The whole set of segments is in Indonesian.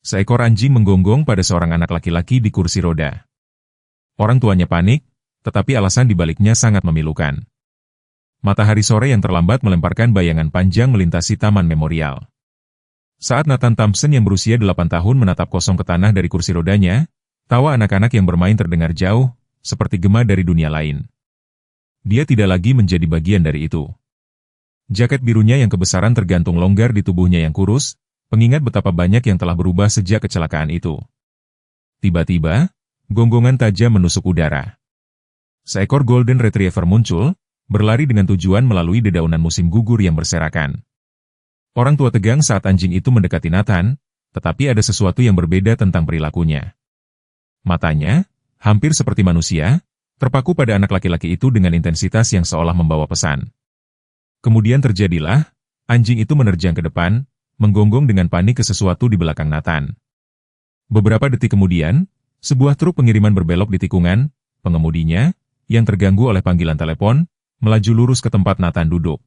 Seekor anjing menggonggong pada seorang anak laki-laki di kursi roda. Orang tuanya panik, tetapi alasan dibaliknya sangat memilukan. Matahari sore yang terlambat melemparkan bayangan panjang melintasi taman memorial. Saat Nathan Thompson yang berusia 8 tahun menatap kosong ke tanah dari kursi rodanya, tawa anak-anak yang bermain terdengar jauh, seperti gema dari dunia lain. Dia tidak lagi menjadi bagian dari itu. Jaket birunya yang kebesaran tergantung longgar di tubuhnya yang kurus, pengingat betapa banyak yang telah berubah sejak kecelakaan itu. Tiba-tiba, gonggongan tajam menusuk udara. Seekor Golden Retriever muncul, berlari dengan tujuan melalui dedaunan musim gugur yang berserakan. Orang tua tegang saat anjing itu mendekati Nathan, tetapi ada sesuatu yang berbeda tentang perilakunya. Matanya, hampir seperti manusia, terpaku pada anak laki-laki itu dengan intensitas yang seolah membawa pesan. Kemudian terjadilah, anjing itu menerjang ke depan, menggonggong dengan panik ke sesuatu di belakang Nathan. Beberapa detik kemudian, sebuah truk pengiriman berbelok di tikungan, pengemudinya, yang terganggu oleh panggilan telepon, melaju lurus ke tempat Nathan duduk.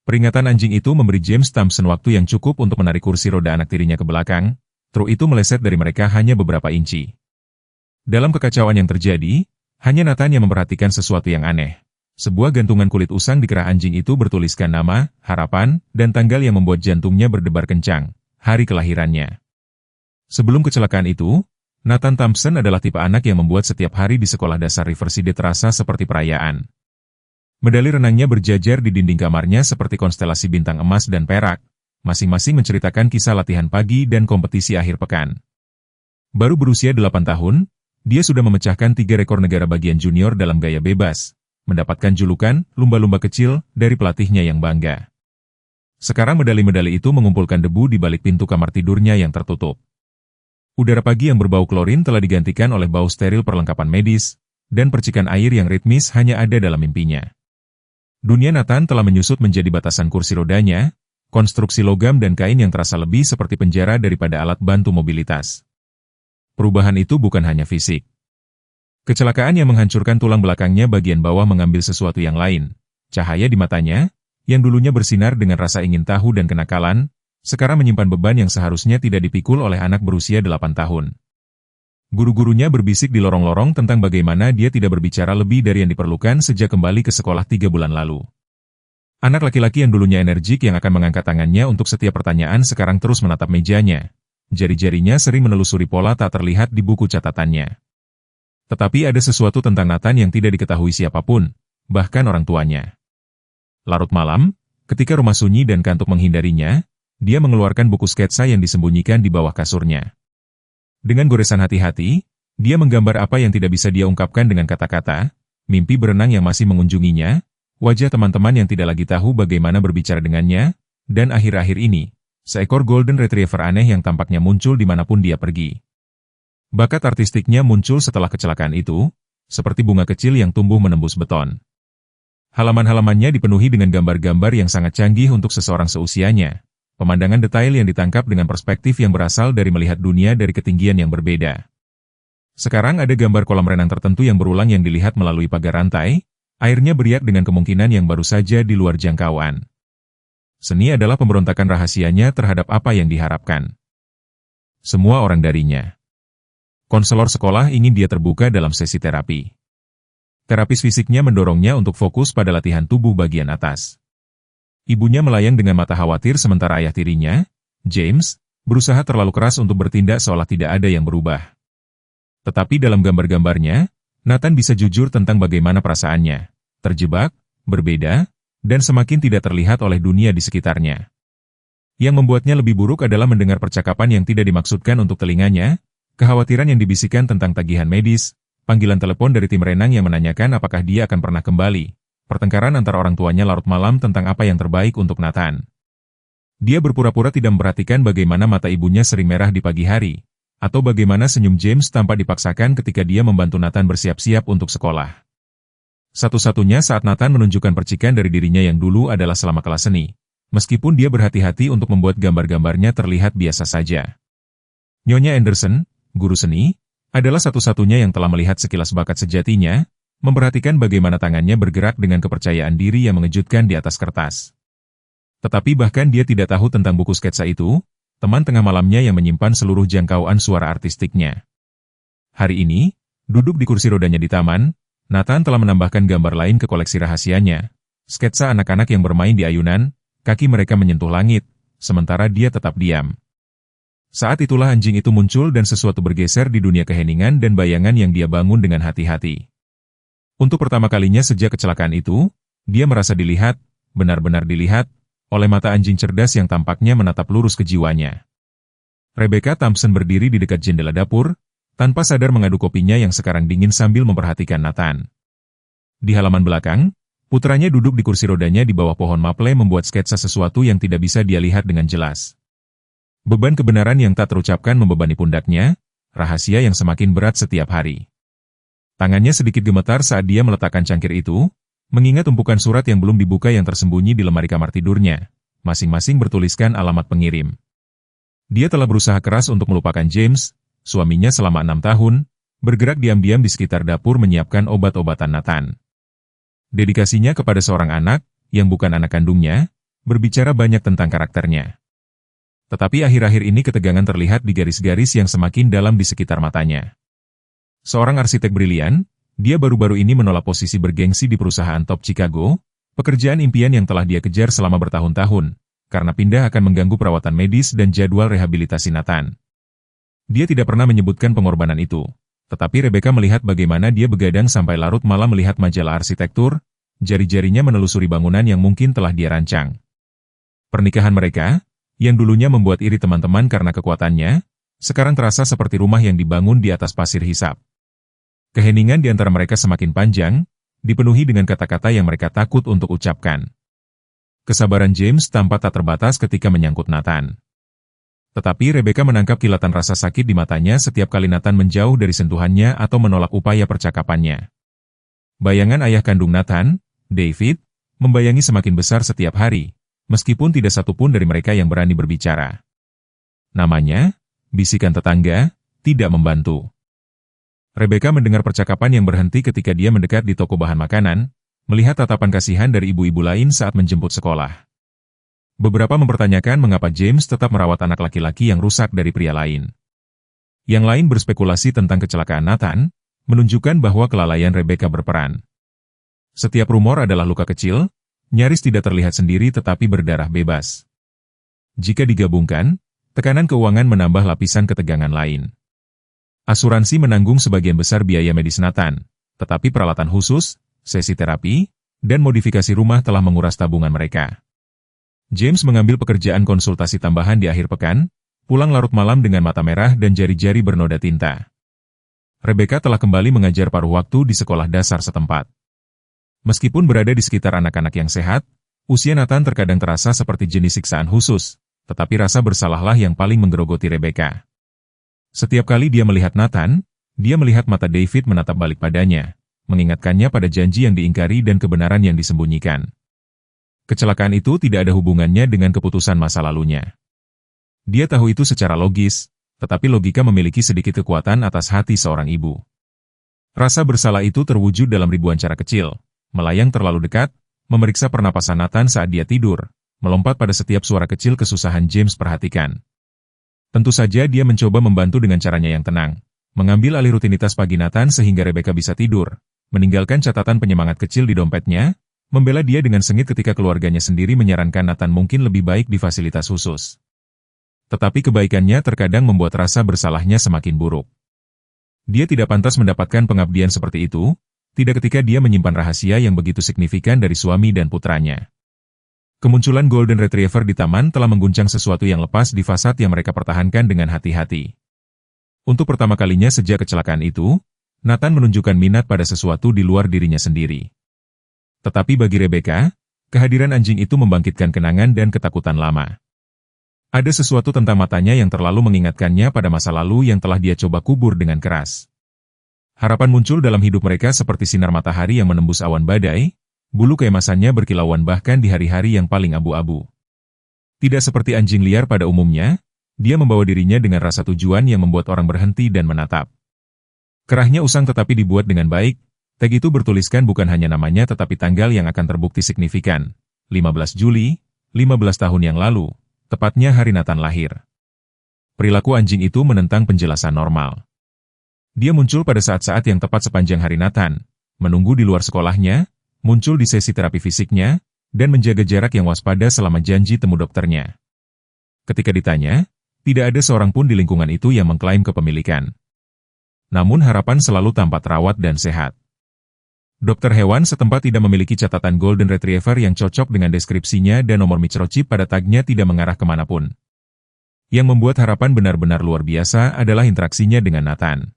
Peringatan anjing itu memberi James Thompson waktu yang cukup untuk menarik kursi roda anak tirinya ke belakang, truk itu meleset dari mereka hanya beberapa inci. Dalam kekacauan yang terjadi, hanya Nathan yang memperhatikan sesuatu yang aneh. Sebuah gantungan kulit usang di kerah anjing itu bertuliskan nama, harapan, dan tanggal yang membuat jantungnya berdebar kencang, hari kelahirannya. Sebelum kecelakaan itu, Nathan Thompson adalah tipe anak yang membuat setiap hari di sekolah dasar Riverside terasa seperti perayaan. Medali renangnya berjajar di dinding kamarnya seperti konstelasi bintang emas dan perak, masing-masing menceritakan kisah latihan pagi dan kompetisi akhir pekan. Baru berusia 8 tahun, dia sudah memecahkan 3 rekor negara bagian junior dalam gaya bebas, mendapatkan julukan lumba-lumba kecil dari pelatihnya yang bangga. Sekarang medali-medali itu mengumpulkan debu di balik pintu kamar tidurnya yang tertutup. Udara pagi yang berbau klorin telah digantikan oleh bau steril perlengkapan medis, dan percikan air yang ritmis hanya ada dalam mimpinya. Dunia Nathan telah menyusut menjadi batasan kursi rodanya, konstruksi logam dan kain yang terasa lebih seperti penjara daripada alat bantu mobilitas. Perubahan itu bukan hanya fisik. Kecelakaan yang menghancurkan tulang belakangnya bagian bawah mengambil sesuatu yang lain. Cahaya di matanya, yang dulunya bersinar dengan rasa ingin tahu dan kenakalan, sekarang menyimpan beban yang seharusnya tidak dipikul oleh anak berusia 8 tahun. Guru-gurunya berbisik di lorong-lorong tentang bagaimana dia tidak berbicara lebih dari yang diperlukan sejak kembali ke sekolah 3 bulan lalu. Anak laki-laki yang dulunya energik yang akan mengangkat tangannya untuk setiap pertanyaan sekarang terus menatap mejanya. Jari-jarinya sering menelusuri pola tak terlihat di buku catatannya. Tetapi ada sesuatu tentang Nathan yang tidak diketahui siapapun, bahkan orang tuanya. Larut malam, ketika rumah sunyi dan kantuk menghindarinya, dia mengeluarkan buku sketsa yang disembunyikan di bawah kasurnya. Dengan goresan hati-hati, dia menggambar apa yang tidak bisa dia ungkapkan dengan kata-kata, mimpi berenang yang masih mengunjunginya, wajah teman-teman yang tidak lagi tahu bagaimana berbicara dengannya, dan akhir-akhir ini, seekor Golden Retriever aneh yang tampaknya muncul dimanapun dia pergi. Bakat artistiknya muncul setelah kecelakaan itu, seperti bunga kecil yang tumbuh menembus beton. Halaman-halamannya dipenuhi dengan gambar-gambar yang sangat canggih untuk seseorang seusianya. Pemandangan detail yang ditangkap dengan perspektif yang berasal dari melihat dunia dari ketinggian yang berbeda. Sekarang ada gambar kolam renang tertentu yang berulang yang dilihat melalui pagar rantai, airnya beriak dengan kemungkinan yang baru saja di luar jangkauan. Seni adalah pemberontakan rahasianya terhadap apa yang diharapkan. Semua orang darinya. Konselor sekolah ingin dia terbuka dalam sesi terapi. Terapis fisiknya mendorongnya untuk fokus pada latihan tubuh bagian atas. Ibunya melayang dengan mata khawatir sementara ayah tirinya, James, berusaha terlalu keras untuk bertindak seolah tidak ada yang berubah. Tetapi dalam gambar-gambarnya, Nathan bisa jujur tentang bagaimana perasaannya, terjebak, berbeda, dan semakin tidak terlihat oleh dunia di sekitarnya. Yang membuatnya lebih buruk adalah mendengar percakapan yang tidak dimaksudkan untuk telinganya, kekhawatiran yang dibisikkan tentang tagihan medis, panggilan telepon dari tim renang yang menanyakan apakah dia akan pernah kembali. Pertengkaran antara orang tuanya larut malam tentang apa yang terbaik untuk Nathan. Dia berpura-pura tidak memperhatikan bagaimana mata ibunya sering merah di pagi hari, atau bagaimana senyum James tampak dipaksakan ketika dia membantu Nathan bersiap-siap untuk sekolah. Satu-satunya saat Nathan menunjukkan percikan dari dirinya yang dulu adalah selama kelas seni, meskipun dia berhati-hati untuk membuat gambar-gambarnya terlihat biasa saja. Nyonya Anderson, guru seni, adalah satu-satunya yang telah melihat sekilas bakat sejatinya, memperhatikan bagaimana tangannya bergerak dengan kepercayaan diri yang mengejutkan di atas kertas. Tetapi bahkan dia tidak tahu tentang buku sketsa itu, teman tengah malamnya yang menyimpan seluruh jangkauan suara artistiknya. Hari ini, duduk di kursi rodanya di taman, Nathan telah menambahkan gambar lain ke koleksi rahasianya. Sketsa anak-anak yang bermain di ayunan, kaki mereka menyentuh langit, sementara dia tetap diam. Saat itulah anjing itu muncul dan sesuatu bergeser di dunia keheningan dan bayangan yang dia bangun dengan hati-hati. Untuk pertama kalinya sejak kecelakaan itu, dia merasa dilihat, benar-benar dilihat, oleh mata anjing cerdas yang tampaknya menatap lurus ke jiwanya. Rebecca Thompson berdiri di dekat jendela dapur, tanpa sadar mengaduk kopinya yang sekarang dingin sambil memperhatikan Nathan. Di halaman belakang, putranya duduk di kursi rodanya di bawah pohon maple membuat sketsa sesuatu yang tidak bisa dia lihat dengan jelas. Beban kebenaran yang tak terucapkan membebani pundaknya, rahasia yang semakin berat setiap hari. Tangannya sedikit gemetar saat dia meletakkan cangkir itu, mengingat tumpukan surat yang belum dibuka yang tersembunyi di lemari kamar tidurnya, masing-masing bertuliskan alamat pengirim. Dia telah berusaha keras untuk melupakan James, suaminya selama 6 tahun, bergerak diam-diam di sekitar dapur menyiapkan obat-obatan Nathan. Dedikasinya kepada seorang anak, yang bukan anak kandungnya, berbicara banyak tentang karakternya. Tetapi akhir-akhir ini ketegangan terlihat di garis-garis yang semakin dalam di sekitar matanya. Seorang arsitek brilian, dia baru-baru ini menolak posisi bergengsi di perusahaan top Chicago, pekerjaan impian yang telah dia kejar selama bertahun-tahun, karena pindah akan mengganggu perawatan medis dan jadwal rehabilitasi Nathan. Dia tidak pernah menyebutkan pengorbanan itu, tetapi Rebecca melihat bagaimana dia begadang sampai larut malam melihat majalah arsitektur, jari-jarinya menelusuri bangunan yang mungkin telah dia rancang. Pernikahan mereka, yang dulunya membuat iri teman-teman karena kekuatannya, sekarang terasa seperti rumah yang dibangun di atas pasir hisap. Keheningan di antara mereka semakin panjang, dipenuhi dengan kata-kata yang mereka takut untuk ucapkan. Kesabaran James tampak tak terbatas ketika menyangkut Nathan. Tetapi Rebecca menangkap kilatan rasa sakit di matanya setiap kali Nathan menjauh dari sentuhannya atau menolak upaya percakapannya. Bayangan ayah kandung Nathan, David, membayangi semakin besar setiap hari, meskipun tidak satupun dari mereka yang berani berbicara. Namanya, bisikan tetangga, tidak membantu. Rebecca mendengar percakapan yang berhenti ketika dia mendekat di toko bahan makanan, melihat tatapan kasihan dari ibu-ibu lain saat menjemput sekolah. Beberapa mempertanyakan mengapa James tetap merawat anak laki-laki yang rusak dari pria lain. Yang lain berspekulasi tentang kecelakaan Nathan, menunjukkan bahwa kelalaian Rebecca berperan. Setiap rumor adalah luka kecil, nyaris tidak terlihat sendiri tetapi berdarah bebas. Jika digabungkan, tekanan keuangan menambah lapisan ketegangan lain. Asuransi menanggung sebagian besar biaya medis Nathan, tetapi peralatan khusus, sesi terapi, dan modifikasi rumah telah menguras tabungan mereka. James mengambil pekerjaan konsultasi tambahan di akhir pekan, pulang larut malam dengan mata merah dan jari-jari bernoda tinta. Rebecca telah kembali mengajar paruh waktu di sekolah dasar setempat. Meskipun berada di sekitar anak-anak yang sehat, usia Nathan terkadang terasa seperti jenis siksaan khusus, tetapi rasa bersalahlah yang paling menggerogoti Rebecca. Setiap kali dia melihat Nathan, dia melihat mata David menatap balik padanya, mengingatkannya pada janji yang diingkari dan kebenaran yang disembunyikan. Kecelakaan itu tidak ada hubungannya dengan keputusan masa lalunya. Dia tahu itu secara logis, tetapi logika memiliki sedikit kekuatan atas hati seorang ibu. Rasa bersalah itu terwujud dalam ribuan cara kecil, melayang terlalu dekat, memeriksa pernapasan Nathan saat dia tidur, melompat pada setiap suara kecil kesusahan James perhatikan. Tentu saja dia mencoba membantu dengan caranya yang tenang, mengambil alih rutinitas pagi Nathan sehingga Rebecca bisa tidur, meninggalkan catatan penyemangat kecil di dompetnya, membela dia dengan sengit ketika keluarganya sendiri menyarankan Nathan mungkin lebih baik di fasilitas khusus. Tetapi kebaikannya terkadang membuat rasa bersalahnya semakin buruk. Dia tidak pantas mendapatkan pengabdian seperti itu, tidak ketika dia menyimpan rahasia yang begitu signifikan dari suami dan putranya. Kemunculan Golden Retriever di taman telah mengguncang sesuatu yang lepas di fasad yang mereka pertahankan dengan hati-hati. Untuk pertama kalinya sejak kecelakaan itu, Nathan menunjukkan minat pada sesuatu di luar dirinya sendiri. Tetapi bagi Rebecca, kehadiran anjing itu membangkitkan kenangan dan ketakutan lama. Ada sesuatu tentang matanya yang terlalu mengingatkannya pada masa lalu yang telah dia coba kubur dengan keras. Harapan muncul dalam hidup mereka seperti sinar matahari yang menembus awan badai, bulu keemasannya berkilauan bahkan di hari-hari yang paling abu-abu. Tidak seperti anjing liar pada umumnya, dia membawa dirinya dengan rasa tujuan yang membuat orang berhenti dan menatap. Kerahnya usang tetapi dibuat dengan baik. Tag itu bertuliskan bukan hanya namanya tetapi tanggal yang akan terbukti signifikan. 15 Juli, 15 tahun yang lalu, tepatnya hari Nathan lahir. Perilaku anjing itu menentang penjelasan normal. Dia muncul pada saat-saat yang tepat sepanjang hari Nathan, menunggu di luar sekolahnya, muncul di sesi terapi fisiknya, dan menjaga jarak yang waspada selama janji temu dokternya. Ketika ditanya, tidak ada seorang pun di lingkungan itu yang mengklaim kepemilikan. Namun harapan selalu tampak terawat dan sehat. Dokter hewan setempat tidak memiliki catatan Golden Retriever yang cocok dengan deskripsinya dan nomor microchip pada tagnya tidak mengarah kemanapun. Yang membuat harapan benar-benar luar biasa adalah interaksinya dengan Nathan.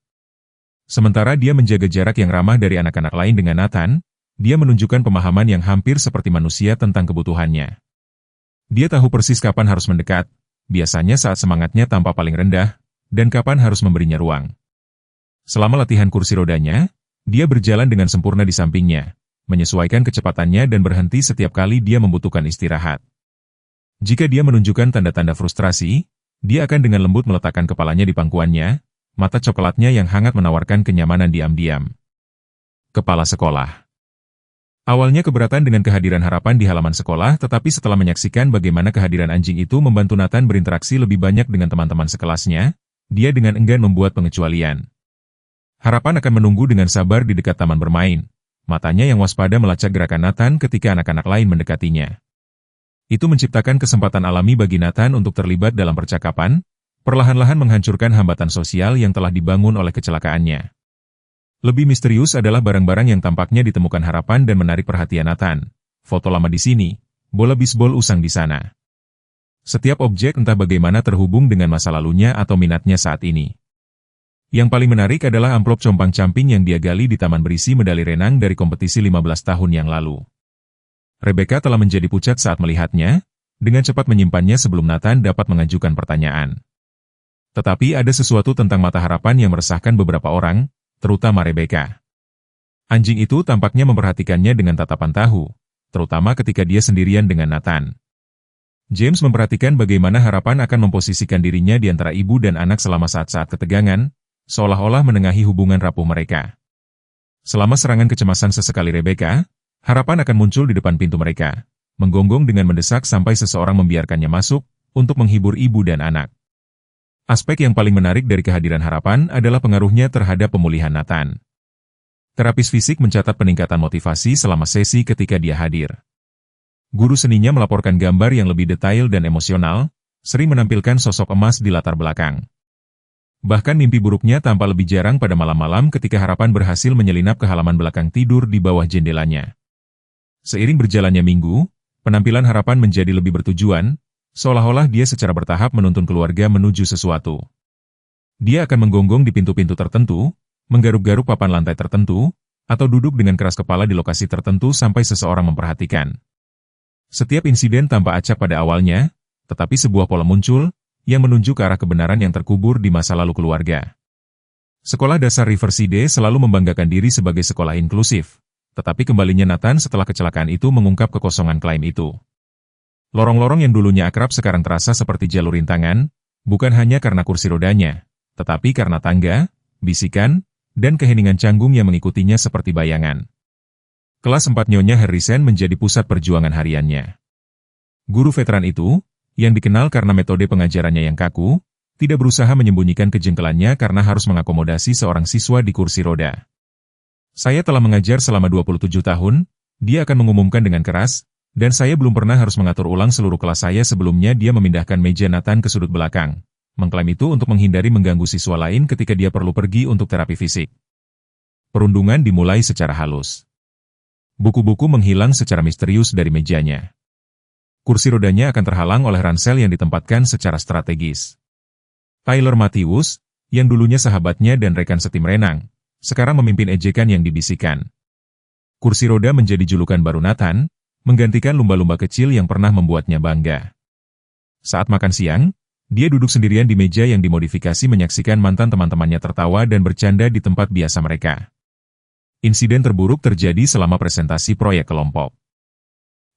Sementara dia menjaga jarak yang ramah dari anak-anak lain dengan Nathan, dia menunjukkan pemahaman yang hampir seperti manusia tentang kebutuhannya. Dia tahu persis kapan harus mendekat, biasanya saat semangatnya tampak paling rendah, dan kapan harus memberinya ruang. Selama latihan kursi rodanya, dia berjalan dengan sempurna di sampingnya, menyesuaikan kecepatannya dan berhenti setiap kali dia membutuhkan istirahat. Jika dia menunjukkan tanda-tanda frustrasi, dia akan dengan lembut meletakkan kepalanya di pangkuannya, mata coklatnya yang hangat menawarkan kenyamanan diam-diam. Kepala sekolah. Awalnya keberatan dengan kehadiran harapan di halaman sekolah, tetapi setelah menyaksikan bagaimana kehadiran anjing itu membantu Nathan berinteraksi lebih banyak dengan teman-teman sekelasnya, dia dengan enggan membuat pengecualian. Harapan akan menunggu dengan sabar di dekat taman bermain. Matanya yang waspada melacak gerakan Nathan ketika anak-anak lain mendekatinya. Itu menciptakan kesempatan alami bagi Nathan untuk terlibat dalam percakapan, perlahan-lahan menghancurkan hambatan sosial yang telah dibangun oleh kecelakaannya. Lebih misterius adalah barang-barang yang tampaknya ditemukan harapan dan menarik perhatian Nathan. Foto lama di sini, bola bisbol usang di sana. Setiap objek entah bagaimana terhubung dengan masa lalunya atau minatnya saat ini. Yang paling menarik adalah amplop compang-camping yang dia gali di taman berisi medali renang dari kompetisi 15 tahun yang lalu. Rebecca telah menjadi pucat saat melihatnya, dengan cepat menyimpannya sebelum Nathan dapat mengajukan pertanyaan. Tetapi ada sesuatu tentang mata harapan yang meresahkan beberapa orang, terutama Rebecca. Anjing itu tampaknya memperhatikannya dengan tatapan tahu, terutama ketika dia sendirian dengan Nathan. James memperhatikan bagaimana harapan akan memposisikan dirinya di antara ibu dan anak selama saat-saat ketegangan, seolah-olah menengahi hubungan rapuh mereka. Selama serangan kecemasan sesekali Rebecca, harapan akan muncul di depan pintu mereka, menggonggong dengan mendesak sampai seseorang membiarkannya masuk, untuk menghibur ibu dan anak. Aspek yang paling menarik dari kehadiran harapan adalah pengaruhnya terhadap pemulihan Nathan. Terapis fisik mencatat peningkatan motivasi selama sesi ketika dia hadir. Guru seninya melaporkan gambar yang lebih detail dan emosional, sering menampilkan sosok emas di latar belakang. Bahkan mimpi buruknya tampak lebih jarang pada malam-malam ketika harapan berhasil menyelinap ke halaman belakang tidur di bawah jendelanya. Seiring berjalannya minggu, penampilan harapan menjadi lebih bertujuan, seolah-olah dia secara bertahap menuntun keluarga menuju sesuatu. Dia akan menggonggong di pintu-pintu tertentu, menggaruk-garuk papan lantai tertentu, atau duduk dengan keras kepala di lokasi tertentu sampai seseorang memperhatikan. Setiap insiden tampak acak pada awalnya, tetapi sebuah pola muncul, yang menunjuk ke arah kebenaran yang terkubur di masa lalu keluarga. Sekolah dasar Riverside selalu membanggakan diri sebagai sekolah inklusif, tetapi kembalinya Nathan setelah kecelakaan itu mengungkap kekosongan klaim itu. Lorong-lorong yang dulunya akrab sekarang terasa seperti jalur rintangan, bukan hanya karena kursi rodanya, tetapi karena tangga, bisikan, dan keheningan canggung yang mengikutinya seperti bayangan. Kelas 4 Nyonya Harrison menjadi pusat perjuangan hariannya. Guru veteran itu, yang dikenal karena metode pengajarannya yang kaku, tidak berusaha menyembunyikan kejengkelannya karena harus mengakomodasi seorang siswa di kursi roda. Saya telah mengajar selama 27 tahun, dia akan mengumumkan dengan keras, dan saya belum pernah harus mengatur ulang seluruh kelas saya sebelumnya dia memindahkan meja Nathan ke sudut belakang, mengklaim itu untuk menghindari mengganggu siswa lain ketika dia perlu pergi untuk terapi fisik. Perundungan dimulai secara halus. Buku-buku menghilang secara misterius dari mejanya. Kursi rodanya akan terhalang oleh ransel yang ditempatkan secara strategis. Tyler Matthews, yang dulunya sahabatnya dan rekan setim renang, sekarang memimpin ejekan yang dibisikkan. Kursi roda menjadi julukan baru Nathan, menggantikan lumba-lumba kecil yang pernah membuatnya bangga. Saat makan siang, dia duduk sendirian di meja yang dimodifikasi menyaksikan mantan teman-temannya tertawa dan bercanda di tempat biasa mereka. Insiden terburuk terjadi selama presentasi proyek kelompok.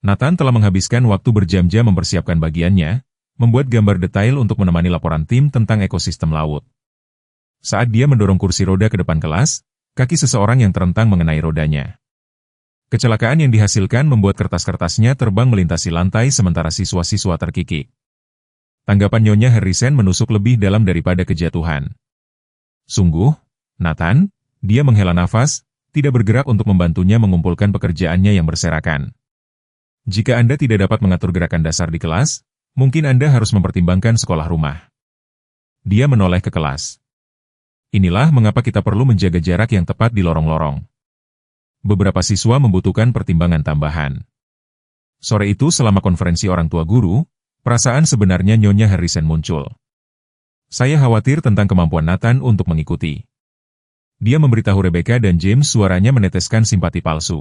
Nathan telah menghabiskan waktu berjam-jam mempersiapkan bagiannya, membuat gambar detail untuk menemani laporan tim tentang ekosistem laut. Saat dia mendorong kursi roda ke depan kelas, kaki seseorang yang terentang mengenai rodanya. Kecelakaan yang dihasilkan membuat kertas-kertasnya terbang melintasi lantai sementara siswa-siswa terkikik. Tanggapan Nyonya Harrison menusuk lebih dalam daripada kejatuhan. Sungguh, Nathan, dia menghela nafas, tidak bergerak untuk membantunya mengumpulkan pekerjaannya yang berserakan. Jika Anda tidak dapat mengatur gerakan dasar di kelas, mungkin Anda harus mempertimbangkan sekolah rumah. Dia menoleh ke kelas. Inilah mengapa kita perlu menjaga jarak yang tepat di lorong-lorong. Beberapa siswa membutuhkan pertimbangan tambahan. Sore itu selama konferensi orang tua guru, perasaan sebenarnya Nyonya Harrison muncul. Saya khawatir tentang kemampuan Nathan untuk mengikuti. Dia memberitahu Rebecca dan James, suaranya meneteskan simpati palsu.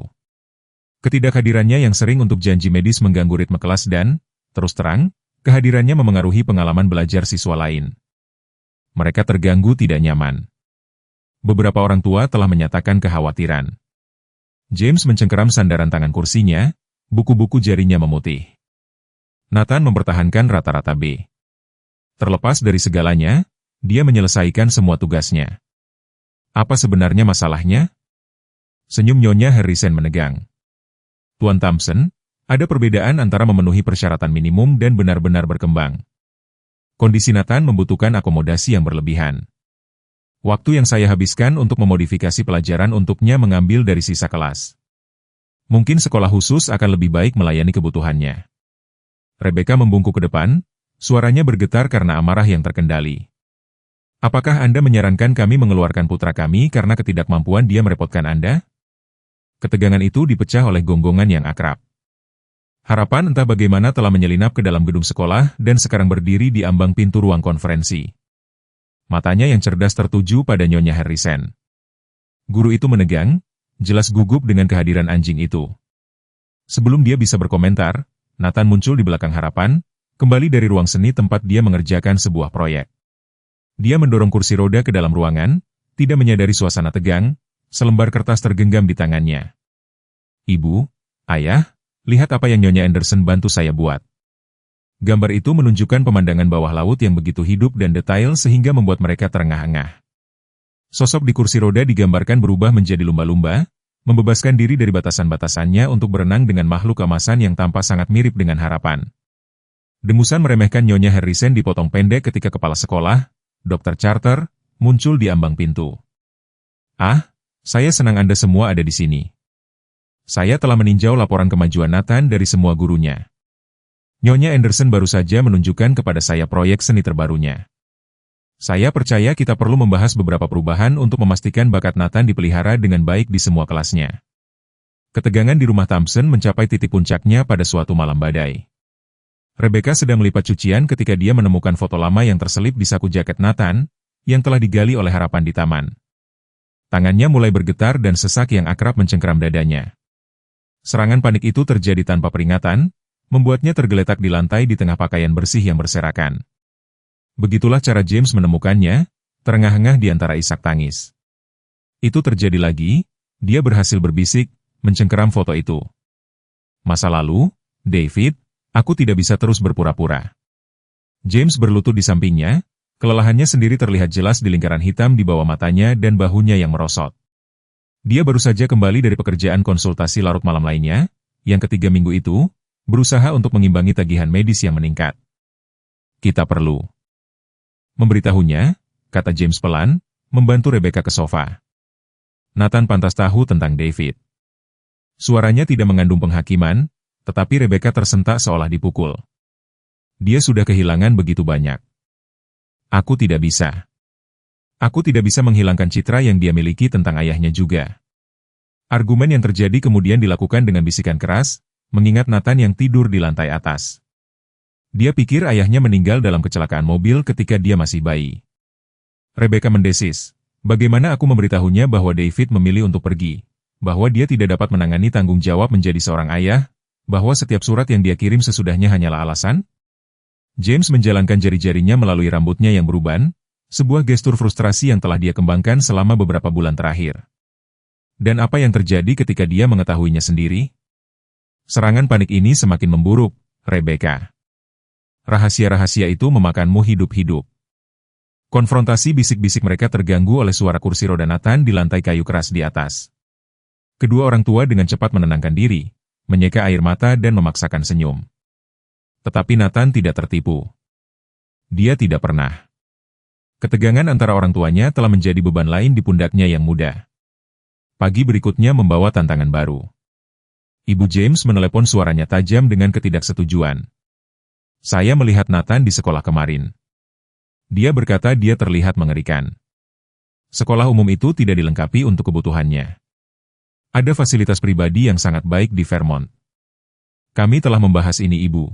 Ketidakhadirannya yang sering untuk janji medis mengganggu ritme kelas dan, terus terang, kehadirannya memengaruhi pengalaman belajar siswa lain. Mereka terganggu tidak nyaman. Beberapa orang tua telah menyatakan kekhawatiran. James mencengkeram sandaran tangan kursinya, buku-buku jarinya memutih. Nathan mempertahankan rata-rata B. Terlepas dari segalanya, dia menyelesaikan semua tugasnya. Apa sebenarnya masalahnya? Senyum Nyonya Harrison menegang. Tuan Thompson, ada perbedaan antara memenuhi persyaratan minimum dan benar-benar berkembang. Kondisi Nathan membutuhkan akomodasi yang berlebihan. Waktu yang saya habiskan untuk memodifikasi pelajaran untuknya mengambil dari sisa kelas. Mungkin sekolah khusus akan lebih baik melayani kebutuhannya. Rebecca membungkuk ke depan, suaranya bergetar karena amarah yang terkendali. Apakah Anda menyarankan kami mengeluarkan putra kami karena ketidakmampuan dia merepotkan Anda? Ketegangan itu dipecah oleh gonggongan yang akrab. Harapan entah bagaimana telah menyelinap ke dalam gedung sekolah dan sekarang berdiri di ambang pintu ruang konferensi. Matanya yang cerdas tertuju pada Nyonya Harrison. Guru itu menegang, jelas gugup dengan kehadiran anjing itu. Sebelum dia bisa berkomentar, Nathan muncul di belakang Harapan, kembali dari ruang seni tempat dia mengerjakan sebuah proyek. Dia mendorong kursi roda ke dalam ruangan, tidak menyadari suasana tegang, selembar kertas tergenggam di tangannya. Ibu, Ayah, lihat apa yang Nyonya Anderson bantu saya buat. Gambar itu menunjukkan pemandangan bawah laut yang begitu hidup dan detail sehingga membuat mereka terengah-engah. Sosok di kursi roda digambarkan berubah menjadi lumba-lumba, membebaskan diri dari batasan-batasannya untuk berenang dengan makhluk kemasan yang tampak sangat mirip dengan Harapan. Dengusan meremehkan Nyonya Harrison dipotong pendek ketika kepala sekolah, Dr. Charter, muncul di ambang pintu. Ah, saya senang Anda semua ada di sini. Saya telah meninjau laporan kemajuan Nathan dari semua gurunya. Nyonya Anderson baru saja menunjukkan kepada saya proyek seni terbarunya. Saya percaya kita perlu membahas beberapa perubahan untuk memastikan bakat Nathan dipelihara dengan baik di semua kelasnya. Ketegangan di rumah Thompson mencapai titik puncaknya pada suatu malam badai. Rebecca sedang melipat cucian ketika dia menemukan foto lama yang terselip di saku jaket Nathan, yang telah digali oleh Harapan di taman. Tangannya mulai bergetar dan sesak yang akrab mencengkeram dadanya. Serangan panik itu terjadi tanpa peringatan, membuatnya tergeletak di lantai di tengah pakaian bersih yang berserakan. Begitulah cara James menemukannya, terengah-engah di antara isak tangis. Itu terjadi lagi, dia berhasil berbisik, mencengkeram foto itu. Masa lalu, David, aku tidak bisa terus berpura-pura. James berlutut di sampingnya, kelelahannya sendiri terlihat jelas di lingkaran hitam di bawah matanya dan bahunya yang merosot. Dia baru saja kembali dari pekerjaan konsultasi larut malam lainnya, yang ketiga minggu itu, berusaha untuk mengimbangi tagihan medis yang meningkat. Kita perlu memberitahunya, kata James pelan, membantu Rebecca ke sofa. Nathan pantas tahu tentang David. Suaranya tidak mengandung penghakiman, tetapi Rebecca tersentak seolah dipukul. Dia sudah kehilangan begitu banyak. Aku tidak bisa. Aku tidak bisa menghilangkan citra yang dia miliki tentang ayahnya juga. Argumen yang terjadi kemudian dilakukan dengan bisikan keras, mengingat Nathan yang tidur di lantai atas. Dia pikir ayahnya meninggal dalam kecelakaan mobil ketika dia masih bayi. Rebecca mendesis, bagaimana aku memberitahunya bahwa David memilih untuk pergi, bahwa dia tidak dapat menangani tanggung jawab menjadi seorang ayah, bahwa setiap surat yang dia kirim sesudahnya hanyalah alasan? James menjalankan jari-jarinya melalui rambutnya yang beruban, sebuah gestur frustrasi yang telah dia kembangkan selama beberapa bulan terakhir. Dan apa yang terjadi ketika dia mengetahuinya sendiri? Serangan panik ini semakin memburuk, Rebecca. Rahasia-rahasia itu memakanmu hidup-hidup. Konfrontasi bisik-bisik mereka terganggu oleh suara kursi roda Nathan di lantai kayu keras di atas. Kedua orang tua dengan cepat menenangkan diri, menyeka air mata dan memaksakan senyum. Tetapi Nathan tidak tertipu. dia tidak pernah. Ketegangan antara orang tuanya telah menjadi beban lain di pundaknya yang muda. Pagi berikutnya membawa tantangan baru. Ibu James menelepon, suaranya tajam dengan ketidaksetujuan. Saya melihat Nathan di sekolah kemarin. Dia berkata dia terlihat mengerikan. Sekolah umum itu tidak dilengkapi untuk kebutuhannya. Ada fasilitas pribadi yang sangat baik di Vermont. Kami telah membahas ini, Ibu.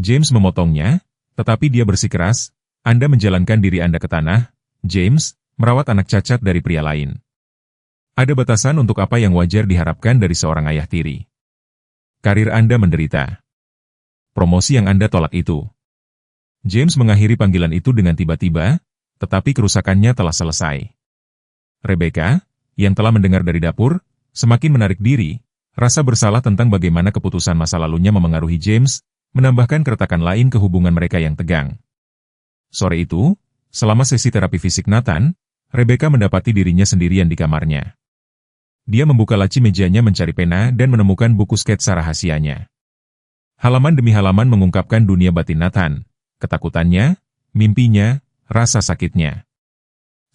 James memotongnya, tetapi dia bersikeras, Anda menjalankan diri Anda ke tanah, James, merawat anak cacat dari pria lain. Ada batasan untuk apa yang wajar diharapkan dari seorang ayah tiri. Karir Anda menderita. Promosi yang Anda tolak itu. James mengakhiri panggilan itu dengan tiba-tiba, tetapi kerusakannya telah selesai. Rebecca, yang telah mendengar dari dapur, semakin menarik diri, rasa bersalah tentang bagaimana keputusan masa lalunya memengaruhi James, menambahkan keretakan lain ke hubungan mereka yang tegang. Sore itu, selama sesi terapi fisik Nathan, Rebecca mendapati dirinya sendirian di kamarnya. Dia membuka laci mejanya mencari pena dan menemukan buku sketsa rahasianya. Halaman demi halaman mengungkapkan dunia batin Nathan, ketakutannya, mimpinya, rasa sakitnya.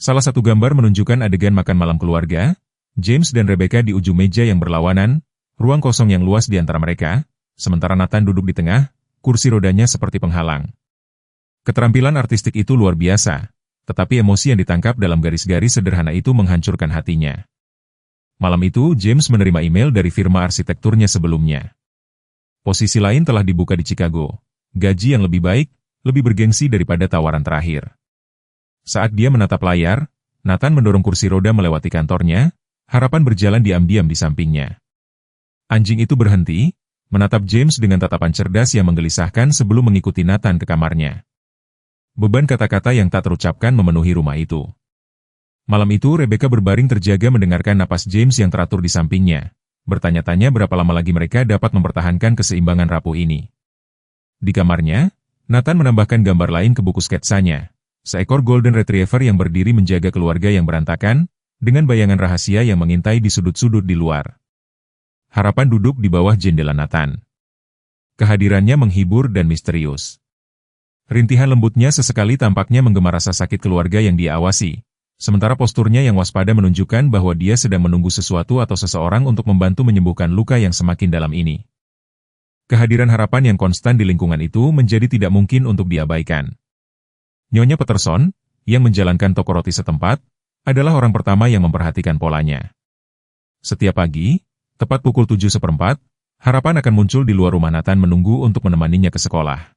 Salah satu gambar menunjukkan adegan makan malam keluarga, James dan Rebecca di ujung meja yang berlawanan, ruang kosong yang luas di antara mereka, sementara Nathan duduk di tengah, kursi rodanya seperti penghalang. Keterampilan artistik itu luar biasa, tetapi emosi yang ditangkap dalam garis-garis sederhana itu menghancurkan hatinya. Malam itu, James menerima email dari firma arsitekturnya sebelumnya. Posisi lain telah dibuka di Chicago, gaji yang lebih baik, lebih bergengsi daripada tawaran terakhir. Saat dia menatap layar, Nathan mendorong kursi roda melewati kantornya, harapan berjalan diam-diam di sampingnya. Anjing itu berhenti, menatap James dengan tatapan cerdas yang menggelisahkan sebelum mengikuti Nathan ke kamarnya. Beban kata-kata yang tak terucapkan memenuhi rumah itu. Malam itu Rebecca berbaring terjaga mendengarkan napas James yang teratur di sampingnya, bertanya-tanya berapa lama lagi mereka dapat mempertahankan keseimbangan rapuh ini. Di kamarnya, Nathan menambahkan gambar lain ke buku sketsanya, seekor golden retriever yang berdiri menjaga keluarga yang berantakan, dengan bayangan rahasia yang mengintai di sudut-sudut di luar. Harapan duduk di bawah jendela Nathan. Kehadirannya menghibur dan misterius. Rintihan lembutnya sesekali tampaknya menggema rasa sakit keluarga yang dia awasi, sementara posturnya yang waspada menunjukkan bahwa dia sedang menunggu sesuatu atau seseorang untuk membantu menyembuhkan luka yang semakin dalam ini. Kehadiran harapan yang konstan di lingkungan itu menjadi tidak mungkin untuk diabaikan. Nyonya Peterson, yang menjalankan toko roti setempat, adalah orang pertama yang memperhatikan polanya. Setiap pagi, tepat pukul 7:15, harapan akan muncul di luar rumah Nathan menunggu untuk menemaninya ke sekolah.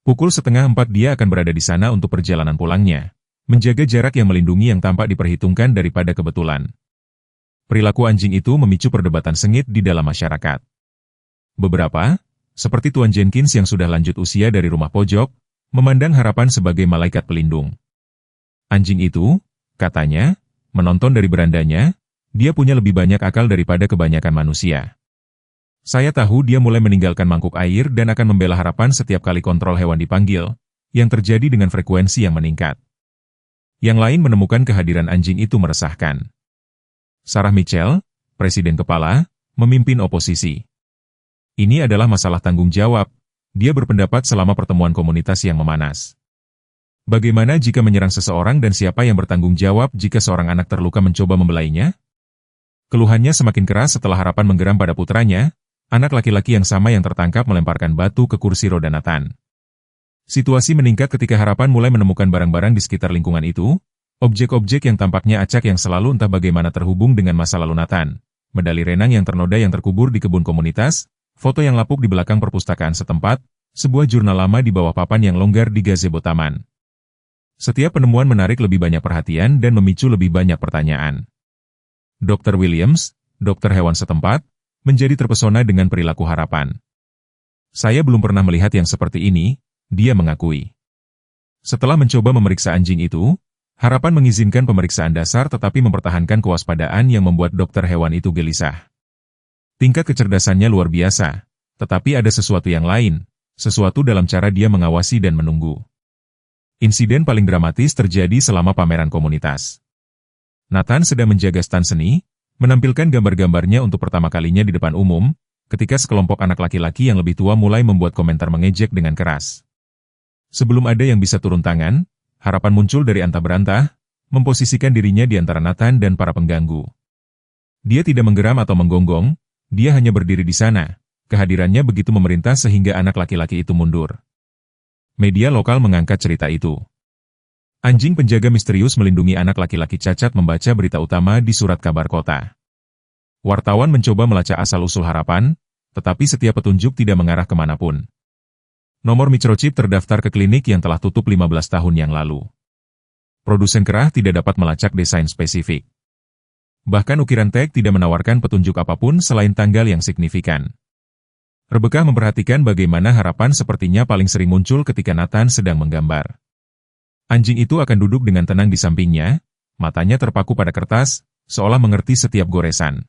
Pukul 3:30 dia akan berada di sana untuk perjalanan pulangnya, menjaga jarak yang melindungi yang tampak diperhitungkan daripada kebetulan. Perilaku anjing itu memicu perdebatan sengit di dalam masyarakat. Beberapa, seperti Tuan Jenkins yang sudah lanjut usia dari rumah pojok, memandang harapan sebagai malaikat pelindung. Anjing itu, katanya, menonton dari berandanya, dia punya lebih banyak akal daripada kebanyakan manusia. Saya tahu dia mulai meninggalkan mangkuk air dan akan membela harapan setiap kali kontrol hewan dipanggil, yang terjadi dengan frekuensi yang meningkat. Yang lain menemukan kehadiran anjing itu meresahkan. Sarah Mitchell, presiden kepala, memimpin oposisi. Ini adalah masalah tanggung jawab, dia berpendapat selama pertemuan komunitas yang memanas. Bagaimana jika menyerang seseorang dan siapa yang bertanggung jawab jika seorang anak terluka mencoba membelainya? Keluhannya semakin keras setelah harapan menggeram pada putranya, anak laki-laki yang sama yang tertangkap melemparkan batu ke kursi roda Nathan. Situasi meningkat ketika harapan mulai menemukan barang-barang di sekitar lingkungan itu, objek-objek yang tampaknya acak yang selalu entah bagaimana terhubung dengan masa lalu Nathan, medali renang yang ternoda yang terkubur di kebun komunitas, foto yang lapuk di belakang perpustakaan setempat, sebuah jurnal lama di bawah papan yang longgar di gazebo taman. Setiap penemuan menarik lebih banyak perhatian dan memicu lebih banyak pertanyaan. Dr. Williams, dokter hewan setempat, menjadi terpesona dengan perilaku harapan. Saya belum pernah melihat yang seperti ini, dia mengakui. Setelah mencoba memeriksa anjing itu, harapan mengizinkan pemeriksaan dasar tetapi mempertahankan kewaspadaan yang membuat dokter hewan itu gelisah. Tingkat kecerdasannya luar biasa, tetapi ada sesuatu yang lain, sesuatu dalam cara dia mengawasi dan menunggu. Insiden paling dramatis terjadi selama pameran komunitas. Nathan sedang menjaga stan seni, menampilkan gambar-gambarnya untuk pertama kalinya di depan umum, ketika sekelompok anak laki-laki yang lebih tua mulai membuat komentar mengejek dengan keras. Sebelum ada yang bisa turun tangan, harapan muncul dari antah berantah, memposisikan dirinya di antara Nathan dan para pengganggu. Dia tidak menggeram atau menggonggong, dia hanya berdiri di sana. Kehadirannya begitu memerintah sehingga anak laki-laki itu mundur. Media lokal mengangkat cerita itu. Anjing penjaga misterius melindungi anak laki-laki cacat membaca berita utama di surat kabar kota. Wartawan mencoba melacak asal-usul harapan, tetapi setiap petunjuk tidak mengarah kemanapun. Nomor microchip terdaftar ke klinik yang telah tutup 15 tahun yang lalu. Produsen kerah tidak dapat melacak desain spesifik. Bahkan ukiran tag tidak menawarkan petunjuk apapun selain tanggal yang signifikan. Rebecca memperhatikan bagaimana harapan sepertinya paling sering muncul ketika Nathan sedang menggambar. Anjing itu akan duduk dengan tenang di sampingnya, matanya terpaku pada kertas, seolah mengerti setiap goresan.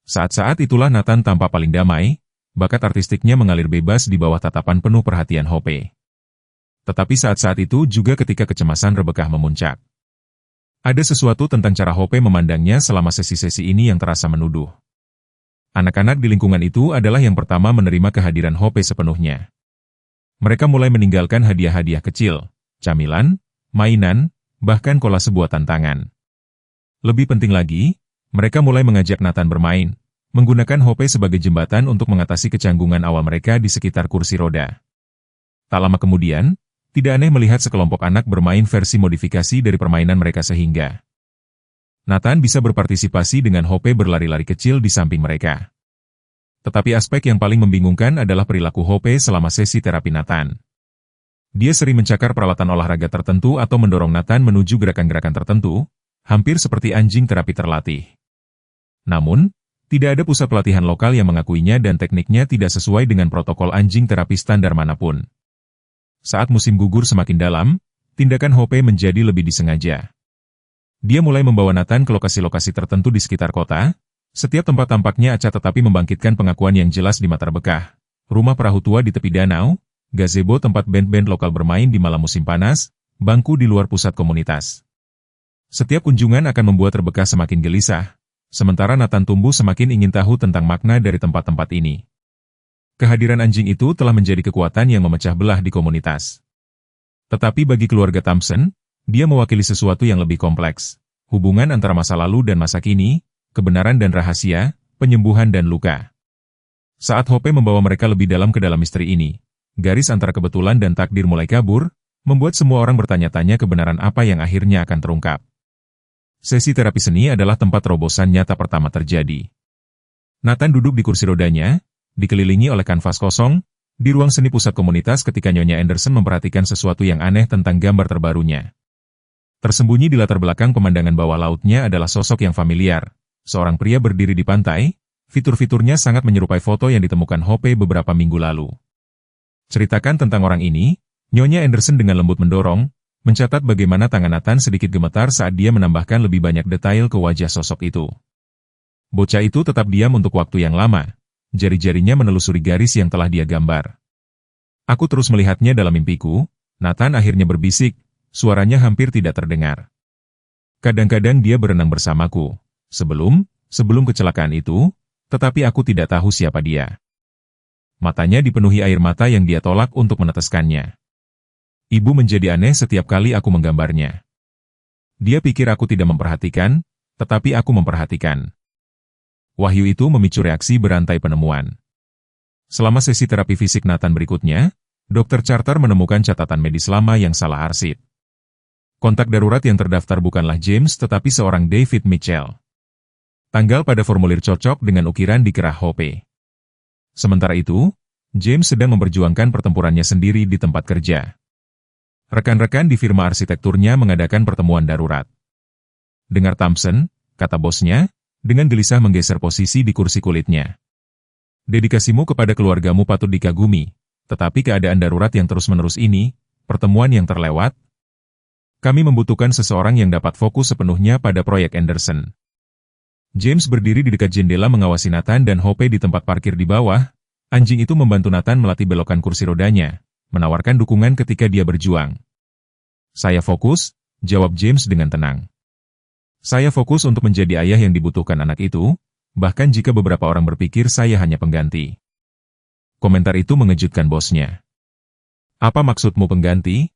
Saat-saat itulah Nathan tampak paling damai, bakat artistiknya mengalir bebas di bawah tatapan penuh perhatian Hope. Tetapi saat-saat itu juga ketika kecemasan Rebecca memuncak. Ada sesuatu tentang cara Hope memandangnya selama sesi-sesi ini yang terasa menuduh. Anak-anak di lingkungan itu adalah yang pertama menerima kehadiran Hope sepenuhnya. Mereka mulai meninggalkan hadiah-hadiah kecil, camilan, mainan, bahkan kolase buatan tangan. Lebih penting lagi, mereka mulai mengajak Nathan bermain, menggunakan Hope sebagai jembatan untuk mengatasi kecanggungan awal mereka di sekitar kursi roda. Tak lama kemudian, tidak aneh melihat sekelompok anak bermain versi modifikasi dari permainan mereka sehingga Nathan bisa berpartisipasi dengan Hope berlari-lari kecil di samping mereka. Tetapi aspek yang paling membingungkan adalah perilaku Hope selama sesi terapi Nathan. Dia sering mencakar peralatan olahraga tertentu atau mendorong Nathan menuju gerakan-gerakan tertentu, hampir seperti anjing terapi terlatih. Namun, tidak ada pusat pelatihan lokal yang mengakuinya dan tekniknya tidak sesuai dengan protokol anjing terapi standar manapun. Saat musim gugur semakin dalam, tindakan Hope menjadi lebih disengaja. Dia mulai membawa Nathan ke lokasi-lokasi tertentu di sekitar kota. Setiap tempat tampaknya acak tetapi membangkitkan pengakuan yang jelas di mata Rebecca. Rumah perahu tua di tepi danau, gazebo tempat band-band lokal bermain di malam musim panas, bangku di luar pusat komunitas. Setiap kunjungan akan membuat Rebecca semakin gelisah, sementara Nathan tumbuh semakin ingin tahu tentang makna dari tempat-tempat ini. Kehadiran anjing itu telah menjadi kekuatan yang memecah belah di komunitas. Tetapi bagi keluarga Thompson, dia mewakili sesuatu yang lebih kompleks. Hubungan antara masa lalu dan masa kini, kebenaran dan rahasia, penyembuhan dan luka. Saat Hope membawa mereka lebih dalam ke dalam misteri ini, garis antara kebetulan dan takdir mulai kabur, membuat semua orang bertanya-tanya kebenaran apa yang akhirnya akan terungkap. Sesi terapi seni adalah tempat terobosan nyata pertama terjadi. Nathan duduk di kursi rodanya, dikelilingi oleh kanvas kosong, di ruang seni pusat komunitas ketika Nyonya Anderson memperhatikan sesuatu yang aneh tentang gambar terbarunya. Tersembunyi di latar belakang pemandangan bawah lautnya adalah sosok yang familiar, seorang pria berdiri di pantai, fitur-fiturnya sangat menyerupai foto yang ditemukan Hope beberapa minggu lalu. Ceritakan tentang orang ini, Nyonya Anderson dengan lembut mendorong, mencatat bagaimana tangan Nathan sedikit gemetar saat dia menambahkan lebih banyak detail ke wajah sosok itu. Bocah itu tetap diam untuk waktu yang lama. Jari-jarinya menelusuri garis yang telah dia gambar. Aku terus melihatnya dalam mimpiku. Nathan akhirnya berbisik, suaranya hampir tidak terdengar. Kadang-kadang dia berenang bersamaku. Sebelum kecelakaan itu, tetapi aku tidak tahu siapa dia. Matanya dipenuhi air mata yang dia tolak untuk meneteskannya. Ibu menjadi aneh setiap kali aku menggambarnya. Dia pikir aku tidak memperhatikan, tetapi aku memperhatikan. Wahyu itu memicu reaksi berantai penemuan. Selama sesi terapi fisik Nathan berikutnya, Dr. Charter menemukan catatan medis lama yang salah arsip. Kontak darurat yang terdaftar bukanlah James tetapi seorang David Mitchell. Tanggal pada formulir cocok dengan ukiran di kerah Hope. Sementara itu, James sedang memperjuangkan pertempurannya sendiri di tempat kerja. Rekan-rekan di firma arsitekturnya mengadakan pertemuan darurat. Dengar Thompson, kata bosnya, dengan gelisah menggeser posisi di kursi kulitnya. Dedikasimu kepada keluargamu patut dikagumi, tetapi keadaan darurat yang terus-menerus ini, pertemuan yang terlewat, kami membutuhkan seseorang yang dapat fokus sepenuhnya pada proyek Anderson. James berdiri di dekat jendela mengawasi Nathan dan Hope di tempat parkir di bawah. Anjing itu membantu Nathan melatih belokan kursi rodanya, menawarkan dukungan ketika dia berjuang. Saya fokus, jawab James dengan tenang. Saya fokus untuk menjadi ayah yang dibutuhkan anak itu, bahkan jika beberapa orang berpikir saya hanya pengganti. Komentar itu mengejutkan bosnya. Apa maksudmu pengganti?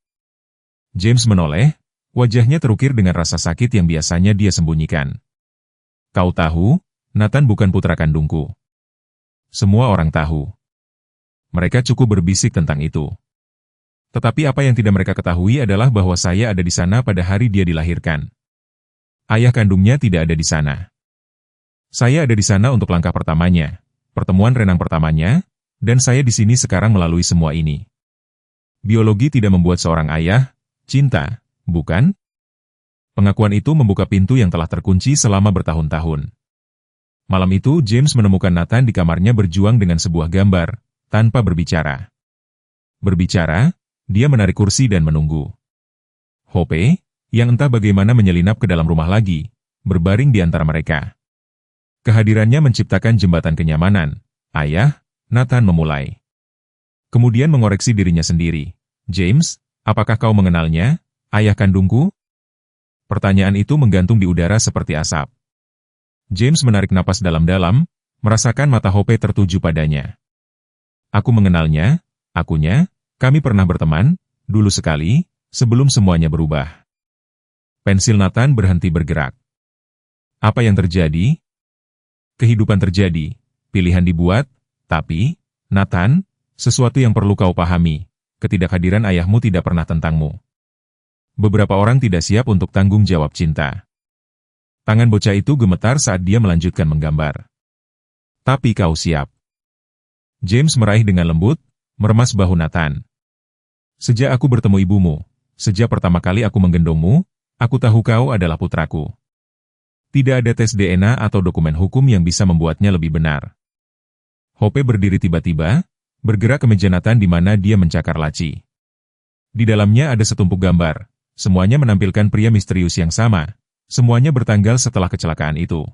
James menoleh, wajahnya terukir dengan rasa sakit yang biasanya dia sembunyikan. Kau tahu, Nathan bukan putra kandungku. Semua orang tahu. Mereka cukup berbisik tentang itu. Tetapi apa yang tidak mereka ketahui adalah bahwa saya ada di sana pada hari dia dilahirkan. Ayah kandungnya tidak ada di sana. Saya ada di sana untuk langkah pertamanya, pertemuan renang pertamanya, dan saya di sini sekarang melalui semua ini. Biologi tidak membuat seorang ayah cinta, bukan? Pengakuan itu membuka pintu yang telah terkunci selama bertahun-tahun. Malam itu James menemukan Nathan di kamarnya berjuang dengan sebuah gambar, tanpa berbicara. Berbicara, dia menarik kursi dan menunggu. Hope, yang entah bagaimana menyelinap ke dalam rumah lagi, berbaring di antara mereka. Kehadirannya menciptakan jembatan kenyamanan. Ayah, Nathan memulai. Kemudian mengoreksi dirinya sendiri. James, apakah kau mengenalnya, ayah kandungku? Pertanyaan itu menggantung di udara seperti asap. James menarik napas dalam-dalam, merasakan mata Hope tertuju padanya. Aku mengenalnya, kami pernah berteman, dulu sekali, sebelum semuanya berubah. Pensil Nathan berhenti bergerak. Apa yang terjadi? Kehidupan terjadi, pilihan dibuat, tapi, Nathan, sesuatu yang perlu kau pahami, ketidakhadiran ayahmu tidak pernah tentangmu. Beberapa orang tidak siap untuk tanggung jawab cinta. Tangan bocah itu gemetar saat dia melanjutkan menggambar. Tapi kau siap. James meraih dengan lembut, meremas bahu Nathan. Sejak aku bertemu ibumu, sejak pertama kali aku menggendongmu, aku tahu kau adalah putraku. Tidak ada tes DNA atau dokumen hukum yang bisa membuatnya lebih benar. Hope berdiri tiba-tiba, bergerak ke meja Nathan di mana dia mencakar laci. Di dalamnya ada setumpuk gambar, semuanya menampilkan pria misterius yang sama, semuanya bertanggal setelah kecelakaan itu.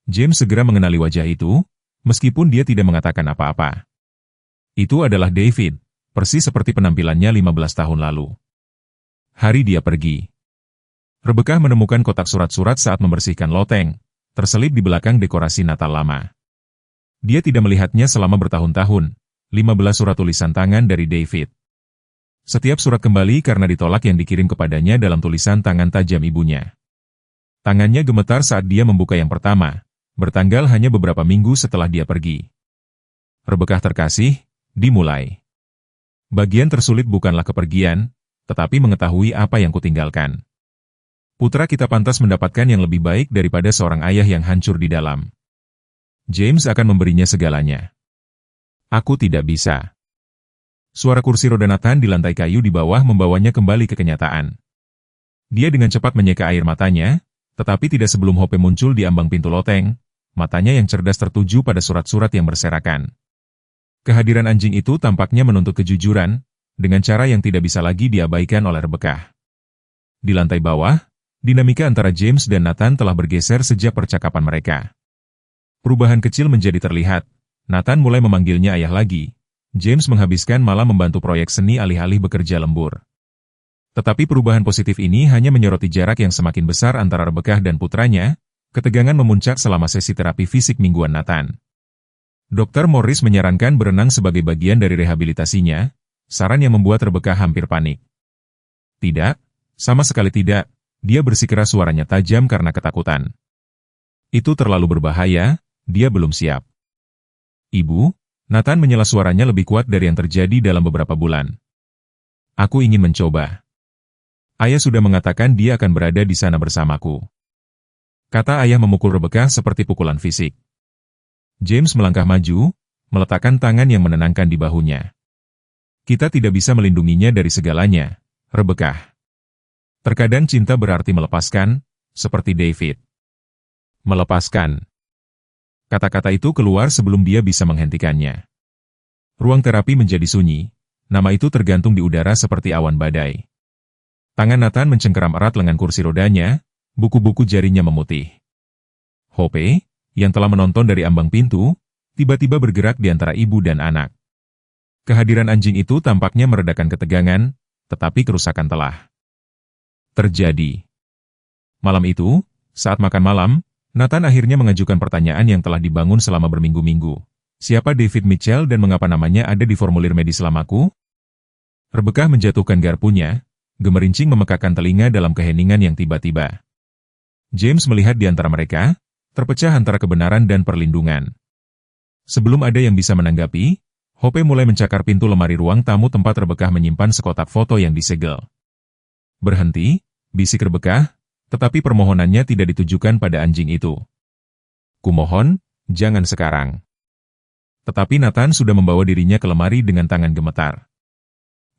James segera mengenali wajah itu, meskipun dia tidak mengatakan apa-apa. Itu adalah David, persis seperti penampilannya 15 tahun lalu. Hari dia pergi. Rebecca menemukan kotak surat-surat saat membersihkan loteng, terselip di belakang dekorasi Natal lama. Dia tidak melihatnya selama bertahun-tahun, 15 surat tulisan tangan dari David. Setiap surat kembali karena ditolak yang dikirim kepadanya dalam tulisan tangan tajam ibunya. Tangannya gemetar saat dia membuka yang pertama, bertanggal hanya beberapa minggu setelah dia pergi. Rebecca terkasih, dimulai. Bagian tersulit bukanlah kepergian, tetapi mengetahui apa yang kutinggalkan. Putra kita pantas mendapatkan yang lebih baik daripada seorang ayah yang hancur di dalam. James akan memberinya segalanya. Aku tidak bisa. Suara kursi roda Nathan di lantai kayu di bawah membawanya kembali ke kenyataan. Dia dengan cepat menyeka air matanya, tetapi tidak sebelum Hope muncul di ambang pintu loteng, matanya yang cerdas tertuju pada surat-surat yang berserakan. Kehadiran anjing itu tampaknya menuntut kejujuran, dengan cara yang tidak bisa lagi diabaikan oleh Rebecca. Di lantai bawah, dinamika antara James dan Nathan telah bergeser sejak percakapan mereka. Perubahan kecil menjadi terlihat. Nathan mulai memanggilnya ayah lagi. James menghabiskan malam membantu proyek seni alih-alih bekerja lembur. Tetapi perubahan positif ini hanya menyoroti jarak yang semakin besar antara Rebecca dan putranya. Ketegangan memuncak selama sesi terapi fisik mingguan Nathan. Dr. Morris menyarankan berenang sebagai bagian dari rehabilitasinya, saran yang membuat Rebecca hampir panik. Tidak, sama sekali tidak. Dia bersikeras, suaranya tajam karena ketakutan. Itu terlalu berbahaya, dia belum siap. Ibu, Nathan menyela, suaranya lebih kuat dari yang terjadi dalam beberapa bulan. Aku ingin mencoba. Ayah sudah mengatakan dia akan berada di sana bersamaku. Kata ayah memukul Rebecca seperti pukulan fisik. James melangkah maju, meletakkan tangan yang menenangkan di bahunya. Kita tidak bisa melindunginya dari segalanya, Rebecca. Terkadang cinta berarti melepaskan, seperti David. Melepaskan. Kata-kata itu keluar sebelum dia bisa menghentikannya. Ruang terapi menjadi sunyi, nama itu tergantung di udara seperti awan badai. Tangan Nathan mencengkeram erat lengan kursi rodanya, buku-buku jarinya memutih. Hope, yang telah menonton dari ambang pintu, tiba-tiba bergerak di antara ibu dan anak. Kehadiran anjing itu tampaknya meredakan ketegangan, tetapi kerusakan telah terjadi. Malam itu, saat makan malam, Nathan akhirnya mengajukan pertanyaan yang telah dibangun selama berminggu-minggu. Siapa David Mitchell dan mengapa namanya ada di formulir medis lamaku? Rebekah menjatuhkan garpunya, gemerincing memekakan telinga dalam keheningan yang tiba-tiba. James melihat di antara mereka, terpecah antara kebenaran dan perlindungan. Sebelum ada yang bisa menanggapi, Hope mulai mencakar pintu lemari ruang tamu tempat Rebekah menyimpan sekotak foto yang disegel. "Berhenti," bisik Rebekah, tetapi permohonannya tidak ditujukan pada anjing itu. "Kumohon, jangan sekarang." Tetapi Nathan sudah membawa dirinya ke lemari dengan tangan gemetar.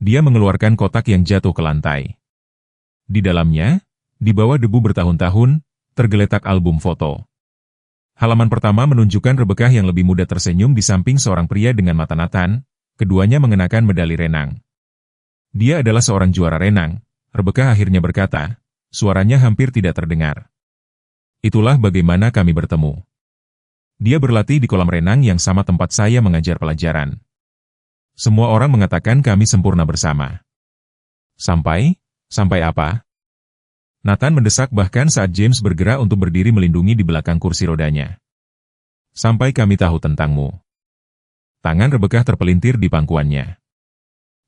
Dia mengeluarkan kotak yang jatuh ke lantai. Di dalamnya, di bawah debu bertahun-tahun, tergeletak album foto. Halaman pertama menunjukkan Rebekah yang lebih muda tersenyum di samping seorang pria dengan mata Nathan, keduanya mengenakan medali renang. "Dia adalah seorang juara renang," Rebekah akhirnya berkata, suaranya hampir tidak terdengar. "Itulah bagaimana kami bertemu. Dia berlatih di kolam renang yang sama tempat saya mengajar pelajaran. Semua orang mengatakan kami sempurna bersama." Sampai apa?" Nathan mendesak bahkan saat James bergerak untuk berdiri melindungi di belakang kursi rodanya. "Sampai kami tahu tentangmu." Tangan Rebekah terpelintir di pangkuannya.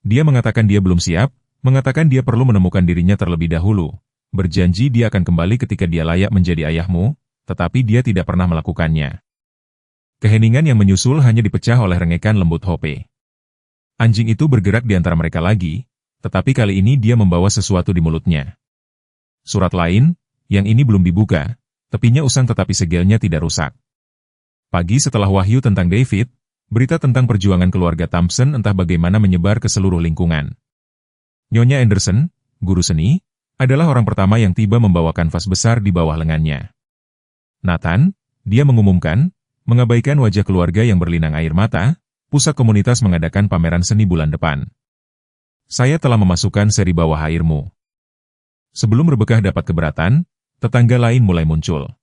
Dia mengatakan dia belum siap, mengatakan dia perlu menemukan dirinya terlebih dahulu, berjanji dia akan kembali ketika dia layak menjadi ayahmu, tetapi dia tidak pernah melakukannya. Keheningan yang menyusul hanya dipecah oleh rengekan lembut Hope. Anjing itu bergerak di antara mereka lagi, tetapi kali ini dia membawa sesuatu di mulutnya. Surat lain, yang ini belum dibuka, tepinya usang tetapi segelnya tidak rusak. Pagi setelah wahyu tentang David, berita tentang perjuangan keluarga Thompson entah bagaimana menyebar ke seluruh lingkungan. Nyonya Anderson, guru seni, adalah orang pertama yang tiba membawa kanvas besar di bawah lengannya. "Nathan," dia mengumumkan, mengabaikan wajah keluarga yang berlinang air mata, pusat komunitas mengadakan pameran seni bulan depan. "Saya telah memasukkan seri bawah airmu." Sebelum Rebekah dapat keberatan, tetangga lain mulai muncul.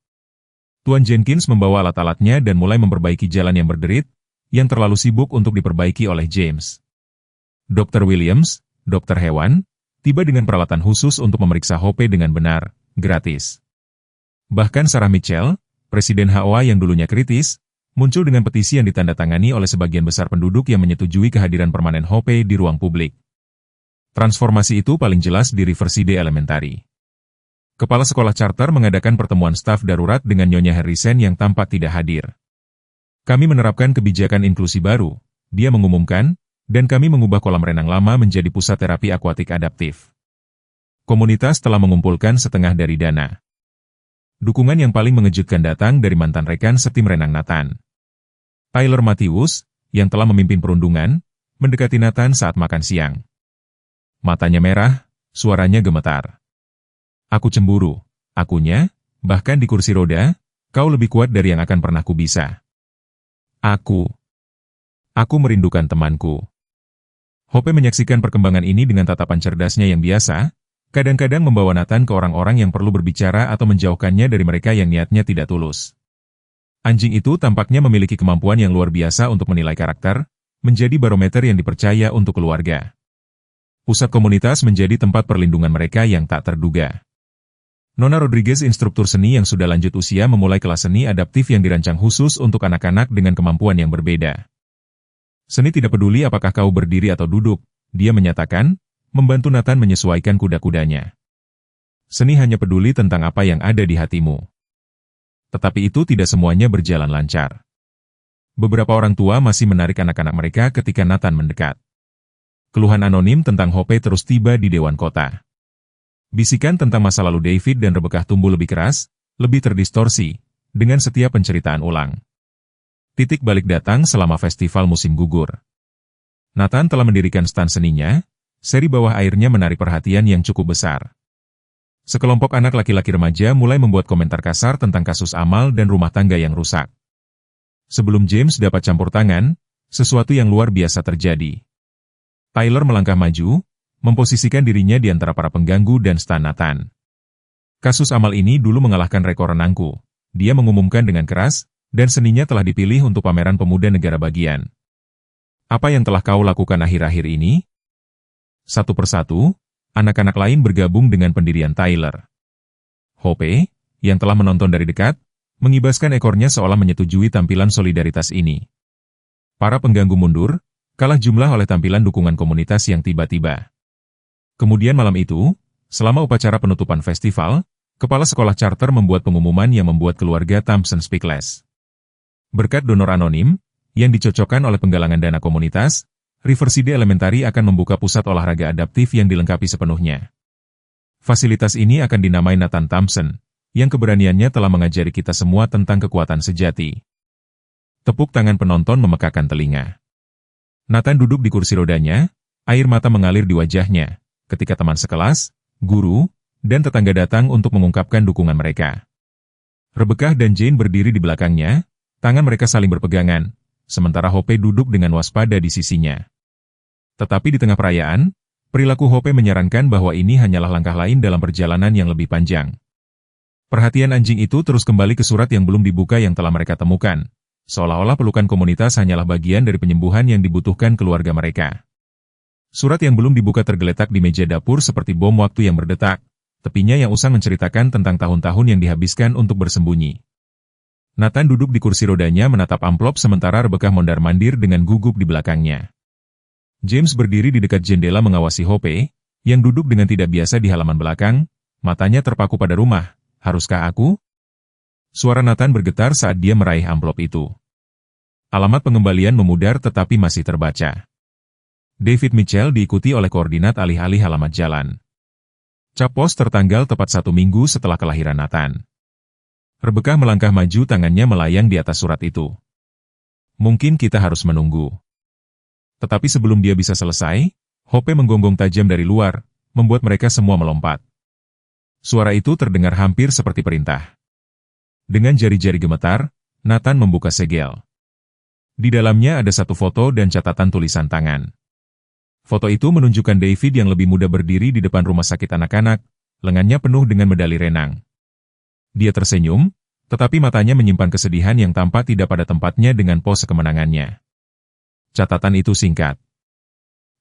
Tuan Jenkins membawa alat-alatnya dan mulai memperbaiki jalan yang berderit, yang terlalu sibuk untuk diperbaiki oleh James. Dr. Williams, dokter hewan, tiba dengan peralatan khusus untuk memeriksa Hope dengan benar, gratis. Bahkan Sarah Mitchell, Presiden HOA yang dulunya kritis, muncul dengan petisi yang ditandatangani oleh sebagian besar penduduk yang menyetujui kehadiran permanen Hope di ruang publik. Transformasi itu paling jelas di Riverside Elementary. Kepala sekolah charter mengadakan pertemuan staf darurat dengan Nyonya Harrison yang tampak tidak hadir. "Kami menerapkan kebijakan inklusi baru," dia mengumumkan, "dan kami mengubah kolam renang lama menjadi pusat terapi akuatik adaptif. Komunitas telah mengumpulkan setengah dari dana." Dukungan yang paling mengejutkan datang dari mantan rekan setim renang Nathan. Tyler Matthews, yang telah memimpin perundungan, mendekati Nathan saat makan siang. Matanya merah, suaranya gemetar. "Aku cemburu, akunya, bahkan di kursi roda, kau lebih kuat dari yang akan pernah ku bisa. Aku merindukan temanku." Hope menyaksikan perkembangan ini dengan tatapan cerdasnya yang biasa, kadang-kadang membawa Nathan ke orang-orang yang perlu berbicara atau menjauhkannya dari mereka yang niatnya tidak tulus. Anjing itu tampaknya memiliki kemampuan yang luar biasa untuk menilai karakter, menjadi barometer yang dipercaya untuk keluarga. Pusat komunitas menjadi tempat perlindungan mereka yang tak terduga. Nona Rodriguez, instruktur seni yang sudah lanjut usia, memulai kelas seni adaptif yang dirancang khusus untuk anak-anak dengan kemampuan yang berbeda. "Seni tidak peduli apakah kau berdiri atau duduk," dia menyatakan, membantu Nathan menyesuaikan kuda-kudanya. "Seni hanya peduli tentang apa yang ada di hatimu." Tetapi itu tidak semuanya berjalan lancar. Beberapa orang tua masih menarik anak-anak mereka ketika Nathan mendekat. Keluhan anonim tentang Hope terus tiba di Dewan Kota. Bisikan tentang masa lalu David dan Rebekah tumbuh lebih keras, lebih terdistorsi, dengan setiap penceritaan ulang. Titik balik datang selama festival musim gugur. Nathan telah mendirikan stan seninya, seri bawah airnya menarik perhatian yang cukup besar. Sekelompok anak laki-laki remaja mulai membuat komentar kasar tentang kasus amal dan rumah tangga yang rusak. Sebelum James dapat campur tangan, sesuatu yang luar biasa terjadi. Tyler melangkah maju, memposisikan dirinya di antara para pengganggu dan stan Nathan. "Kasus amal ini dulu mengalahkan rekor renangku," dia mengumumkan dengan keras, "dan seninya telah dipilih untuk pameran pemuda negara bagian. Apa yang telah kau lakukan akhir-akhir ini?" Satu persatu, anak-anak lain bergabung dengan pendirian Tyler. Hope, yang telah menonton dari dekat, mengibaskan ekornya seolah menyetujui tampilan solidaritas ini. Para pengganggu mundur, kalah jumlah oleh tampilan dukungan komunitas yang tiba-tiba. Kemudian malam itu, selama upacara penutupan festival, kepala sekolah charter membuat pengumuman yang membuat keluarga Thompson speechless. Berkat donor anonim, yang dicocokkan oleh penggalangan dana komunitas, Riverside Elementary akan membuka pusat olahraga adaptif yang dilengkapi sepenuhnya. Fasilitas ini akan dinamai Nathan Thompson, yang keberaniannya telah mengajari kita semua tentang kekuatan sejati. Tepuk tangan penonton memekakan telinga. Nathan duduk di kursi rodanya, air mata mengalir di wajahnya, ketika teman sekelas, guru, dan tetangga datang untuk mengungkapkan dukungan mereka. Rebecca dan Jane berdiri di belakangnya, tangan mereka saling berpegangan, sementara Hope duduk dengan waspada di sisinya. Tetapi di tengah perayaan, perilaku Hope menyarankan bahwa ini hanyalah langkah lain dalam perjalanan yang lebih panjang. Perhatian anjing itu terus kembali ke surat yang belum dibuka yang telah mereka temukan, seolah-olah pelukan komunitas hanyalah bagian dari penyembuhan yang dibutuhkan keluarga mereka. Surat yang belum dibuka tergeletak di meja dapur seperti bom waktu yang berdetak, tepinya yang usang menceritakan tentang tahun-tahun yang dihabiskan untuk bersembunyi. Nathan duduk di kursi rodanya menatap amplop sementara Rebecca mondar-mandir dengan gugup di belakangnya. James berdiri di dekat jendela mengawasi Hope, yang duduk dengan tidak biasa di halaman belakang, matanya terpaku pada rumah. Haruskah aku? Suara Nathan bergetar saat dia meraih amplop itu. Alamat pengembalian memudar tetapi masih terbaca. David Mitchell diikuti oleh koordinat alih-alih alamat jalan. Cap pos tertanggal tepat 1 minggu setelah kelahiran Nathan. Rebecca melangkah maju, tangannya melayang di atas surat itu. Mungkin kita harus menunggu. Tetapi sebelum dia bisa selesai, Hope menggonggong tajam dari luar, membuat mereka semua melompat. Suara itu terdengar hampir seperti perintah. Dengan jari-jari gemetar, Nathan membuka segel. Di dalamnya ada satu foto dan catatan tulisan tangan. Foto itu menunjukkan David yang lebih muda berdiri di depan rumah sakit anak-anak, lengannya penuh dengan medali renang. Dia tersenyum, tetapi matanya menyimpan kesedihan yang tampak tidak pada tempatnya dengan pose kemenangannya. Catatan itu singkat.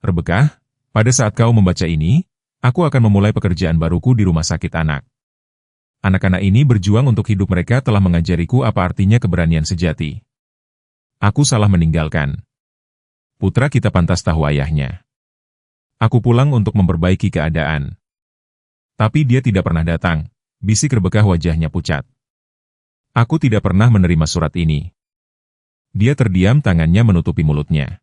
Rebecca, pada saat kau membaca ini, aku akan memulai pekerjaan baruku di rumah sakit anak. Anak-anak ini berjuang untuk hidup, mereka telah mengajariku apa artinya keberanian sejati. Aku salah meninggalkan. Putra kita pantas tahu ayahnya. Aku pulang untuk memperbaiki keadaan. Tapi dia tidak pernah datang, bisik Rebecca, wajahnya pucat. Aku tidak pernah menerima surat ini. Dia terdiam, tangannya menutupi mulutnya.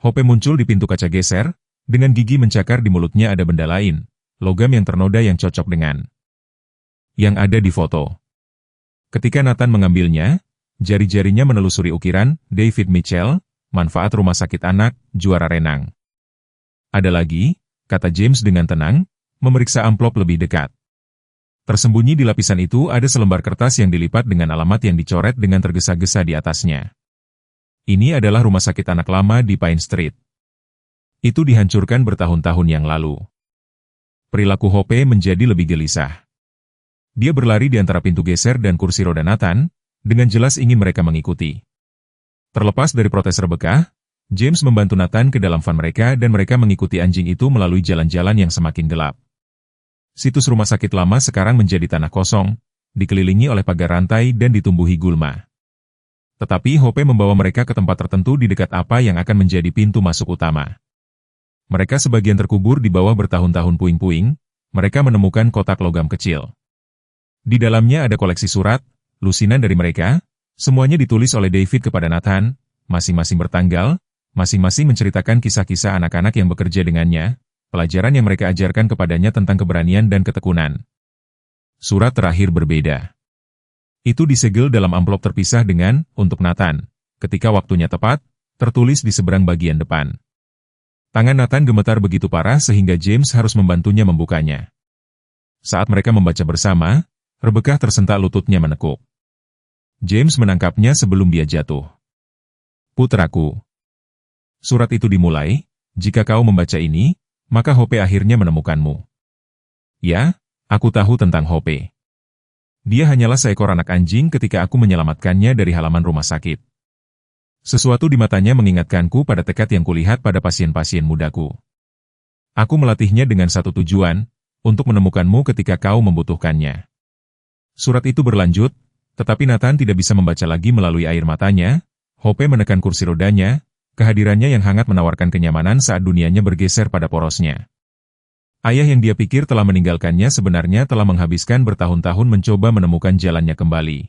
Hope muncul di pintu kaca geser, dengan gigi mencakar. Di mulutnya ada benda lain, logam yang ternoda yang cocok dengan yang ada di foto. Ketika Nathan mengambilnya, jari-jarinya menelusuri ukiran David Mitchell, manfaat rumah sakit anak, juara renang. Ada lagi, kata James dengan tenang, memeriksa amplop lebih dekat. Tersembunyi di lapisan itu ada selembar kertas yang dilipat dengan alamat yang dicoret dengan tergesa-gesa di atasnya. Ini adalah rumah sakit anak lama di Pine Street. Itu dihancurkan bertahun-tahun yang lalu. Perilaku Hope menjadi lebih gelisah. Dia berlari di antara pintu geser dan kursi roda Nathan, dengan jelas ingin mereka mengikuti. Terlepas dari protes Rebecca, James membantu Nathan ke dalam van mereka dan mereka mengikuti anjing itu melalui jalan-jalan yang semakin gelap. Situs rumah sakit lama sekarang menjadi tanah kosong, dikelilingi oleh pagar rantai dan ditumbuhi gulma. Tetapi Hope membawa mereka ke tempat tertentu di dekat apa yang akan menjadi pintu masuk utama. Mereka sebagian terkubur di bawah bertahun-tahun puing-puing, mereka menemukan kotak logam kecil. Di dalamnya ada koleksi surat, lusinan dari mereka, semuanya ditulis oleh David kepada Nathan, masing-masing bertanggal, masing-masing menceritakan kisah-kisah anak-anak yang bekerja dengannya, pelajaran yang mereka ajarkan kepadanya tentang keberanian dan ketekunan. Surat terakhir berbeda. Itu disegel dalam amplop terpisah dengan, untuk Nathan, ketika waktunya tepat, tertulis di seberang bagian depan. Tangan Nathan gemetar begitu parah sehingga James harus membantunya membukanya. Saat mereka membaca bersama, Rebecca tersentak, lututnya menekuk. James menangkapnya sebelum dia jatuh. Putraku. Surat itu dimulai, jika kau membaca ini, maka Hope akhirnya menemukanmu. Ya, aku tahu tentang Hope. Dia hanyalah seekor anak anjing ketika aku menyelamatkannya dari halaman rumah sakit. Sesuatu di matanya mengingatkanku pada tekad yang kulihat pada pasien-pasien mudaku. Aku melatihnya dengan satu tujuan, untuk menemukanmu ketika kau membutuhkannya. Surat itu berlanjut, tetapi Nathan tidak bisa membaca lagi melalui air matanya. Hope menekan kursi rodanya, Kehadirannya yang hangat menawarkan kenyamanan saat dunianya bergeser pada porosnya. Ayah yang dia pikir telah meninggalkannya sebenarnya telah menghabiskan bertahun-tahun mencoba menemukan jalannya kembali.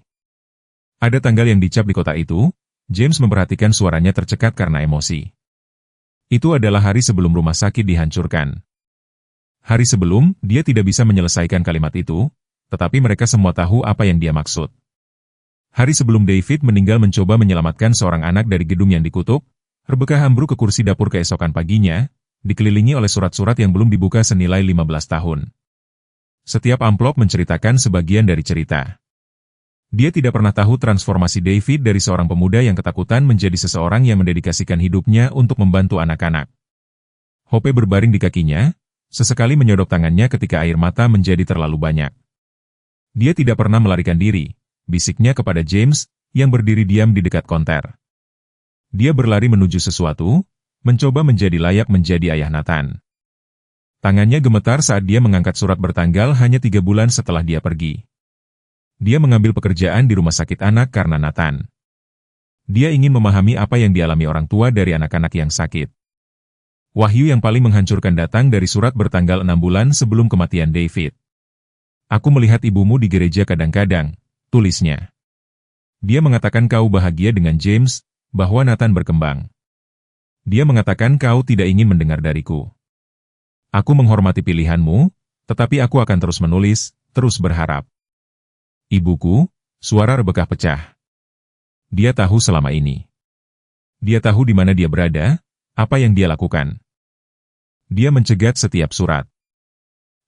Ada tanggal yang dicap di kota itu. James memperhatikan suaranya tercekat karena emosi. Itu adalah hari sebelum rumah sakit dihancurkan. Hari sebelum, dia tidak bisa menyelesaikan kalimat itu, tetapi mereka semua tahu apa yang dia maksud. Hari sebelum David meninggal mencoba menyelamatkan seorang anak dari gedung yang dikutuk, Rebecca ambruk ke kursi dapur keesokan paginya, dikelilingi oleh surat-surat yang belum dibuka senilai 15 tahun. Setiap amplop menceritakan sebagian dari cerita. Dia tidak pernah tahu transformasi David dari seorang pemuda yang ketakutan menjadi seseorang yang mendedikasikan hidupnya untuk membantu anak-anak. Hope berbaring di kakinya, sesekali menyodok tangannya ketika air mata menjadi terlalu banyak. Dia tidak pernah melarikan diri, bisiknya kepada James, yang berdiri diam di dekat konter. Dia berlari menuju sesuatu, mencoba menjadi layak menjadi ayah Nathan. Tangannya gemetar saat dia mengangkat surat bertanggal hanya 3 bulan setelah dia pergi. Dia mengambil pekerjaan di rumah sakit anak karena Nathan. Dia ingin memahami apa yang dialami orang tua dari anak-anak yang sakit. Wahyu yang paling menghancurkan datang dari surat bertanggal 6 bulan sebelum kematian David. Aku melihat ibumu di gereja kadang-kadang, tulisnya. Dia mengatakan kau bahagia dengan James, bahwa Nathan berkembang. Dia mengatakan kau tidak ingin mendengar dariku. Aku menghormati pilihanmu, tetapi aku akan terus menulis, terus berharap. Ibuku, suara Rebecca pecah. Dia tahu selama ini. Dia tahu di mana dia berada, apa yang dia lakukan. Dia mencegat setiap surat.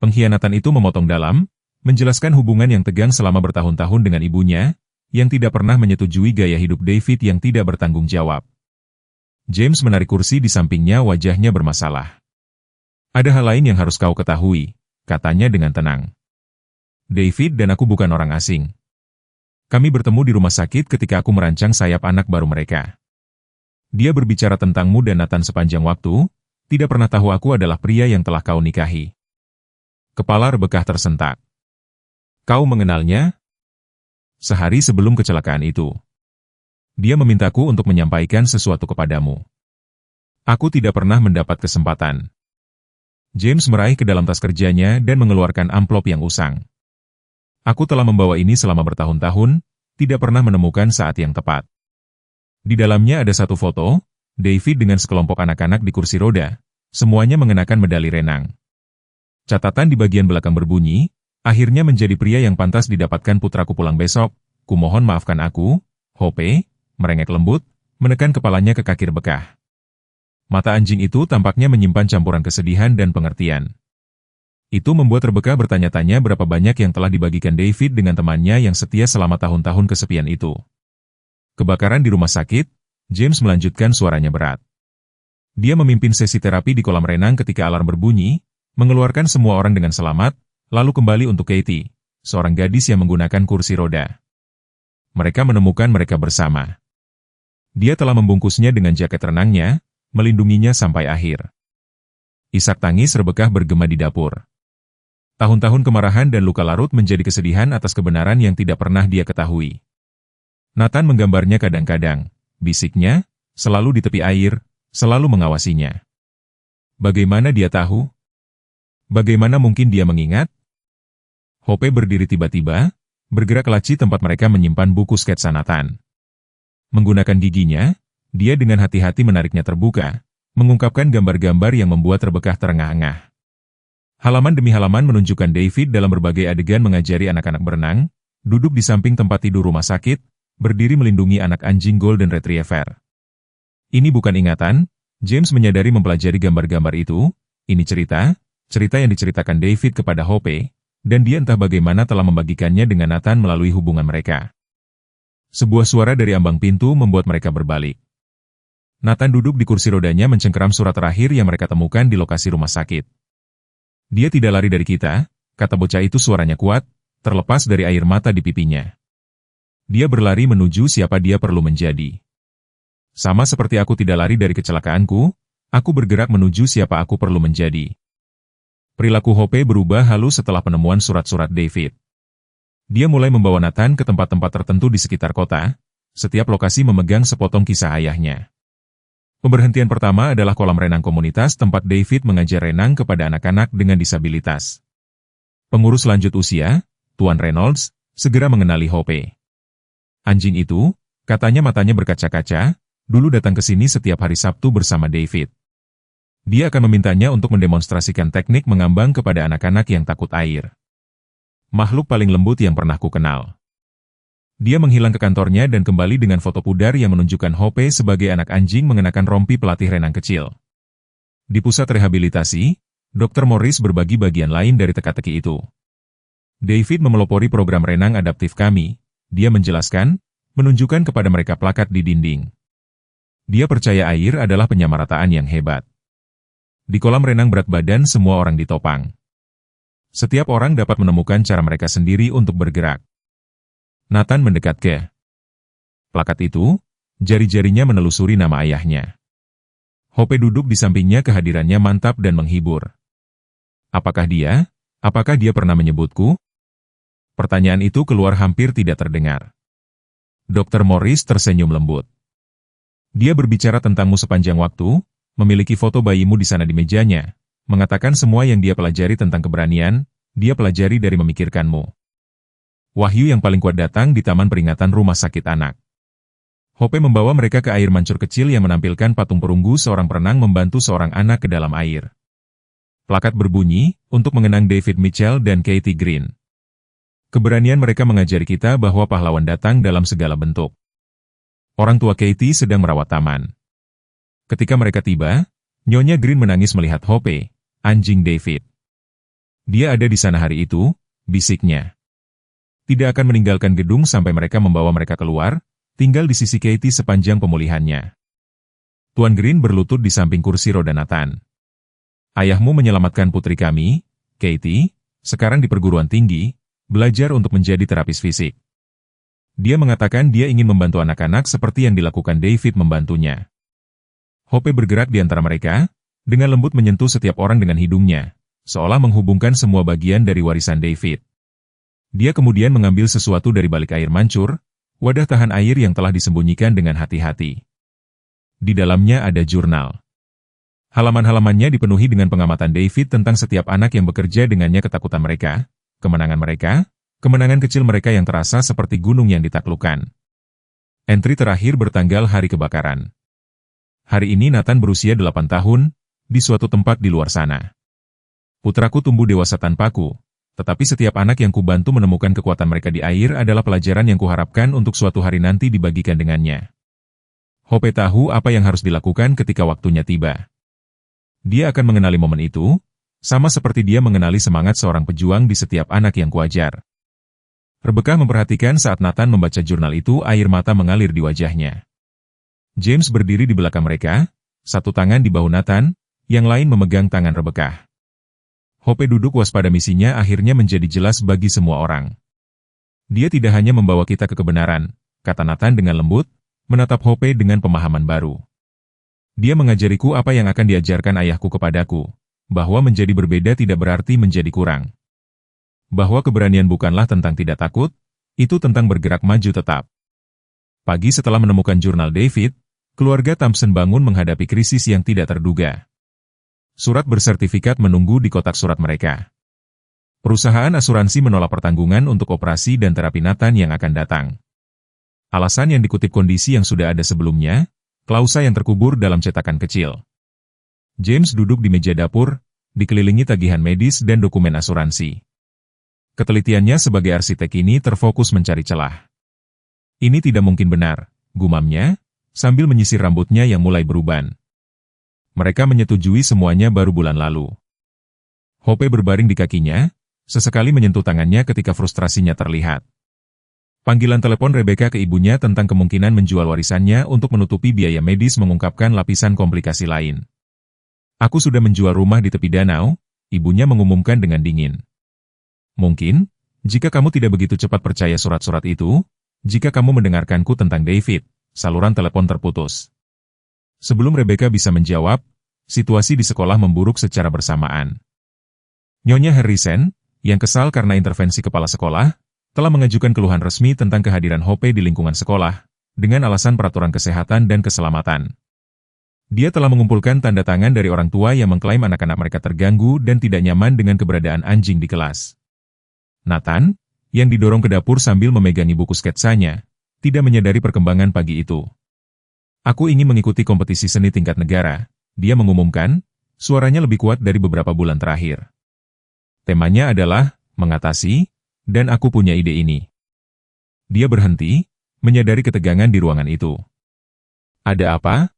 Pengkhianatan itu memotong dalam, menjelaskan hubungan yang tegang selama bertahun-tahun dengan ibunya, yang tidak pernah menyetujui gaya hidup David yang tidak bertanggung jawab. James menarik kursi di sampingnya, wajahnya bermasalah. Ada hal lain yang harus kau ketahui, katanya dengan tenang. David dan aku bukan orang asing. Kami bertemu di rumah sakit ketika aku merancang sayap anak baru mereka. Dia berbicara tentangmu dan Nathan sepanjang waktu, tidak pernah tahu aku adalah pria yang telah kau nikahi. Kepala Rebecca tersentak. Kau mengenalnya? Sehari sebelum kecelakaan itu. Dia memintaku untuk menyampaikan sesuatu kepadamu. Aku tidak pernah mendapat kesempatan. James meraih ke dalam tas kerjanya dan mengeluarkan amplop yang usang. Aku telah membawa ini selama bertahun-tahun, tidak pernah menemukan saat yang tepat. Di dalamnya ada satu foto, David dengan sekelompok anak-anak di kursi roda, semuanya mengenakan medali renang. Catatan di bagian belakang berbunyi, akhirnya menjadi pria yang pantas didapatkan putraku pulang besok, kumohon maafkan aku, Hope, merengek lembut, menekan kepalanya ke kaki Rebecca. Mata anjing itu tampaknya menyimpan campuran kesedihan dan pengertian. Itu membuat Rebecca bertanya-tanya berapa banyak yang telah dibagikan David dengan temannya yang setia selama tahun-tahun kesepian itu. Kebakaran di rumah sakit, James melanjutkan suaranya berat. Dia memimpin sesi terapi di kolam renang ketika alarm berbunyi, mengeluarkan semua orang dengan selamat, lalu kembali untuk Katie, seorang gadis yang menggunakan kursi roda. Mereka menemukan mereka bersama. Dia telah membungkusnya dengan jaket renangnya, melindunginya sampai akhir. Isak tangis Rebecca bergema di dapur. Tahun-tahun kemarahan dan luka larut menjadi kesedihan atas kebenaran yang tidak pernah dia ketahui. Nathan menggambarnya kadang-kadang, bisiknya, selalu di tepi air, selalu mengawasinya. Bagaimana dia tahu? Bagaimana mungkin dia mengingat? Hope berdiri tiba-tiba, bergerak ke laci tempat mereka menyimpan buku sketsa Nathan. Menggunakan giginya, dia dengan hati-hati menariknya terbuka, mengungkapkan gambar-gambar yang membuat Rebecca terengah-engah. Halaman demi halaman menunjukkan David dalam berbagai adegan mengajari anak-anak berenang, duduk di samping tempat tidur rumah sakit, berdiri melindungi anak anjing Golden Retriever. Ini bukan ingatan, James menyadari mempelajari gambar-gambar itu, ini cerita yang diceritakan David kepada Hope, dan dia entah bagaimana telah membagikannya dengan Nathan melalui hubungan mereka. Sebuah suara dari ambang pintu membuat mereka berbalik. Nathan duduk di kursi rodanya mencengkeram surat terakhir yang mereka temukan di lokasi rumah sakit. Dia tidak lari dari kita, kata bocah itu suaranya kuat, terlepas dari air mata di pipinya. Dia berlari menuju siapa dia perlu menjadi. Sama seperti aku tidak lari dari kecelakaanku, aku bergerak menuju siapa aku perlu menjadi. Perilaku Hope berubah halus setelah penemuan surat-surat David. Dia mulai membawa Nathan ke tempat-tempat tertentu di sekitar kota, setiap lokasi memegang sepotong kisah ayahnya. Pemberhentian pertama adalah kolam renang komunitas tempat David mengajar renang kepada anak-anak dengan disabilitas. Pengurus lanjut usia, Tuan Reynolds, segera mengenali Hope. Anjing itu, katanya matanya berkaca-kaca, dulu datang ke sini setiap hari Sabtu bersama David. Dia akan memintanya untuk mendemonstrasikan teknik mengambang kepada anak-anak yang takut air. Makhluk paling lembut yang pernah kukenal. Dia menghilang ke kantornya dan kembali dengan foto pudar yang menunjukkan Hope sebagai anak anjing mengenakan rompi pelatih renang kecil. Di pusat rehabilitasi, Dr. Morris berbagi bagian lain dari teka-teki itu. David memelopori program renang adaptif kami. Dia menjelaskan, menunjukkan kepada mereka plakat di dinding. Dia percaya air adalah penyamarataan yang hebat. Di kolam renang berat badan semua orang ditopang. Setiap orang dapat menemukan cara mereka sendiri untuk bergerak. Nathan mendekat ke plakat itu, jari-jarinya menelusuri nama ayahnya. Hope duduk di sampingnya, kehadirannya mantap dan menghibur. Apakah dia pernah menyebutku? Pertanyaan itu keluar hampir tidak terdengar. Dr. Morris tersenyum lembut. Dia berbicara tentangmu sepanjang waktu, memiliki foto bayimu di sana di mejanya, mengatakan semua yang dia pelajari tentang keberanian, dia pelajari dari memikirkanmu. Wahyu yang paling kuat datang di taman peringatan rumah sakit anak. Hope membawa mereka ke air mancur kecil yang menampilkan patung perunggu seorang perenang membantu seorang anak ke dalam air. Plakat berbunyi, untuk mengenang David Mitchell dan Katie Green. Keberanian mereka mengajari kita bahwa pahlawan datang dalam segala bentuk. Orang tua Katie sedang merawat taman. Ketika mereka tiba, Nyonya Green menangis melihat Hope, anjing David. Dia ada di sana hari itu, bisiknya. Tidak akan meninggalkan gedung sampai mereka membawa mereka keluar, tinggal di sisi Katie sepanjang pemulihannya. Tuan Green berlutut di samping kursi roda Nathan. Ayahmu menyelamatkan putri kami, Katie, sekarang di perguruan tinggi, belajar untuk menjadi terapis fisik. Dia mengatakan dia ingin membantu anak-anak seperti yang dilakukan David membantunya. Hope bergerak di antara mereka, dengan lembut menyentuh setiap orang dengan hidungnya, seolah menghubungkan semua bagian dari warisan David. Dia kemudian mengambil sesuatu dari balik air mancur, wadah tahan air yang telah disembunyikan dengan hati-hati. Di dalamnya ada jurnal. Halaman-halamannya dipenuhi dengan pengamatan David tentang setiap anak yang bekerja dengannya, ketakutan mereka, kemenangan kecil mereka yang terasa seperti gunung yang ditaklukkan. Entry terakhir bertanggal hari kebakaran. Hari ini Nathan berusia 8 tahun, di suatu tempat di luar sana. Putraku tumbuh dewasa tanpaku. Tetapi setiap anak yang kubantu menemukan kekuatan mereka di air adalah pelajaran yang kuharapkan untuk suatu hari nanti dibagikan dengannya. Hope tahu apa yang harus dilakukan ketika waktunya tiba. Dia akan mengenali momen itu, sama seperti dia mengenali semangat seorang pejuang di setiap anak yang kuajar. Rebecca memperhatikan saat Nathan membaca jurnal itu, air mata mengalir di wajahnya. James berdiri di belakang mereka, satu tangan di bahu Nathan, yang lain memegang tangan Rebecca. Hope duduk waspada, misinya akhirnya menjadi jelas bagi semua orang. Dia tidak hanya membawa kita ke kebenaran, kata Nathan dengan lembut, menatap Hope dengan pemahaman baru. Dia mengajariku apa yang akan diajarkan ayahku kepadaku, bahwa menjadi berbeda tidak berarti menjadi kurang. Bahwa keberanian bukanlah tentang tidak takut, itu tentang bergerak maju tetap. Pagi setelah menemukan jurnal David, keluarga Thompson bangun menghadapi krisis yang tidak terduga. Surat bersertifikat menunggu di kotak surat mereka. Perusahaan asuransi menolak pertanggungan untuk operasi dan terapi Nathan yang akan datang. Alasan yang dikutip kondisi yang sudah ada sebelumnya, klausa yang terkubur dalam cetakan kecil. James duduk di meja dapur, dikelilingi tagihan medis dan dokumen asuransi. Ketelitiannya sebagai arsitek ini terfokus mencari celah. Ini tidak mungkin benar, gumamnya, sambil menyisir rambutnya yang mulai beruban. Mereka menyetujui semuanya baru bulan lalu. Hope berbaring di kakinya, sesekali menyentuh tangannya ketika frustrasinya terlihat. Panggilan telepon Rebecca ke ibunya tentang kemungkinan menjual warisannya untuk menutupi biaya medis mengungkapkan lapisan komplikasi lain. Aku sudah menjual rumah di tepi danau, ibunya mengumumkan dengan dingin. Mungkin, jika kamu tidak begitu cepat percaya surat-surat itu, jika kamu mendengarkanku tentang David, saluran telepon terputus. Sebelum Rebecca bisa menjawab, situasi di sekolah memburuk secara bersamaan. Nyonya Harrison, yang kesal karena intervensi kepala sekolah, telah mengajukan keluhan resmi tentang kehadiran Hope di lingkungan sekolah, dengan alasan peraturan kesehatan dan keselamatan. Dia telah mengumpulkan tanda tangan dari orang tua yang mengklaim anak-anak mereka terganggu dan tidak nyaman dengan keberadaan anjing di kelas. Nathan, yang didorong ke dapur sambil memegangi buku sketsanya, tidak menyadari perkembangan pagi itu. Aku ingin mengikuti kompetisi seni tingkat negara, dia mengumumkan, suaranya lebih kuat dari beberapa bulan terakhir. Temanya adalah, mengatasi, dan aku punya ide ini. Dia berhenti, menyadari ketegangan di ruangan itu. Ada apa?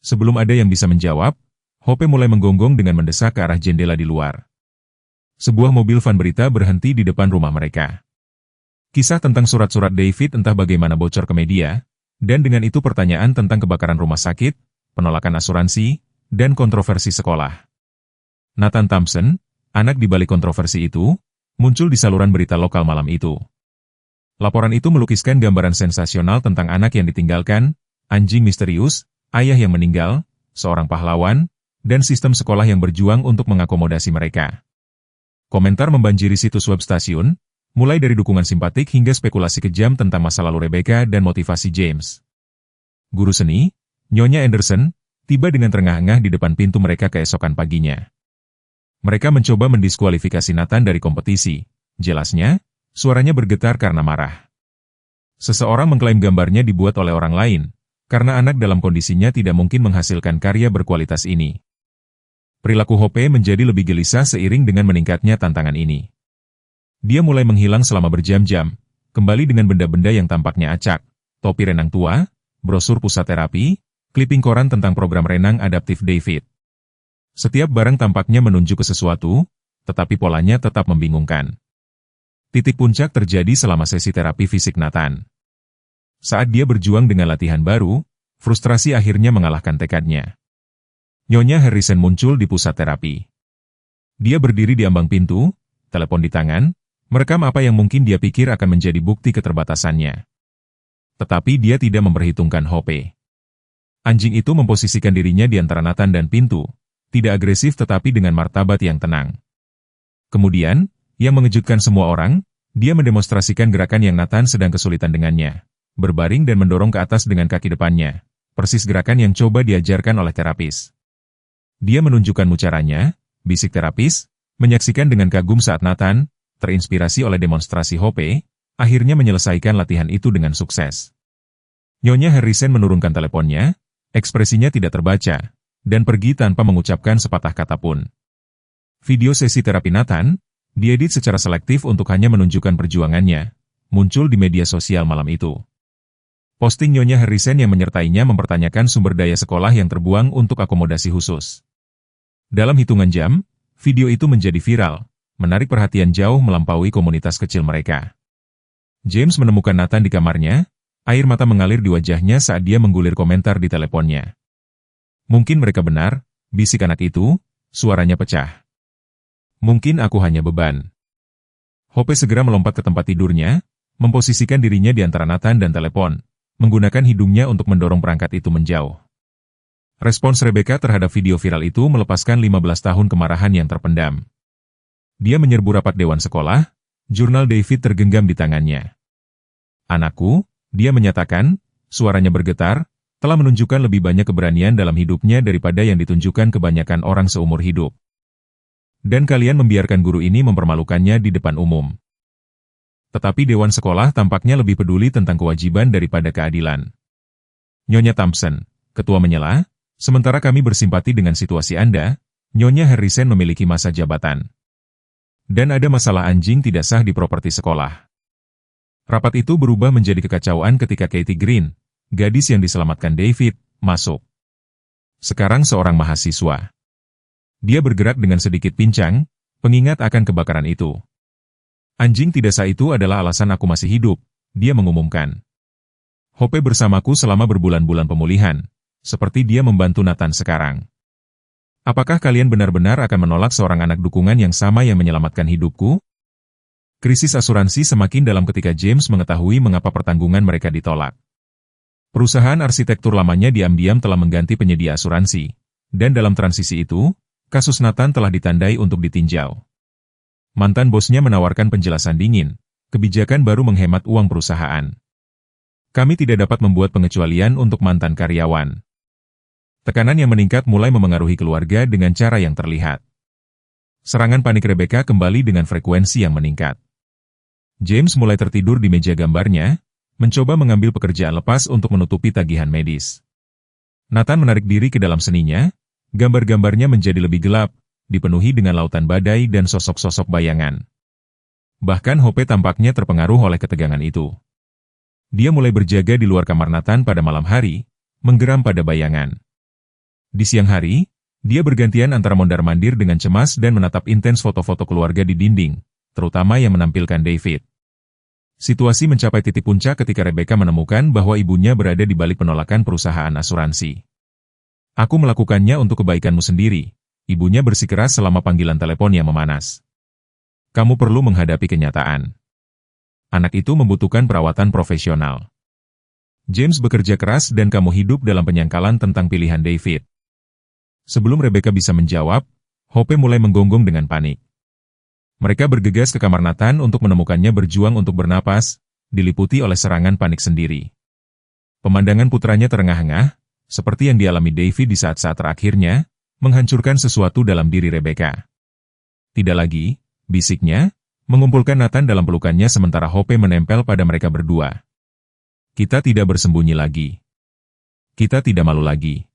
Sebelum ada yang bisa menjawab, Hope mulai menggonggong dengan mendesak ke arah jendela di luar. Sebuah mobil van berita berhenti di depan rumah mereka. Kisah tentang surat-surat David entah bagaimana bocor ke media, dan dengan itu pertanyaan tentang kebakaran rumah sakit, penolakan asuransi, dan kontroversi sekolah. Nathan Thompson, anak di balik kontroversi itu, muncul di saluran berita lokal malam itu. Laporan itu melukiskan gambaran sensasional tentang anak yang ditinggalkan, anjing misterius, ayah yang meninggal, seorang pahlawan, dan sistem sekolah yang berjuang untuk mengakomodasi mereka. Komentar membanjiri situs web stasiun, mulai dari dukungan simpatik hingga spekulasi kejam tentang masa lalu Rebecca dan motivasi James. Guru seni, Nyonya Anderson, tiba dengan terengah-engah di depan pintu mereka keesokan paginya. Mereka mencoba mendiskualifikasi Nathan dari kompetisi. Jelasnya, suaranya bergetar karena marah. Seseorang mengklaim gambarnya dibuat oleh orang lain, karena anak dalam kondisinya tidak mungkin menghasilkan karya berkualitas ini. Perilaku Hope menjadi lebih gelisah seiring dengan meningkatnya tantangan ini. Dia mulai menghilang selama berjam-jam, kembali dengan benda-benda yang tampaknya acak, topi renang tua, brosur pusat terapi, kliping koran tentang program renang adaptif David. Setiap barang tampaknya menunjuk ke sesuatu, tetapi polanya tetap membingungkan. Titik puncak terjadi selama sesi terapi fisik Nathan. Saat dia berjuang dengan latihan baru, frustrasi akhirnya mengalahkan tekadnya. Nyonya Harrison muncul di pusat terapi. Dia berdiri di ambang pintu, telepon di tangan, merekam apa yang mungkin dia pikir akan menjadi bukti keterbatasannya. Tetapi dia tidak memperhitungkan Hope. Anjing itu memposisikan dirinya di antara Nathan dan pintu, tidak agresif tetapi dengan martabat yang tenang. Kemudian, yang mengejutkan semua orang, dia mendemonstrasikan gerakan yang Nathan sedang kesulitan dengannya. Berbaring dan mendorong ke atas dengan kaki depannya, persis gerakan yang coba diajarkan oleh terapis. Dia menunjukkan caranya, bisik terapis, menyaksikan dengan kagum saat Nathan, terinspirasi oleh demonstrasi Hope, akhirnya menyelesaikan latihan itu dengan sukses. Nyonya Harrison menurunkan teleponnya, ekspresinya tidak terbaca, dan pergi tanpa mengucapkan sepatah kata pun. Video sesi terapi Nathan, diedit secara selektif untuk hanya menunjukkan perjuangannya, muncul di media sosial malam itu. Posting Nyonya Harrison yang menyertainya mempertanyakan sumber daya sekolah yang terbuang untuk akomodasi khusus. Dalam hitungan jam, video itu menjadi viral, menarik perhatian jauh melampaui komunitas kecil mereka. James menemukan Nathan di kamarnya, air mata mengalir di wajahnya saat dia menggulir komentar di teleponnya. Mungkin mereka benar, bisik anak itu, suaranya pecah. Mungkin aku hanya beban. Hope segera melompat ke tempat tidurnya, memposisikan dirinya di antara Nathan dan telepon, menggunakan hidungnya untuk mendorong perangkat itu menjauh. Respons Rebecca terhadap video viral itu melepaskan 15 tahun kemarahan yang terpendam. Dia menyerbu rapat dewan sekolah, jurnal David tergenggam di tangannya. Anakku, dia menyatakan, suaranya bergetar, telah menunjukkan lebih banyak keberanian dalam hidupnya daripada yang ditunjukkan kebanyakan orang seumur hidup. Dan kalian membiarkan guru ini mempermalukannya di depan umum. Tetapi dewan sekolah tampaknya lebih peduli tentang kewajiban daripada keadilan. Nyonya Thompson, ketua menyela, sementara kami bersimpati dengan situasi Anda, Nyonya Harrison memiliki masa jabatan. Dan ada masalah anjing tidak sah di properti sekolah. Rapat itu berubah menjadi kekacauan ketika Katie Green, gadis yang diselamatkan David, masuk. Sekarang seorang mahasiswa. Dia bergerak dengan sedikit pincang, pengingat akan kebakaran itu. Anjing tidak sah itu adalah alasan aku masih hidup, dia mengumumkan. Hope bersamaku selama berbulan-bulan pemulihan, seperti dia membantu Nathan sekarang. Apakah kalian benar-benar akan menolak seorang anak dukungan yang sama yang menyelamatkan hidupku? Krisis asuransi semakin dalam ketika James mengetahui mengapa pertanggungan mereka ditolak. Perusahaan arsitektur lamanya diam-diam telah mengganti penyedia asuransi, dan dalam transisi itu, kasus Nathan telah ditandai untuk ditinjau. Mantan bosnya menawarkan penjelasan dingin, kebijakan baru menghemat uang perusahaan. Kami tidak dapat membuat pengecualian untuk mantan karyawan. Tekanan yang meningkat mulai memengaruhi keluarga dengan cara yang terlihat. Serangan panik Rebecca kembali dengan frekuensi yang meningkat. James mulai tertidur di meja gambarnya, mencoba mengambil pekerjaan lepas untuk menutupi tagihan medis. Nathan menarik diri ke dalam seninya, gambar-gambarnya menjadi lebih gelap, dipenuhi dengan lautan badai dan sosok-sosok bayangan. Bahkan Hope tampaknya terpengaruh oleh ketegangan itu. Dia mulai berjaga di luar kamar Nathan pada malam hari, menggeram pada bayangan. Di siang hari, dia bergantian antara mondar-mandir dengan cemas dan menatap intens foto-foto keluarga di dinding, terutama yang menampilkan David. Situasi mencapai titik puncak ketika Rebecca menemukan bahwa ibunya berada di balik penolakan perusahaan asuransi. "Aku melakukannya untuk kebaikanmu sendiri," ibunya bersikeras selama panggilan telepon yang memanas. "Kamu perlu menghadapi kenyataan. Anak itu membutuhkan perawatan profesional. James bekerja keras dan kamu hidup dalam penyangkalan tentang pilihan David." Sebelum Rebecca bisa menjawab, Hope mulai menggonggong dengan panik. Mereka bergegas ke kamar Nathan untuk menemukannya berjuang untuk bernapas, diliputi oleh serangan panik sendiri. Pemandangan putranya terengah-engah, seperti yang dialami David di saat-saat terakhirnya, menghancurkan sesuatu dalam diri Rebecca. "Tidak lagi," bisiknya, mengumpulkan Nathan dalam pelukannya sementara Hope menempel pada mereka berdua. "Kita tidak bersembunyi lagi. Kita tidak malu lagi."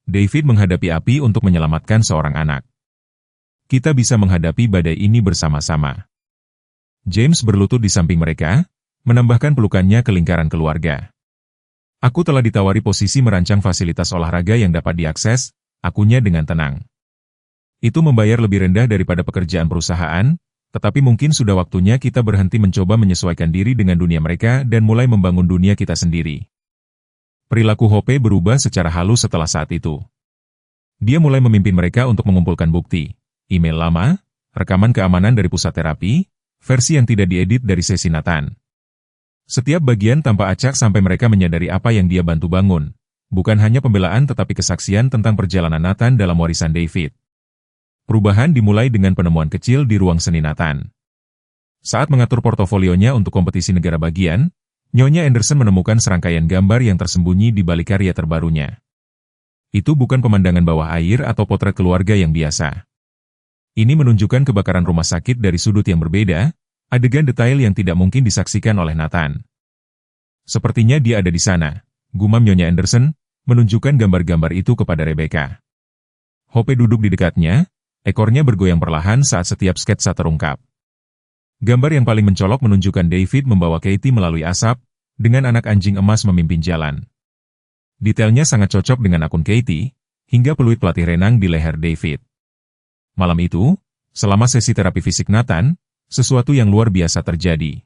David menghadapi api untuk menyelamatkan seorang anak. "Kita bisa menghadapi badai ini bersama-sama." James berlutut di samping mereka, menambahkan pelukannya ke lingkaran keluarga. "Aku telah ditawari posisi merancang fasilitas olahraga yang dapat diakses," akunya dengan tenang. "Itu membayar lebih rendah daripada pekerjaan perusahaan, tetapi mungkin sudah waktunya kita berhenti mencoba menyesuaikan diri dengan dunia mereka dan mulai membangun dunia kita sendiri." Perilaku Hope berubah secara halus setelah saat itu. Dia mulai memimpin mereka untuk mengumpulkan bukti, email lama, rekaman keamanan dari pusat terapi, versi yang tidak diedit dari sesi Nathan. Setiap bagian tanpa acak sampai mereka menyadari apa yang dia bantu bangun, bukan hanya pembelaan tetapi kesaksian tentang perjalanan Nathan dalam warisan David. Perubahan dimulai dengan penemuan kecil di ruang seni Nathan. Saat mengatur portofolionya untuk kompetisi negara bagian, Nyonya Anderson menemukan serangkaian gambar yang tersembunyi di balik karya terbarunya. Itu bukan pemandangan bawah air atau potret keluarga yang biasa. Ini menunjukkan kebakaran rumah sakit dari sudut yang berbeda, adegan detail yang tidak mungkin disaksikan oleh Nathan. "Sepertinya dia ada di sana," gumam Nyonya Anderson, menunjukkan gambar-gambar itu kepada Rebecca. Hope duduk di dekatnya, ekornya bergoyang perlahan saat setiap sketsa terungkap. Gambar yang paling mencolok menunjukkan David membawa Katie melalui asap, dengan anak anjing emas memimpin jalan. Detailnya sangat cocok dengan akun Katie, hingga peluit pelatih renang di leher David. Malam itu, selama sesi terapi fisik Nathan, sesuatu yang luar biasa terjadi.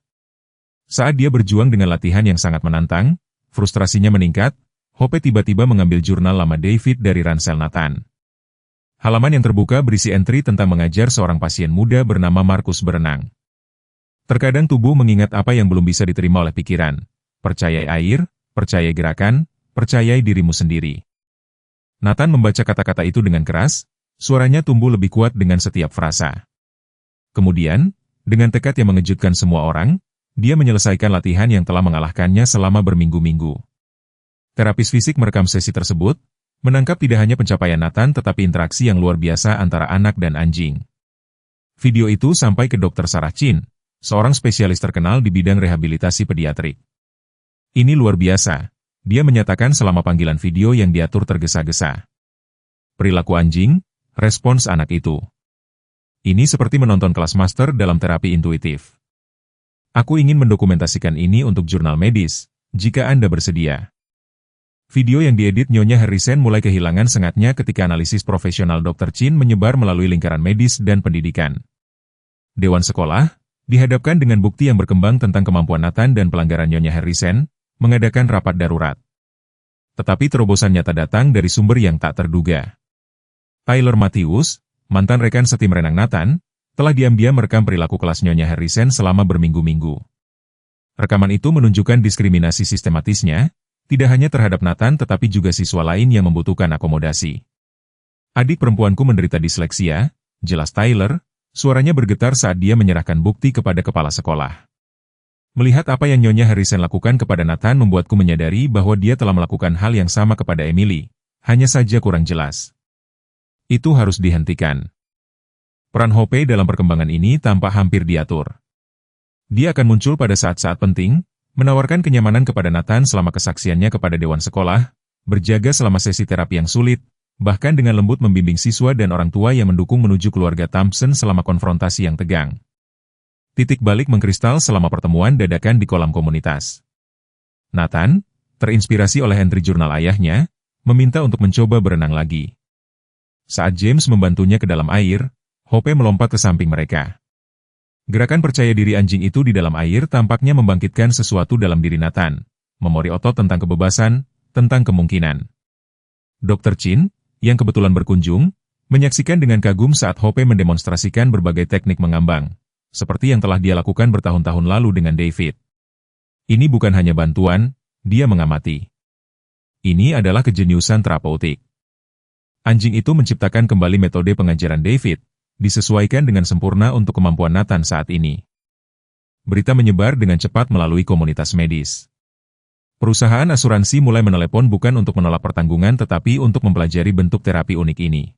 Saat dia berjuang dengan latihan yang sangat menantang, frustrasinya meningkat, Hope tiba-tiba mengambil jurnal lama David dari ransel Nathan. Halaman yang terbuka berisi entry tentang mengajar seorang pasien muda bernama Markus berenang. Terkadang tubuh mengingat apa yang belum bisa diterima oleh pikiran. Percayai air, percayai gerakan, percayai dirimu sendiri. Nathan membaca kata-kata itu dengan keras, suaranya tumbuh lebih kuat dengan setiap frasa. Kemudian, dengan tekad yang mengejutkan semua orang, dia menyelesaikan latihan yang telah mengalahkannya selama berminggu-minggu. Terapis fisik merekam sesi tersebut, menangkap tidak hanya pencapaian Nathan tetapi interaksi yang luar biasa antara anak dan anjing. Video itu sampai ke Dr. Sarah Chin, seorang spesialis terkenal di bidang rehabilitasi pediatrik. "Ini luar biasa," dia menyatakan selama panggilan video yang diatur tergesa-gesa. "Perilaku anjing," respons anak itu. "Ini seperti menonton kelas master dalam terapi intuitif. Aku ingin mendokumentasikan ini untuk jurnal medis, jika Anda bersedia." Video yang diedit Nyonya Harrison mulai kehilangan sengatnya ketika analisis profesional Dr. Chin menyebar melalui lingkaran medis dan pendidikan. Dewan sekolah, dihadapkan dengan bukti yang berkembang tentang kemampuan Nathan dan pelanggaran Nyonya Harrison, mengadakan rapat darurat. Tetapi terobosan nyata datang dari sumber yang tak terduga. Tyler Matthews, mantan rekan setim renang Nathan, telah diam-diam merekam perilaku kelas Nyonya Harrison selama berminggu-minggu. Rekaman itu menunjukkan diskriminasi sistematisnya, tidak hanya terhadap Nathan tetapi juga siswa lain yang membutuhkan akomodasi. "Adik perempuanku menderita disleksia," jelas Tyler, suaranya bergetar saat dia menyerahkan bukti kepada kepala sekolah. "Melihat apa yang Nyonya Harrison lakukan kepada Nathan membuatku menyadari bahwa dia telah melakukan hal yang sama kepada Emily," hanya saja kurang jelas. Itu harus dihentikan. Peran Hope dalam perkembangan ini tampak hampir diatur. Dia akan muncul pada saat-saat penting, menawarkan kenyamanan kepada Nathan selama kesaksiannya kepada dewan sekolah, berjaga selama sesi terapi yang sulit, bahkan dengan lembut membimbing siswa dan orang tua yang mendukung menuju keluarga Thompson selama konfrontasi yang tegang. Titik balik mengkristal selama pertemuan dadakan di kolam komunitas. Nathan, terinspirasi oleh entry jurnal ayahnya, meminta untuk mencoba berenang lagi. Saat James membantunya ke dalam air, Hope melompat ke samping mereka. Gerakan percaya diri anjing itu di dalam air tampaknya membangkitkan sesuatu dalam diri Nathan, memori otot tentang kebebasan, tentang kemungkinan. Dr. Chin, yang kebetulan berkunjung, menyaksikan dengan kagum saat Hope mendemonstrasikan berbagai teknik mengambang, seperti yang telah dia lakukan bertahun-tahun lalu dengan David. Ini bukan hanya bantuan, dia mengamati. Ini adalah kejeniusan terapeutik. Anjing itu menciptakan kembali metode pengajaran David, disesuaikan dengan sempurna untuk kemampuan Nathan saat ini. Berita menyebar dengan cepat melalui komunitas medis. Perusahaan asuransi mulai menelepon bukan untuk menolak pertanggungan tetapi untuk mempelajari bentuk terapi unik ini.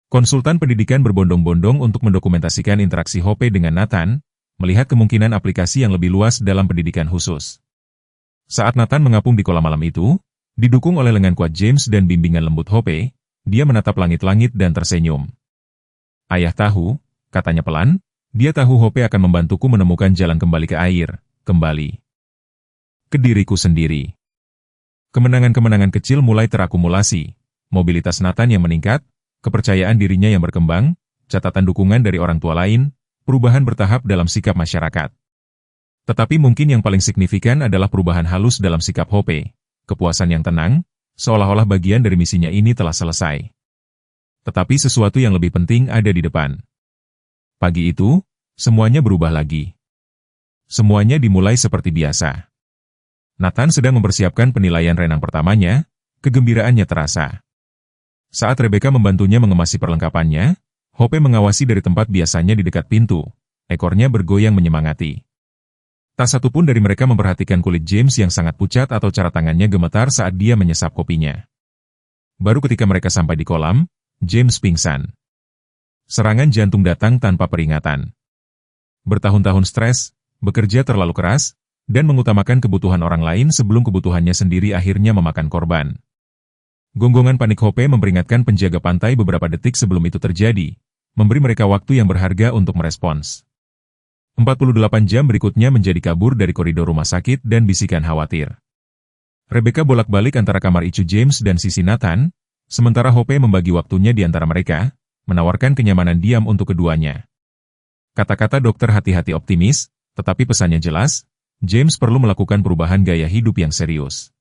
Konsultan pendidikan berbondong-bondong untuk mendokumentasikan interaksi Hope dengan Nathan, melihat kemungkinan aplikasi yang lebih luas dalam pendidikan khusus. Saat Nathan mengapung di kolam malam itu, didukung oleh lengan kuat James dan bimbingan lembut Hope, dia menatap langit-langit dan tersenyum. Ayah tahu, katanya pelan, dia tahu Hope akan membantuku menemukan jalan kembali ke air, kembali ke diriku sendiri. Kemenangan-kemenangan kecil mulai terakumulasi, mobilitas Nathan yang meningkat, kepercayaan dirinya yang berkembang, catatan dukungan dari orang tua lain, perubahan bertahap dalam sikap masyarakat. Tetapi mungkin yang paling signifikan adalah perubahan halus dalam sikap Hope, kepuasan yang tenang, seolah-olah bagian dari misinya ini telah selesai. Tetapi sesuatu yang lebih penting ada di depan. Pagi itu, semuanya berubah lagi. Semuanya dimulai seperti biasa. Nathan sedang mempersiapkan penilaian renang pertamanya, kegembiraannya terasa. Saat Rebecca membantunya mengemasi perlengkapannya, Hope mengawasi dari tempat biasanya di dekat pintu, ekornya bergoyang menyemangati. Tak satu pun dari mereka memperhatikan kulit James yang sangat pucat atau cara tangannya gemetar saat dia menyesap kopinya. Baru ketika mereka sampai di kolam, James pingsan. Serangan jantung datang tanpa peringatan. Bertahun-tahun stres, bekerja terlalu keras, dan mengutamakan kebutuhan orang lain sebelum kebutuhannya sendiri akhirnya memakan korban. Gonggongan panik Hope memperingatkan penjaga pantai beberapa detik sebelum itu terjadi, memberi mereka waktu yang berharga untuk merespons. 48 jam berikutnya menjadi kabur dari koridor rumah sakit dan bisikan khawatir. Rebecca bolak-balik antara kamar Icu James dan sisi Nathan, sementara Hope membagi waktunya di antara mereka, menawarkan kenyamanan diam untuk keduanya. Kata-kata dokter hati-hati optimis, tetapi pesannya jelas, James perlu melakukan perubahan gaya hidup yang serius.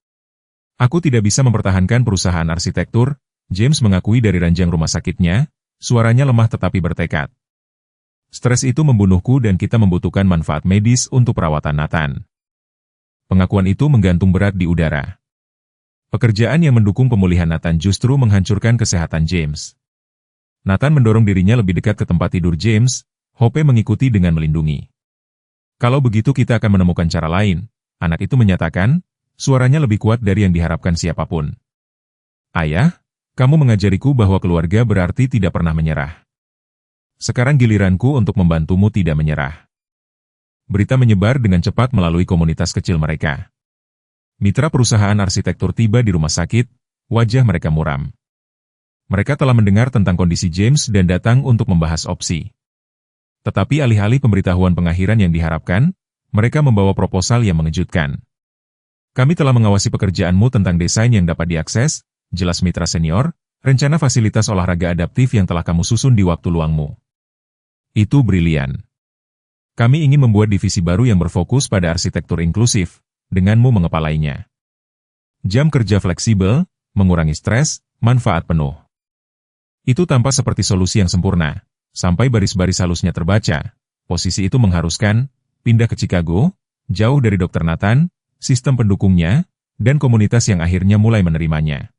Aku tidak bisa mempertahankan perusahaan arsitektur, James mengakui dari ranjang rumah sakitnya, suaranya lemah tetapi bertekad. Stres itu membunuhku dan kita membutuhkan manfaat medis untuk perawatan Nathan. Pengakuan itu menggantung berat di udara. Pekerjaan yang mendukung pemulihan Nathan justru menghancurkan kesehatan James. Nathan mendorong dirinya lebih dekat ke tempat tidur James, Hope mengikuti dengan melindungi. Kalau begitu kita akan menemukan cara lain, anak itu menyatakan, suaranya lebih kuat dari yang diharapkan siapapun. Ayah, kamu mengajariku bahwa keluarga berarti tidak pernah menyerah. Sekarang giliranku untuk membantumu tidak menyerah. Berita menyebar dengan cepat melalui komunitas kecil mereka. Mitra perusahaan arsitektur tiba di rumah sakit, wajah mereka muram. Mereka telah mendengar tentang kondisi James dan datang untuk membahas opsi. Tetapi alih-alih pemberitahuan pengakhiran yang diharapkan, mereka membawa proposal yang mengejutkan. Kami telah mengawasi pekerjaanmu tentang desain yang dapat diakses, jelas mitra senior, rencana fasilitas olahraga adaptif yang telah kamu susun di waktu luangmu. Itu brilian. Kami ingin membuat divisi baru yang berfokus pada arsitektur inklusif, denganmu mengepalainya. Jam kerja fleksibel, mengurangi stres, manfaat penuh. Itu tampak seperti solusi yang sempurna. Sampai baris-baris halusnya terbaca, posisi itu mengharuskan, pindah ke Chicago, jauh dari Dr. Nathan, sistem pendukungnya, dan komunitas yang akhirnya mulai menerimanya.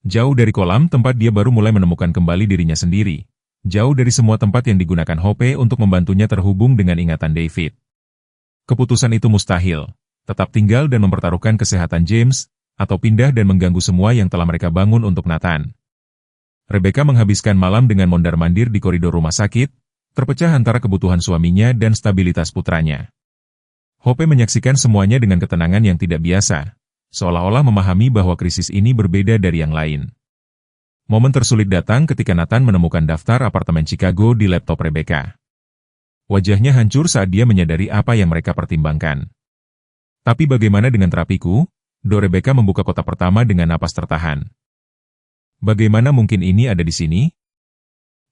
Jauh dari kolam tempat dia baru mulai menemukan kembali dirinya sendiri, jauh dari semua tempat yang digunakan Hope untuk membantunya terhubung dengan ingatan David. Keputusan itu mustahil, tetap tinggal dan mempertaruhkan kesehatan James, atau pindah dan mengganggu semua yang telah mereka bangun untuk Nathan. Rebecca menghabiskan malam dengan mondar-mandir di koridor rumah sakit, terpecah antara kebutuhan suaminya dan stabilitas putranya. Hope menyaksikan semuanya dengan ketenangan yang tidak biasa, seolah-olah memahami bahwa krisis ini berbeda dari yang lain. Momen tersulit datang ketika Nathan menemukan daftar apartemen Chicago di laptop Rebecca. Wajahnya hancur saat dia menyadari apa yang mereka pertimbangkan. Tapi bagaimana dengan terapiku? Rebecca membuka kotak pertama dengan napas tertahan. Bagaimana mungkin ini ada di sini?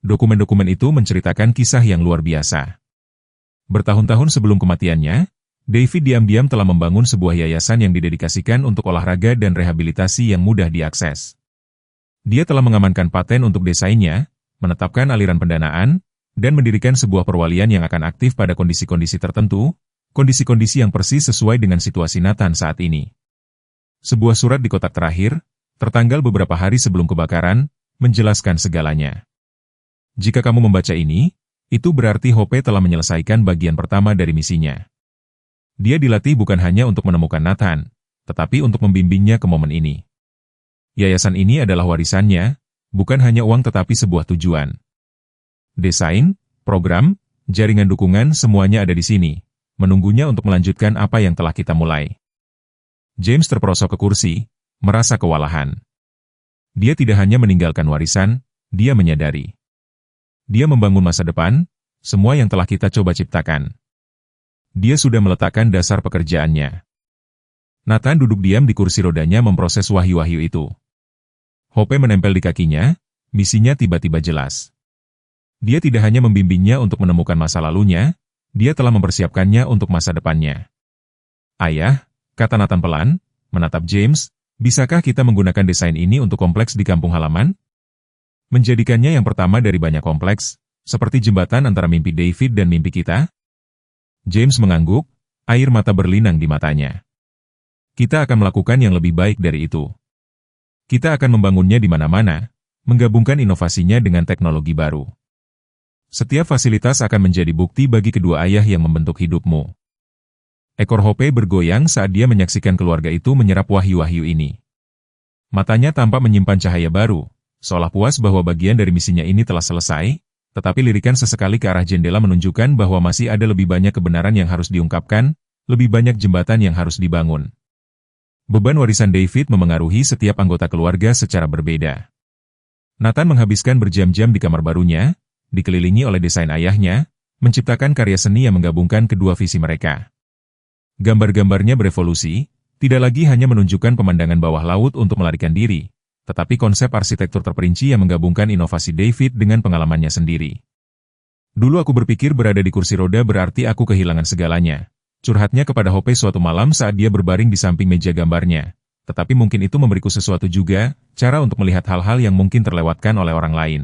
Dokumen-dokumen itu menceritakan kisah yang luar biasa. Bertahun-tahun sebelum kematiannya, David diam-diam telah membangun sebuah yayasan yang didedikasikan untuk olahraga dan rehabilitasi yang mudah diakses. Dia telah mengamankan paten untuk desainnya, menetapkan aliran pendanaan, dan mendirikan sebuah perwalian yang akan aktif pada kondisi-kondisi tertentu, kondisi-kondisi yang persis sesuai dengan situasi Nathan saat ini. Sebuah surat di kotak terakhir, tertanggal beberapa hari sebelum kebakaran, menjelaskan segalanya. Jika kamu membaca ini, itu berarti Hope telah menyelesaikan bagian pertama dari misinya. Dia dilatih bukan hanya untuk menemukan Nathan, tetapi untuk membimbingnya ke momen ini. Yayasan ini adalah warisannya, bukan hanya uang tetapi sebuah tujuan. Desain, program, jaringan dukungan semuanya ada di sini, menunggunya untuk melanjutkan apa yang telah kita mulai. James terperosok ke kursi, merasa kewalahan. Dia tidak hanya meninggalkan warisan, dia menyadari. Dia membangun masa depan, semua yang telah kita coba ciptakan. Dia sudah meletakkan dasar pekerjaannya. Nathan duduk diam di kursi rodanya memproses wahyu-wahyu itu. Hope menempel di kakinya, misinya tiba-tiba jelas. Dia tidak hanya membimbingnya untuk menemukan masa lalunya, dia telah mempersiapkannya untuk masa depannya. Ayah, kata Nathan pelan, menatap James, bisakah kita menggunakan desain ini untuk kompleks di kampung halaman? Menjadikannya yang pertama dari banyak kompleks, seperti jembatan antara mimpi David dan mimpi kita? James mengangguk, air mata berlinang di matanya. Kita akan melakukan yang lebih baik dari itu. Kita akan membangunnya di mana-mana, menggabungkan inovasinya dengan teknologi baru. Setiap fasilitas akan menjadi bukti bagi kedua ayah yang membentuk hidupmu. Ekor Hope bergoyang saat dia menyaksikan keluarga itu menyerap wahyu-wahyu ini. Matanya tampak menyimpan cahaya baru, seolah puas bahwa bagian dari misinya ini telah selesai, tetapi lirikan sesekali ke arah jendela menunjukkan bahwa masih ada lebih banyak kebenaran yang harus diungkapkan, lebih banyak jembatan yang harus dibangun. Beban warisan David memengaruhi setiap anggota keluarga secara berbeda. Nathan menghabiskan berjam-jam di kamar barunya, dikelilingi oleh desain ayahnya, menciptakan karya seni yang menggabungkan kedua visi mereka. Gambar-gambarnya berevolusi, tidak lagi hanya menunjukkan pemandangan bawah laut untuk melarikan diri, tetapi konsep arsitektur terperinci yang menggabungkan inovasi David dengan pengalamannya sendiri. Dulu aku berpikir berada di kursi roda berarti aku kehilangan segalanya. Curhatnya kepada Hope suatu malam saat dia berbaring di samping meja gambarnya. Tetapi mungkin itu memberiku sesuatu juga, cara untuk melihat hal-hal yang mungkin terlewatkan oleh orang lain.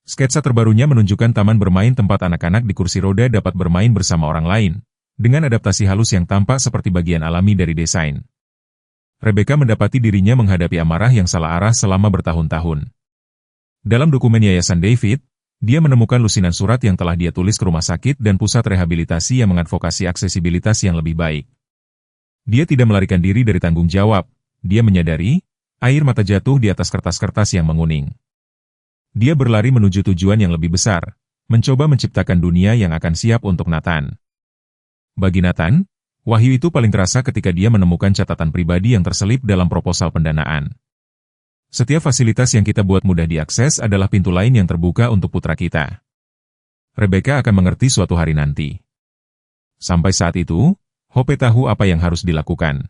Sketsa terbarunya menunjukkan taman bermain tempat anak-anak di kursi roda dapat bermain bersama orang lain, dengan adaptasi halus yang tampak seperti bagian alami dari desain. Rebecca mendapati dirinya menghadapi amarah yang salah arah selama bertahun-tahun. Dalam dokumen Yayasan David, dia menemukan lusinan surat yang telah dia tulis ke rumah sakit dan pusat rehabilitasi yang mengadvokasi aksesibilitas yang lebih baik. Dia tidak melarikan diri dari tanggung jawab, dia menyadari, air mata jatuh di atas kertas-kertas yang menguning. Dia berlari menuju tujuan yang lebih besar, mencoba menciptakan dunia yang akan siap untuk Nathan. Bagi Nathan, wahyu itu paling terasa ketika dia menemukan catatan pribadi yang terselip dalam proposal pendanaan. Setiap fasilitas yang kita buat mudah diakses adalah pintu lain yang terbuka untuk putra kita. Rebecca akan mengerti suatu hari nanti. Sampai saat itu, Hope tahu apa yang harus dilakukan.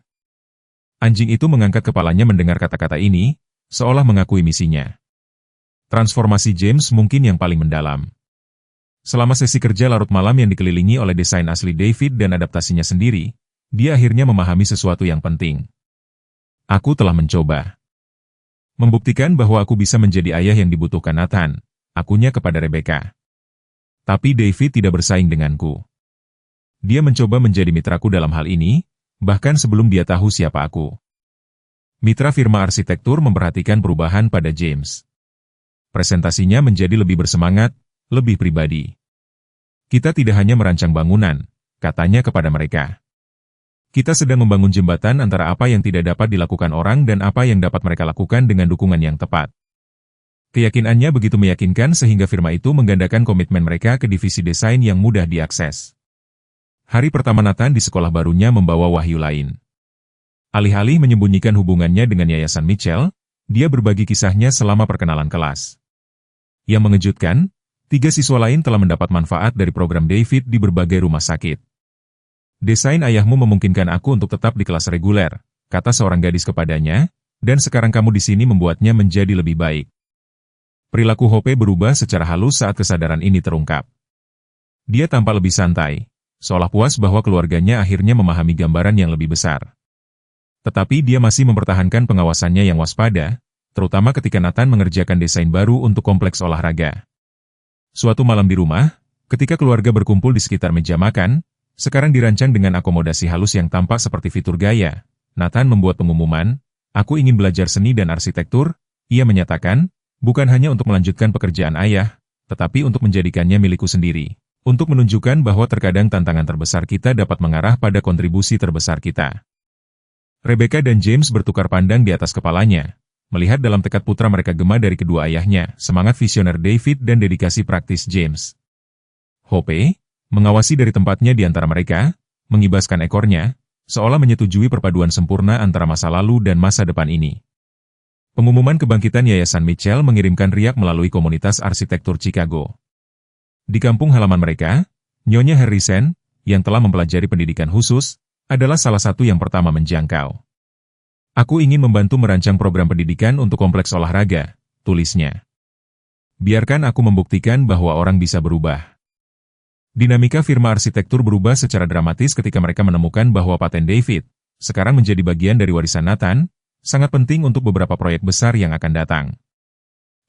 Anjing itu mengangkat kepalanya mendengar kata-kata ini, seolah mengakui misinya. Transformasi James mungkin yang paling mendalam. Selama sesi kerja larut malam yang dikelilingi oleh desain asli David dan adaptasinya sendiri, dia akhirnya memahami sesuatu yang penting. Aku telah mencoba. Membuktikan bahwa aku bisa menjadi ayah yang dibutuhkan Nathan, akunya kepada Rebecca. Tapi David tidak bersaing denganku. Dia mencoba menjadi mitraku dalam hal ini, bahkan sebelum dia tahu siapa aku. Mitra firma arsitektur memperhatikan perubahan pada James. Presentasinya menjadi lebih bersemangat, lebih pribadi. Kita tidak hanya merancang bangunan, katanya kepada mereka. Kita sedang membangun jembatan antara apa yang tidak dapat dilakukan orang dan apa yang dapat mereka lakukan dengan dukungan yang tepat. Keyakinannya begitu meyakinkan sehingga firma itu menggandakan komitmen mereka ke divisi desain yang mudah diakses. Hari pertama Nathan di sekolah barunya membawa wahyu lain. Alih-alih menyembunyikan hubungannya dengan Yayasan Mitchell, dia berbagi kisahnya selama perkenalan kelas. Yang mengejutkan, 3 siswa lain telah mendapat manfaat dari program David di berbagai rumah sakit. Desain ayahmu memungkinkan aku untuk tetap di kelas reguler, kata seorang gadis kepadanya, dan sekarang kamu di sini membuatnya menjadi lebih baik. Perilaku Hope berubah secara halus saat kesadaran ini terungkap. Dia tampak lebih santai, seolah puas bahwa keluarganya akhirnya memahami gambaran yang lebih besar. Tetapi dia masih mempertahankan pengawasannya yang waspada, terutama ketika Nathan mengerjakan desain baru untuk kompleks olahraga. Suatu malam di rumah, ketika keluarga berkumpul di sekitar meja makan, sekarang dirancang dengan akomodasi halus yang tampak seperti fitur gaya, Nathan membuat pengumuman, "Aku ingin belajar seni dan arsitektur," ia menyatakan, "bukan hanya untuk melanjutkan pekerjaan ayah, tetapi untuk menjadikannya milikku sendiri. Untuk menunjukkan bahwa terkadang tantangan terbesar kita dapat mengarah pada kontribusi terbesar kita." Rebecca dan James bertukar pandang di atas kepalanya, melihat dalam tekad putra mereka gema dari kedua ayahnya, semangat visioner David dan dedikasi praktis James. Hope mengawasi dari tempatnya di antara mereka, mengibaskan ekornya, seolah menyetujui perpaduan sempurna antara masa lalu dan masa depan ini. Pengumuman kebangkitan Yayasan Mitchell mengirimkan riak melalui komunitas arsitektur Chicago. Di kampung halaman mereka, Nyonya Harrison, yang telah mempelajari pendidikan khusus, adalah salah satu yang pertama menjangkau. "Aku ingin membantu merancang program pendidikan untuk kompleks olahraga," tulisnya. "Biarkan aku membuktikan bahwa orang bisa berubah." Dinamika firma arsitektur berubah secara dramatis ketika mereka menemukan bahwa paten David, sekarang menjadi bagian dari warisan Nathan, sangat penting untuk beberapa proyek besar yang akan datang.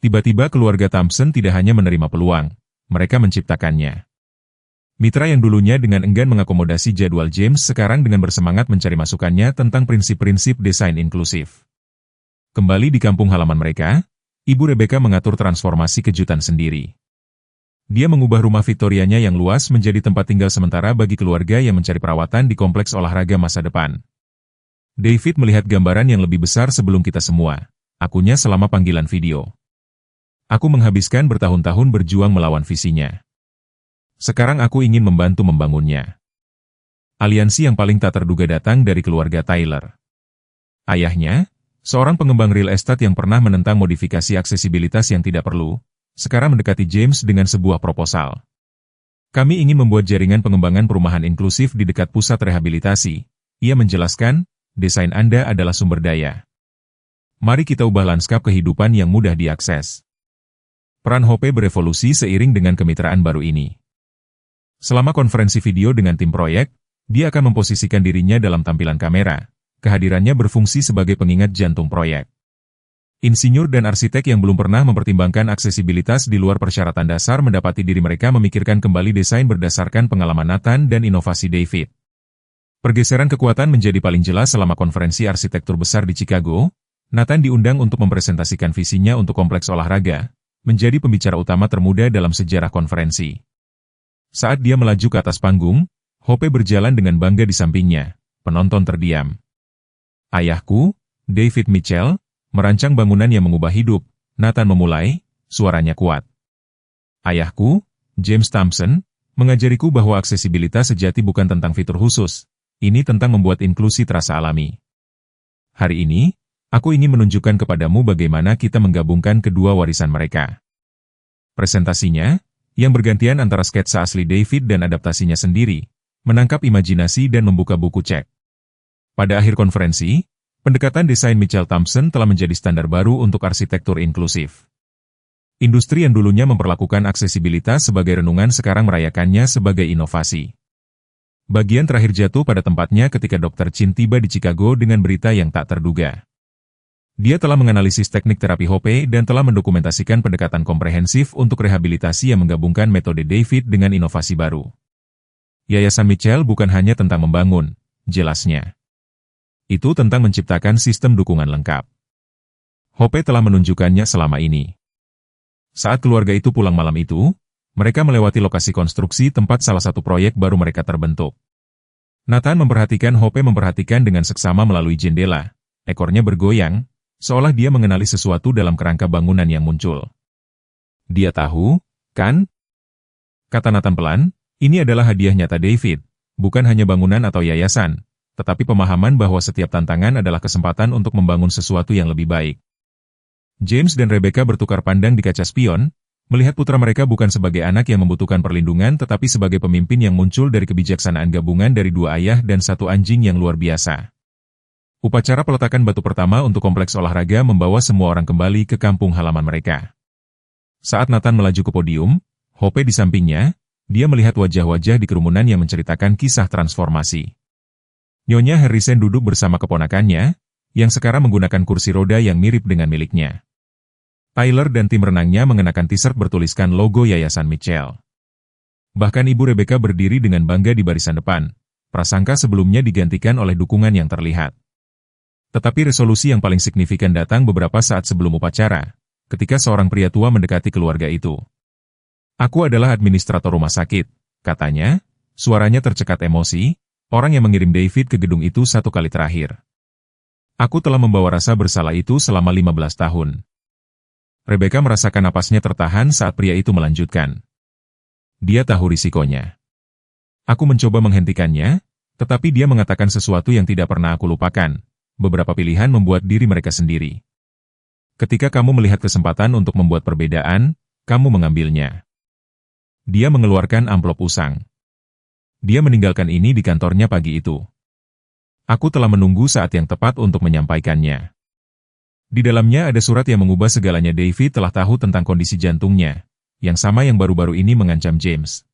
Tiba-tiba keluarga Thompson tidak hanya menerima peluang, mereka menciptakannya. Mitra yang dulunya dengan enggan mengakomodasi jadwal James sekarang dengan bersemangat mencari masukannya tentang prinsip-prinsip desain inklusif. Kembali di kampung halaman mereka, Ibu Rebecca mengatur transformasi kejutan sendiri. Dia mengubah rumah Victorianya yang luas menjadi tempat tinggal sementara bagi keluarga yang mencari perawatan di kompleks olahraga masa depan. "David melihat gambaran yang lebih besar sebelum kita semua," akunya selama panggilan video. "Aku menghabiskan bertahun-tahun berjuang melawan visinya. Sekarang aku ingin membantu membangunnya." Aliansi yang paling tak terduga datang dari keluarga Tyler. Ayahnya, seorang pengembang real estate yang pernah menentang modifikasi aksesibilitas yang tidak perlu, sekarang mendekati James dengan sebuah proposal. "Kami ingin membuat jaringan pengembangan perumahan inklusif di dekat pusat rehabilitasi," ia menjelaskan, "desain Anda adalah sumber daya. Mari kita ubah lanskap kehidupan yang mudah diakses." Peran Hope berevolusi seiring dengan kemitraan baru ini. Selama konferensi video dengan tim proyek, dia akan memposisikan dirinya dalam tampilan kamera. Kehadirannya berfungsi sebagai pengingat jantung proyek. Insinyur dan arsitek yang belum pernah mempertimbangkan aksesibilitas di luar persyaratan dasar mendapati diri mereka memikirkan kembali desain berdasarkan pengalaman Nathan dan inovasi David. Pergeseran kekuatan menjadi paling jelas selama konferensi arsitektur besar di Chicago. Nathan diundang untuk mempresentasikan visinya untuk kompleks olahraga, menjadi pembicara utama termuda dalam sejarah konferensi. Saat dia melaju ke atas panggung, Hope berjalan dengan bangga di sampingnya. Penonton terdiam. "Ayahku, David Mitchell, merancang bangunan yang mengubah hidup," Nathan memulai, suaranya kuat. "Ayahku, James Thompson, mengajariku bahwa aksesibilitas sejati bukan tentang fitur khusus, ini tentang membuat inklusi terasa alami. Hari ini, aku ingin menunjukkan kepadamu bagaimana kita menggabungkan kedua warisan mereka." Presentasinya, yang bergantian antara sketsa asli David dan adaptasinya sendiri, menangkap imajinasi dan membuka buku cek. Pada akhir konferensi, pendekatan desain Mitchell Thompson telah menjadi standar baru untuk arsitektur inklusif. Industri yang dulunya memperlakukan aksesibilitas sebagai renungan sekarang merayakannya sebagai inovasi. Bagian terakhir jatuh pada tempatnya ketika Dr. Chin tiba di Chicago dengan berita yang tak terduga. Dia telah menganalisis teknik terapi Hope dan telah mendokumentasikan pendekatan komprehensif untuk rehabilitasi yang menggabungkan metode David dengan inovasi baru. Yayasan Mitchell bukan hanya tentang membangun, jelasnya. Itu tentang menciptakan sistem dukungan lengkap. Hope telah menunjukkannya selama ini. Saat keluarga itu pulang malam itu, mereka melewati lokasi konstruksi tempat salah satu proyek baru mereka terbentuk. Nathan memperhatikan Hope memperhatikan dengan seksama melalui jendela. Ekornya bergoyang, seolah dia mengenali sesuatu dalam kerangka bangunan yang muncul. Dia tahu, kan? Kata Nathan pelan, ini adalah hadiah nyata David, bukan hanya bangunan atau yayasan, tetapi pemahaman bahwa setiap tantangan adalah kesempatan untuk membangun sesuatu yang lebih baik. James dan Rebecca bertukar pandang di kaca spion, melihat putra mereka bukan sebagai anak yang membutuhkan perlindungan tetapi sebagai pemimpin yang muncul dari kebijaksanaan gabungan dari dua ayah dan satu anjing yang luar biasa. Upacara peletakan batu pertama untuk kompleks olahraga membawa semua orang kembali ke kampung halaman mereka. Saat Nathan melaju ke podium, Hope di sampingnya, dia melihat wajah-wajah di kerumunan yang menceritakan kisah transformasi. Nyonya Harrison duduk bersama keponakannya, yang sekarang menggunakan kursi roda yang mirip dengan miliknya. Tyler dan tim renangnya mengenakan t-shirt bertuliskan logo Yayasan Mitchell. Bahkan Ibu Rebecca berdiri dengan bangga di barisan depan. Prasangka sebelumnya digantikan oleh dukungan yang terlihat. Tetapi resolusi yang paling signifikan datang beberapa saat sebelum upacara, ketika seorang pria tua mendekati keluarga itu. Aku adalah administrator rumah sakit, katanya, suaranya tercekat emosi, orang yang mengirim David ke gedung itu satu kali terakhir. Aku telah membawa rasa bersalah itu selama 15 tahun. Rebecca merasakan napasnya tertahan saat pria itu melanjutkan. Dia tahu risikonya. Aku mencoba menghentikannya, tetapi dia mengatakan sesuatu yang tidak pernah aku lupakan. Beberapa pilihan membuat diri mereka sendiri. Ketika kamu melihat kesempatan untuk membuat perbedaan, kamu mengambilnya. Dia mengeluarkan amplop usang. Dia meninggalkan ini di kantornya pagi itu. Aku telah menunggu saat yang tepat untuk menyampaikannya. Di dalamnya ada surat yang mengubah segalanya. David telah tahu tentang kondisi jantungnya, yang sama yang baru-baru ini mengancam James.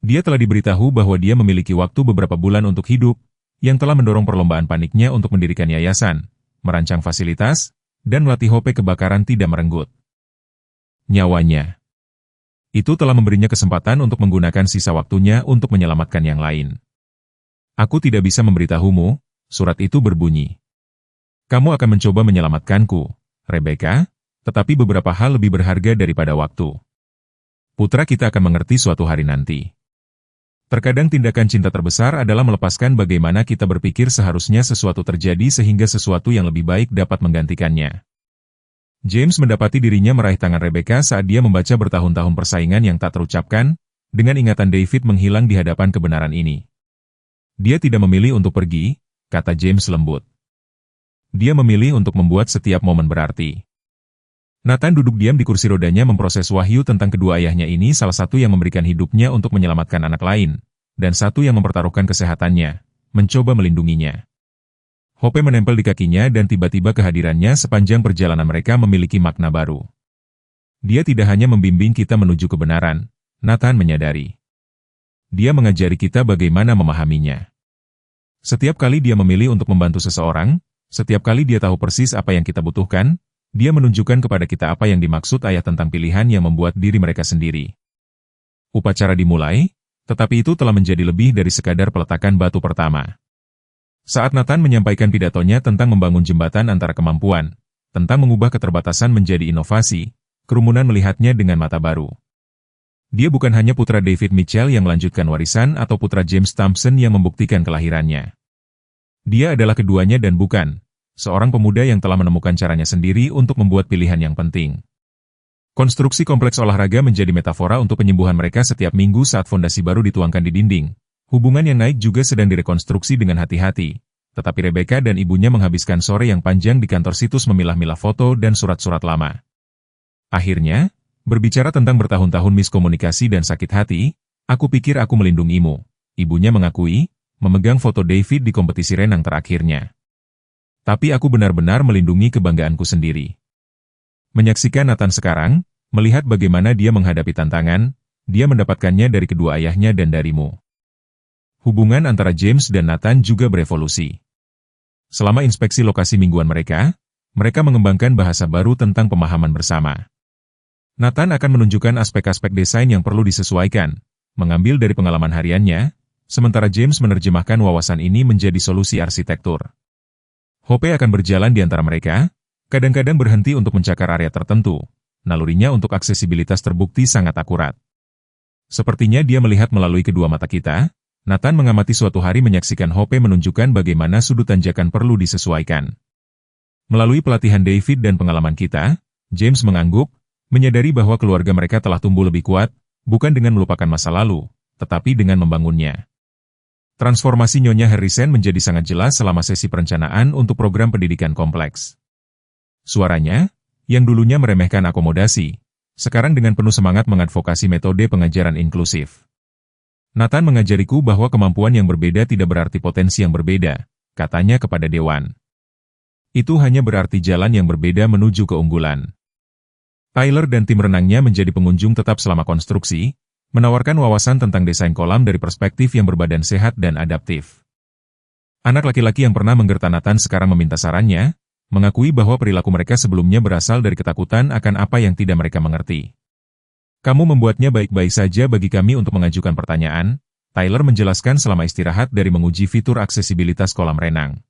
Dia telah diberitahu bahwa dia memiliki waktu beberapa bulan untuk hidup, yang telah mendorong perlombaan paniknya untuk mendirikan yayasan, merancang fasilitas, dan melatih Hope kebakaran tidak merenggut. Nyawanya. Itu telah memberinya kesempatan untuk menggunakan sisa waktunya untuk menyelamatkan yang lain. Aku tidak bisa memberitahumu, surat itu berbunyi. Kamu akan mencoba menyelamatkanku, Rebecca, tetapi beberapa hal lebih berharga daripada waktu. Putra kita akan mengerti suatu hari nanti. Terkadang tindakan cinta terbesar adalah melepaskan bagaimana kita berpikir seharusnya sesuatu terjadi sehingga sesuatu yang lebih baik dapat menggantikannya. James mendapati dirinya meraih tangan Rebecca saat dia membaca bertahun-tahun persaingan yang tak terucapkan, dengan ingatan David menghilang di hadapan kebenaran ini. Dia tidak memilih untuk pergi, kata James lembut. Dia memilih untuk membuat setiap momen berarti. Nathan duduk diam di kursi rodanya memproses wahyu tentang kedua ayahnya ini, salah satu yang memberikan hidupnya untuk menyelamatkan anak lain, dan satu yang mempertaruhkan kesehatannya, mencoba melindunginya. Hope menempel di kakinya dan tiba-tiba kehadirannya sepanjang perjalanan mereka memiliki makna baru. Dia tidak hanya membimbing kita menuju kebenaran, Nathan menyadari. Dia mengajari kita bagaimana memahaminya. Setiap kali dia memilih untuk membantu seseorang, setiap kali dia tahu persis apa yang kita butuhkan, dia menunjukkan kepada kita apa yang dimaksud ayah tentang pilihan yang membuat diri mereka sendiri. Upacara dimulai, tetapi itu telah menjadi lebih dari sekadar peletakan batu pertama. Saat Nathan menyampaikan pidatonya tentang membangun jembatan antara kemampuan, tentang mengubah keterbatasan menjadi inovasi, kerumunan melihatnya dengan mata baru. Dia bukan hanya putra David Mitchell yang melanjutkan warisan atau putra James Thompson yang membuktikan kelahirannya. Dia adalah keduanya dan bukan seorang pemuda yang telah menemukan caranya sendiri untuk membuat pilihan yang penting. Konstruksi kompleks olahraga menjadi metafora untuk penyembuhan mereka setiap minggu saat fondasi baru dituangkan di dinding. Hubungan yang naik juga sedang direkonstruksi dengan hati-hati, tetapi Rebecca dan ibunya menghabiskan sore yang panjang di kantor situs memilah-milah foto dan surat-surat lama. Akhirnya, berbicara tentang bertahun-tahun miskomunikasi dan sakit hati, aku pikir aku melindungimu, ibunya mengakui, memegang foto David di kompetisi renang terakhirnya. Tapi aku benar-benar melindungi kebanggaanku sendiri. Menyaksikan Nathan sekarang, melihat bagaimana dia menghadapi tantangan, dia mendapatkannya dari kedua ayahnya dan darimu. Hubungan antara James dan Nathan juga berevolusi. Selama inspeksi lokasi mingguan mereka mengembangkan bahasa baru tentang pemahaman bersama. Nathan akan menunjukkan aspek-aspek desain yang perlu disesuaikan, mengambil dari pengalaman hariannya, sementara James menerjemahkan wawasan ini menjadi solusi arsitektur. Hope akan berjalan di antara mereka, kadang-kadang berhenti untuk mencakar area tertentu, nalurinya untuk aksesibilitas terbukti sangat akurat. Sepertinya dia melihat melalui kedua mata kita, Nathan mengamati suatu hari menyaksikan Hope menunjukkan bagaimana sudut tanjakan perlu disesuaikan. Melalui pelatihan David dan pengalaman kita, James mengangguk, menyadari bahwa keluarga mereka telah tumbuh lebih kuat, bukan dengan melupakan masa lalu, tetapi dengan membangunnya. Transformasi Nyonya Harrison menjadi sangat jelas selama sesi perencanaan untuk program pendidikan kompleks. Suaranya, yang dulunya meremehkan akomodasi, sekarang dengan penuh semangat mengadvokasi metode pengajaran inklusif. Nathan mengajariku bahwa kemampuan yang berbeda tidak berarti potensi yang berbeda, katanya kepada Dewan. Itu hanya berarti jalan yang berbeda menuju keunggulan. Tyler dan tim renangnya menjadi pengunjung tetap selama konstruksi, menawarkan wawasan tentang desain kolam dari perspektif yang berbadan sehat dan adaptif. Anak laki-laki yang pernah menggerta Nathan sekarang meminta sarannya, mengakui bahwa perilaku mereka sebelumnya berasal dari ketakutan akan apa yang tidak mereka mengerti. Kamu membuatnya baik-baik saja bagi kami untuk mengajukan pertanyaan, Tyler menjelaskan selama istirahat dari menguji fitur aksesibilitas kolam renang.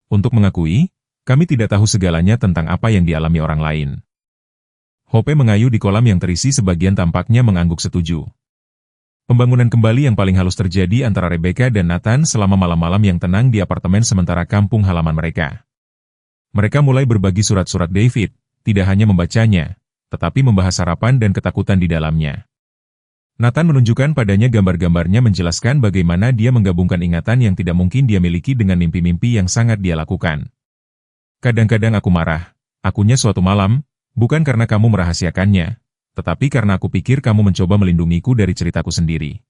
Untuk mengakui, kami tidak tahu segalanya tentang apa yang dialami orang lain. Hope mengayu di kolam yang terisi sebagian tampaknya mengangguk setuju. Pembangunan kembali yang paling halus terjadi antara Rebecca dan Nathan selama malam-malam yang tenang di apartemen sementara kampung halaman mereka. Mereka mulai berbagi surat-surat David, tidak hanya membacanya, tetapi membahas harapan dan ketakutan di dalamnya. Nathan menunjukkan padanya gambar-gambarnya menjelaskan bagaimana dia menggabungkan ingatan yang tidak mungkin dia miliki dengan mimpi-mimpi yang sangat dia lakukan. Kadang-kadang aku marah, akunya suatu malam, bukan karena kamu merahasiakannya, tetapi karena aku pikir kamu mencoba melindungiku dari ceritaku sendiri.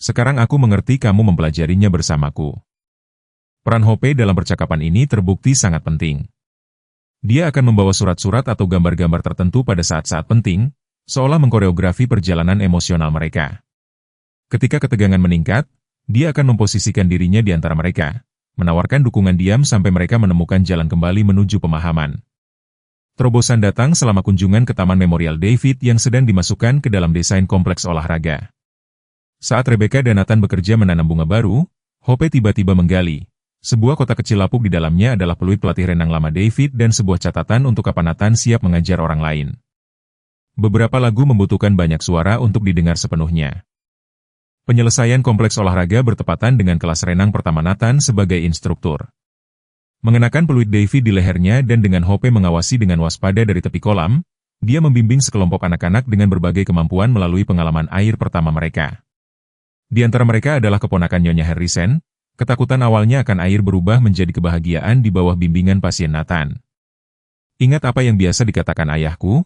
Sekarang aku mengerti kamu mempelajarinya bersamaku. Peran Hope dalam percakapan ini terbukti sangat penting. Dia akan membawa surat-surat atau gambar-gambar tertentu pada saat-saat penting, seolah mengkoreografi perjalanan emosional mereka. Ketika ketegangan meningkat, dia akan memposisikan dirinya di antara mereka, menawarkan dukungan diam sampai mereka menemukan jalan kembali menuju pemahaman. Terobosan datang selama kunjungan ke Taman Memorial David yang sedang dimasukkan ke dalam desain kompleks olahraga. Saat Rebecca dan Nathan bekerja menanam bunga baru, Hope tiba-tiba menggali. Sebuah kotak kecil lapuk di dalamnya adalah peluit pelatih renang lama David dan sebuah catatan untuk kapan Nathan siap mengajar orang lain. Beberapa lagu membutuhkan banyak suara untuk didengar sepenuhnya. Penyelesaian kompleks olahraga bertepatan dengan kelas renang pertama Nathan sebagai instruktur. Mengenakan peluit David di lehernya dan dengan Hope mengawasi dengan waspada dari tepi kolam, dia membimbing sekelompok anak-anak dengan berbagai kemampuan melalui pengalaman air pertama mereka. Di antara mereka adalah keponakan Nyonya Harrison. Ketakutan awalnya akan air berubah menjadi kebahagiaan di bawah bimbingan pasien Nathan. Ingat apa yang biasa dikatakan ayahku?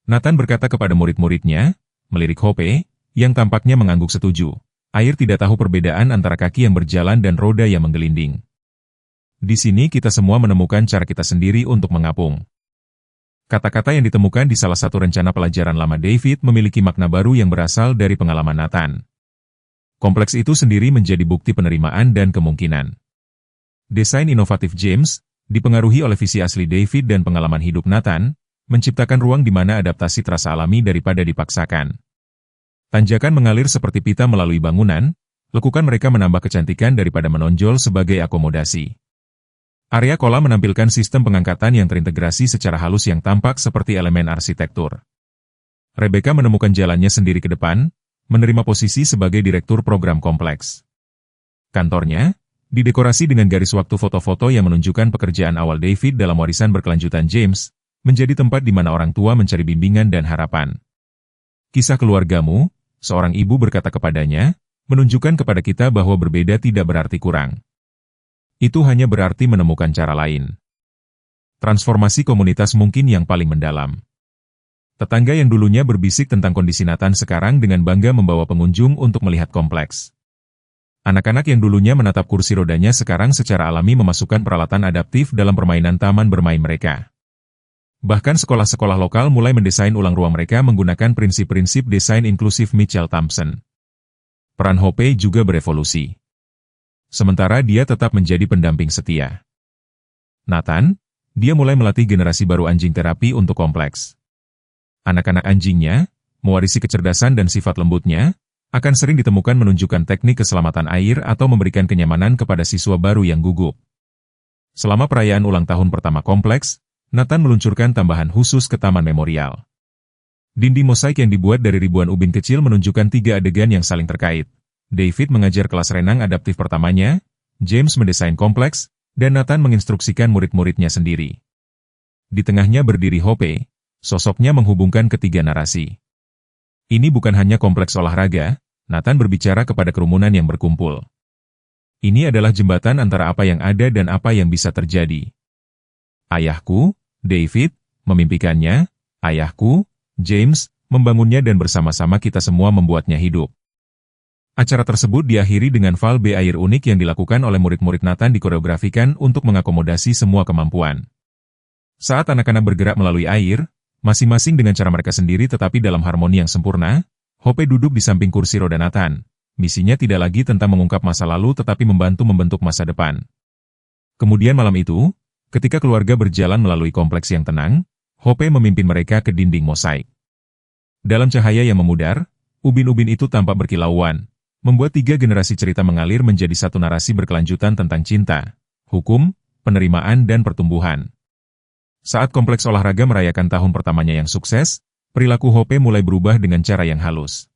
Nathan berkata kepada murid-muridnya, melirik Hope, yang tampaknya mengangguk setuju. Air tidak tahu perbedaan antara kaki yang berjalan dan roda yang menggelinding. Di sini kita semua menemukan cara kita sendiri untuk mengapung. Kata-kata yang ditemukan di salah satu rencana pelajaran lama David memiliki makna baru yang berasal dari pengalaman Nathan. Kompleks itu sendiri menjadi bukti penerimaan dan kemungkinan. Desain inovatif James, dipengaruhi oleh visi asli David dan pengalaman hidup Nathan, menciptakan ruang di mana adaptasi terasa alami daripada dipaksakan. Tanjakan mengalir seperti pita melalui bangunan, lekukan mereka menambah kecantikan daripada menonjol sebagai akomodasi. Area kolam menampilkan sistem pengangkatan yang terintegrasi secara halus yang tampak seperti elemen arsitektur. Rebecca menemukan jalannya sendiri ke depan, menerima posisi sebagai direktur program kompleks. Kantornya, didekorasi dengan garis waktu foto-foto yang menunjukkan pekerjaan awal David dalam warisan berkelanjutan James, menjadi tempat di mana orang tua mencari bimbingan dan harapan. Kisah keluargamu, seorang ibu berkata kepadanya, menunjukkan kepada kita bahwa berbeda tidak berarti kurang. Itu hanya berarti menemukan cara lain. Transformasi komunitas mungkin yang paling mendalam. Tetangga yang dulunya berbisik tentang kondisi Nathan sekarang dengan bangga membawa pengunjung untuk melihat kompleks. Anak-anak yang dulunya menatap kursi rodanya sekarang secara alami memasukkan peralatan adaptif dalam permainan taman bermain mereka. Bahkan sekolah-sekolah lokal mulai mendesain ulang ruang mereka menggunakan prinsip-prinsip desain inklusif Mitchell Thompson. Peran Hope juga berevolusi. Sementara dia tetap menjadi pendamping setia. Nathan, dia mulai melatih generasi baru anjing terapi untuk kompleks. Anak-anak anjingnya, mewarisi kecerdasan dan sifat lembutnya, akan sering ditemukan menunjukkan teknik keselamatan air atau memberikan kenyamanan kepada siswa baru yang gugup. Selama perayaan ulang tahun pertama kompleks, Nathan meluncurkan tambahan khusus ke Taman Memorial. Dinding mosaik yang dibuat dari ribuan ubin kecil menunjukkan 3 adegan yang saling terkait. David mengajar kelas renang adaptif pertamanya, James mendesain kompleks, dan Nathan menginstruksikan murid-muridnya sendiri. Di tengahnya berdiri Hope, sosoknya menghubungkan ketiga narasi. Ini bukan hanya kompleks olahraga, Nathan berbicara kepada kerumunan yang berkumpul. Ini adalah jembatan antara apa yang ada dan apa yang bisa terjadi. Ayahku, David, memimpikannya, ayahku, James, membangunnya dan bersama-sama kita semua membuatnya hidup. Acara tersebut diakhiri dengan val B air unik yang dilakukan oleh murid-murid Nathan dikoreografikan untuk mengakomodasi semua kemampuan. Saat anak-anak bergerak melalui air, masing-masing dengan cara mereka sendiri tetapi dalam harmoni yang sempurna, Hope duduk di samping kursi roda Nathan. Misinya tidak lagi tentang mengungkap masa lalu tetapi membantu membentuk masa depan. Kemudian malam itu, ketika keluarga berjalan melalui kompleks yang tenang, Hope memimpin mereka ke dinding mosaik. Dalam cahaya yang memudar, ubin-ubin itu tampak berkilauan, membuat tiga generasi cerita mengalir menjadi satu narasi berkelanjutan tentang cinta, hukum, penerimaan dan pertumbuhan. Saat kompleks olahraga merayakan tahun pertamanya yang sukses, perilaku Hope mulai berubah dengan cara yang halus.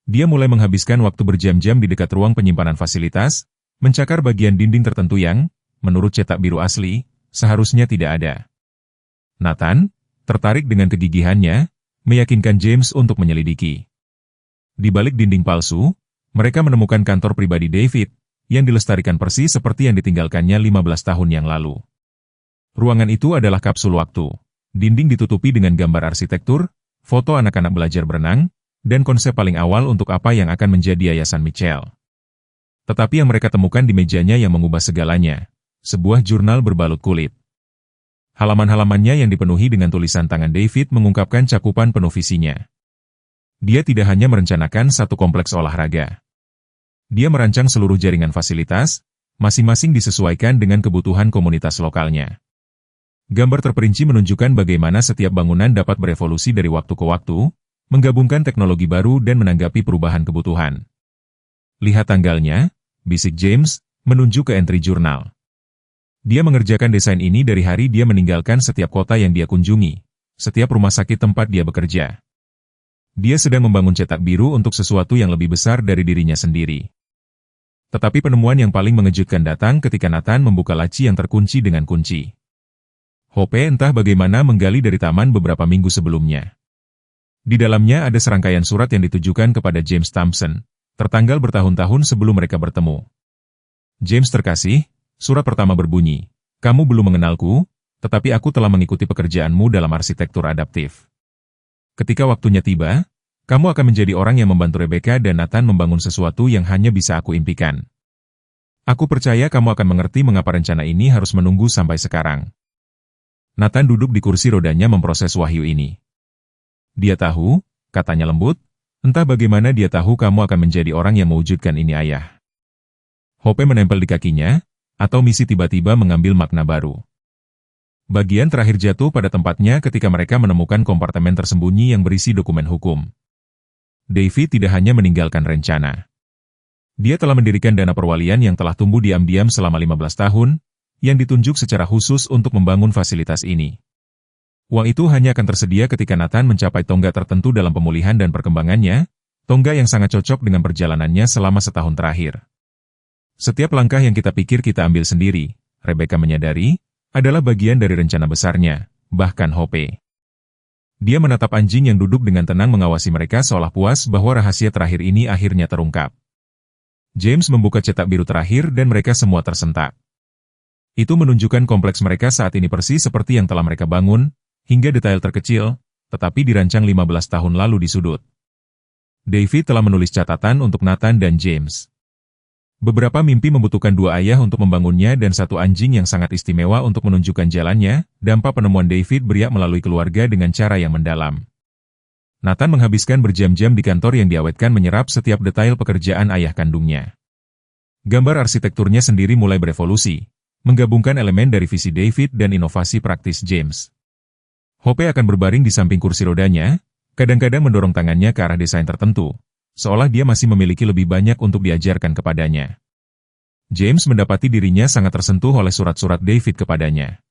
Dia mulai menghabiskan waktu berjam-jam di dekat ruang penyimpanan fasilitas, mencakar bagian dinding tertentu yang, menurut cetak biru asli, seharusnya tidak ada. Nathan, tertarik dengan kegigihannya, meyakinkan James untuk menyelidiki. Di balik dinding palsu, mereka menemukan kantor pribadi David, yang dilestarikan persis seperti yang ditinggalkannya 15 tahun yang lalu. Ruangan itu adalah kapsul waktu. Dinding ditutupi dengan gambar arsitektur, foto anak-anak belajar berenang, dan konsep paling awal untuk apa yang akan menjadi Yayasan Mitchell. Tetapi yang mereka temukan di mejanya yang mengubah segalanya, sebuah jurnal berbalut kulit. Halaman-halamannya yang dipenuhi dengan tulisan tangan David mengungkapkan cakupan penuh visinya. Dia tidak hanya merencanakan satu kompleks olahraga. Dia merancang seluruh jaringan fasilitas, masing-masing disesuaikan dengan kebutuhan komunitas lokalnya. Gambar terperinci menunjukkan bagaimana setiap bangunan dapat berevolusi dari waktu ke waktu, menggabungkan teknologi baru dan menanggapi perubahan kebutuhan. Lihat tanggalnya, bisik James, menunjuk ke entry jurnal. Dia mengerjakan desain ini dari hari dia meninggalkan setiap kota yang dia kunjungi, setiap rumah sakit tempat dia bekerja. Dia sedang membangun cetak biru untuk sesuatu yang lebih besar dari dirinya sendiri. Tetapi penemuan yang paling mengejutkan datang ketika Nathan membuka laci yang terkunci dengan kunci. Hope entah bagaimana menggali dari taman beberapa minggu sebelumnya. Di dalamnya ada serangkaian surat yang ditujukan kepada James Thompson, tertanggal bertahun-tahun sebelum mereka bertemu. James terkasih, surat pertama berbunyi, "Kamu belum mengenalku, tetapi aku telah mengikuti pekerjaanmu dalam arsitektur adaptif. Ketika waktunya tiba, kamu akan menjadi orang yang membantu Rebecca dan Nathan membangun sesuatu yang hanya bisa aku impikan. Aku percaya kamu akan mengerti mengapa rencana ini harus menunggu sampai sekarang." Nathan duduk di kursi rodanya memproses wahyu ini. "Dia tahu," katanya lembut, "entah bagaimana dia tahu kamu akan menjadi orang yang mewujudkan ini, ayah." Hope menempel di kakinya, atau misi tiba-tiba mengambil makna baru. Bagian terakhir jatuh pada tempatnya ketika mereka menemukan kompartemen tersembunyi yang berisi dokumen hukum. David tidak hanya meninggalkan rencana. Dia telah mendirikan dana perwalian yang telah tumbuh diam-diam selama 15 tahun, yang ditunjuk secara khusus untuk membangun fasilitas ini. Uang itu hanya akan tersedia ketika Nathan mencapai tonggak tertentu dalam pemulihan dan perkembangannya, tonggak yang sangat cocok dengan perjalanannya selama setahun terakhir. Setiap langkah yang kita pikir kita ambil sendiri, Rebecca menyadari, adalah bagian dari rencana besarnya, bahkan Hope. Dia menatap anjing yang duduk dengan tenang mengawasi mereka seolah puas bahwa rahasia terakhir ini akhirnya terungkap. James membuka cetak biru terakhir dan mereka semua tersentak. Itu menunjukkan kompleks mereka saat ini persis seperti yang telah mereka bangun, hingga detail terkecil, tetapi dirancang 15 tahun lalu di sudut. David telah menulis catatan untuk Nathan dan James. Beberapa mimpi membutuhkan dua ayah untuk membangunnya dan satu anjing yang sangat istimewa untuk menunjukkan jalannya, dampak penemuan David beriak melalui keluarga dengan cara yang mendalam. Nathan menghabiskan berjam-jam di kantor yang diawetkan menyerap setiap detail pekerjaan ayah kandungnya. Gambar arsitekturnya sendiri mulai berevolusi, menggabungkan elemen dari visi David dan inovasi praktis James. Hope akan berbaring di samping kursi rodanya, kadang-kadang mendorong tangannya ke arah desain tertentu, seolah dia masih memiliki lebih banyak untuk diajarkan kepadanya. James mendapati dirinya sangat tersentuh oleh surat-surat David kepadanya.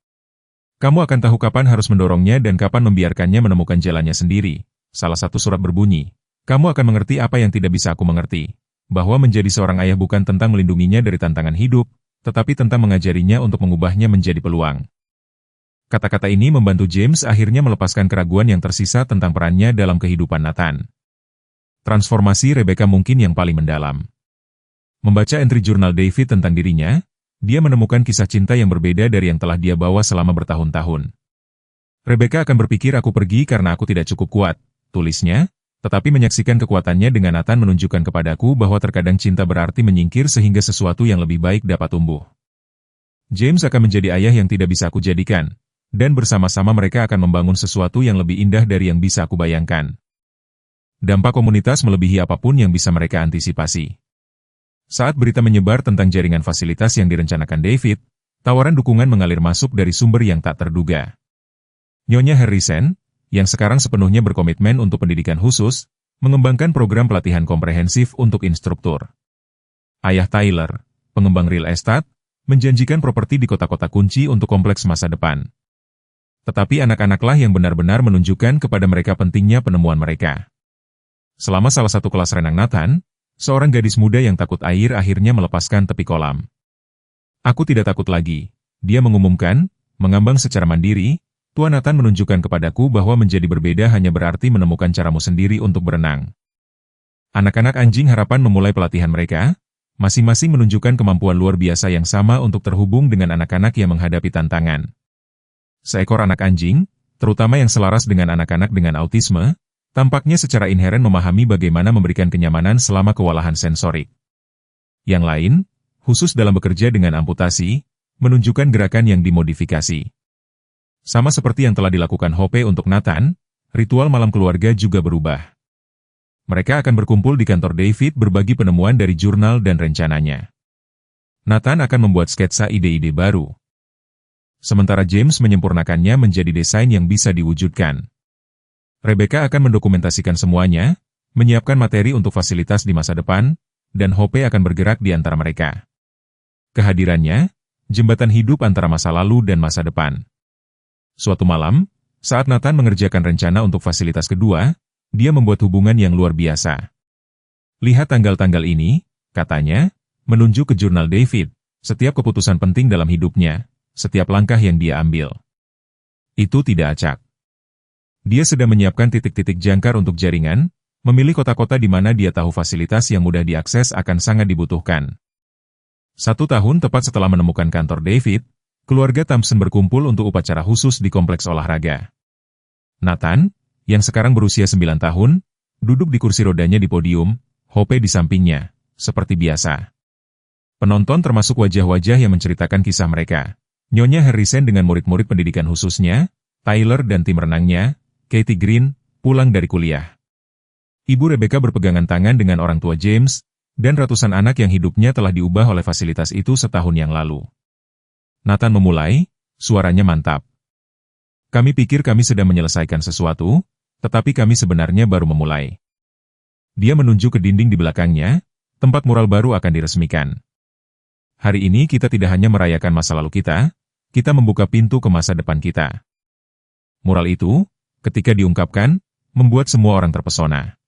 "Kamu akan tahu kapan harus mendorongnya dan kapan membiarkannya menemukan jalannya sendiri." Salah satu surat berbunyi, "Kamu akan mengerti apa yang tidak bisa aku mengerti, bahwa menjadi seorang ayah bukan tentang melindunginya dari tantangan hidup, tetapi tentang mengajarinya untuk mengubahnya menjadi peluang. Kata-kata ini membantu James akhirnya melepaskan keraguan yang tersisa tentang perannya dalam kehidupan Nathan. Transformasi Rebecca mungkin yang paling mendalam. Membaca entry jurnal David tentang dirinya, dia menemukan kisah cinta yang berbeda dari yang telah dia bawa selama bertahun-tahun. Rebecca akan berpikir aku pergi karena aku tidak cukup kuat, tulisnya, tetapi menyaksikan kekuatannya dengan Nathan menunjukkan kepadaku bahwa terkadang cinta berarti menyingkir sehingga sesuatu yang lebih baik dapat tumbuh. James akan menjadi ayah yang tidak bisa aku jadikan, dan bersama-sama mereka akan membangun sesuatu yang lebih indah dari yang bisa aku bayangkan. Dampak komunitas melebihi apapun yang bisa mereka antisipasi. Saat berita menyebar tentang jaringan fasilitas yang direncanakan David, tawaran dukungan mengalir masuk dari sumber yang tak terduga. Nyonya Harrison, yang sekarang sepenuhnya berkomitmen untuk pendidikan khusus, mengembangkan program pelatihan komprehensif untuk instruktur. Ayah Tyler, pengembang real estate, menjanjikan properti di kota-kota kunci untuk kompleks masa depan. Tetapi anak-anaklah yang benar-benar menunjukkan kepada mereka pentingnya penemuan mereka. Selama salah satu kelas renang Nathan, seorang gadis muda yang takut air akhirnya melepaskan tepi kolam. Aku tidak takut lagi, dia mengumumkan, mengambang secara mandiri. Tuan Nathan menunjukkan kepadaku bahwa menjadi berbeda hanya berarti menemukan caramu sendiri untuk berenang. Anak-anak anjing harapan memulai pelatihan mereka, masing-masing menunjukkan kemampuan luar biasa yang sama untuk terhubung dengan anak-anak yang menghadapi tantangan. Seekor anak anjing, terutama yang selaras dengan anak-anak dengan autisme, tampaknya secara inheren memahami bagaimana memberikan kenyamanan selama kewalahan sensorik. Yang lain, khusus dalam bekerja dengan amputasi, menunjukkan gerakan yang dimodifikasi. Sama seperti yang telah dilakukan Hope untuk Nathan, ritual malam keluarga juga berubah. Mereka akan berkumpul di kantor David berbagi penemuan dari jurnal dan rencananya. Nathan akan membuat sketsa ide-ide baru. Sementara James menyempurnakannya menjadi desain yang bisa diwujudkan. Rebecca akan mendokumentasikan semuanya, menyiapkan materi untuk fasilitas di masa depan, dan Hope akan bergerak di antara mereka. Kehadirannya, jembatan hidup antara masa lalu dan masa depan. Suatu malam, saat Nathan mengerjakan rencana untuk fasilitas kedua, dia membuat hubungan yang luar biasa. Lihat tanggal-tanggal ini, katanya, menunjuk ke jurnal David, setiap keputusan penting dalam hidupnya, setiap langkah yang dia ambil. Itu tidak acak. Dia sedang menyiapkan titik-titik jangkar untuk jaringan, memilih kota-kota di mana dia tahu fasilitas yang mudah diakses akan sangat dibutuhkan. 1 tahun tepat setelah menemukan kantor David, keluarga Thompson berkumpul untuk upacara khusus di kompleks olahraga. Nathan, yang sekarang berusia 9 tahun, duduk di kursi rodanya di podium, Hope di sampingnya, seperti biasa. Penonton termasuk wajah-wajah yang menceritakan kisah mereka. Nyonya Harrison dengan murid-murid pendidikan khususnya, Tyler dan tim renangnya, Katie Green, pulang dari kuliah. Ibu Rebecca berpegangan tangan dengan orang tua James, dan ratusan anak yang hidupnya telah diubah oleh fasilitas itu setahun yang lalu. Nathan memulai, suaranya mantap. Kami pikir kami sedang menyelesaikan sesuatu, tetapi kami sebenarnya baru memulai. Dia menunjuk ke dinding di belakangnya, tempat mural baru akan diresmikan. Hari ini kita tidak hanya merayakan masa lalu kita membuka pintu ke masa depan kita. Mural itu, ketika diungkapkan, membuat semua orang terpesona.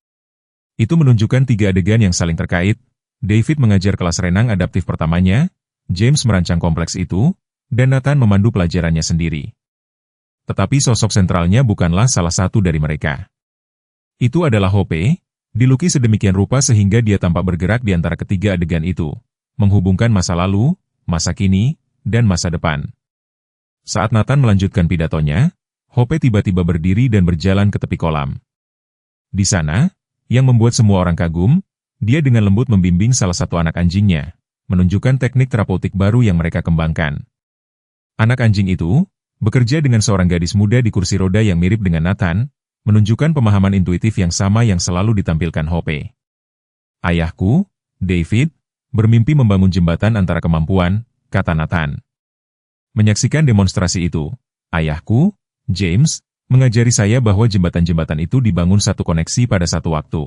Itu menunjukkan 3 adegan yang saling terkait. David mengajar kelas renang adaptif pertamanya, James merancang kompleks itu, dan Nathan memandu pelajarannya sendiri. Tetapi sosok sentralnya bukanlah salah satu dari mereka. Itu adalah Hope, dilukis sedemikian rupa sehingga dia tampak bergerak di antara ketiga adegan itu, menghubungkan masa lalu, masa kini, dan masa depan. Saat Nathan melanjutkan pidatonya, Hope tiba-tiba berdiri dan berjalan ke tepi kolam. Di sana, yang membuat semua orang kagum, dia dengan lembut membimbing salah satu anak anjingnya, menunjukkan teknik terapeutik baru yang mereka kembangkan. Anak anjing itu, bekerja dengan seorang gadis muda di kursi roda yang mirip dengan Nathan, menunjukkan pemahaman intuitif yang sama yang selalu ditampilkan Hope. Ayahku, David, bermimpi membangun jembatan antara kemampuan, kata Nathan. Menyaksikan demonstrasi itu, ayahku, James, mengajari saya bahwa jembatan-jembatan itu dibangun satu koneksi pada satu waktu.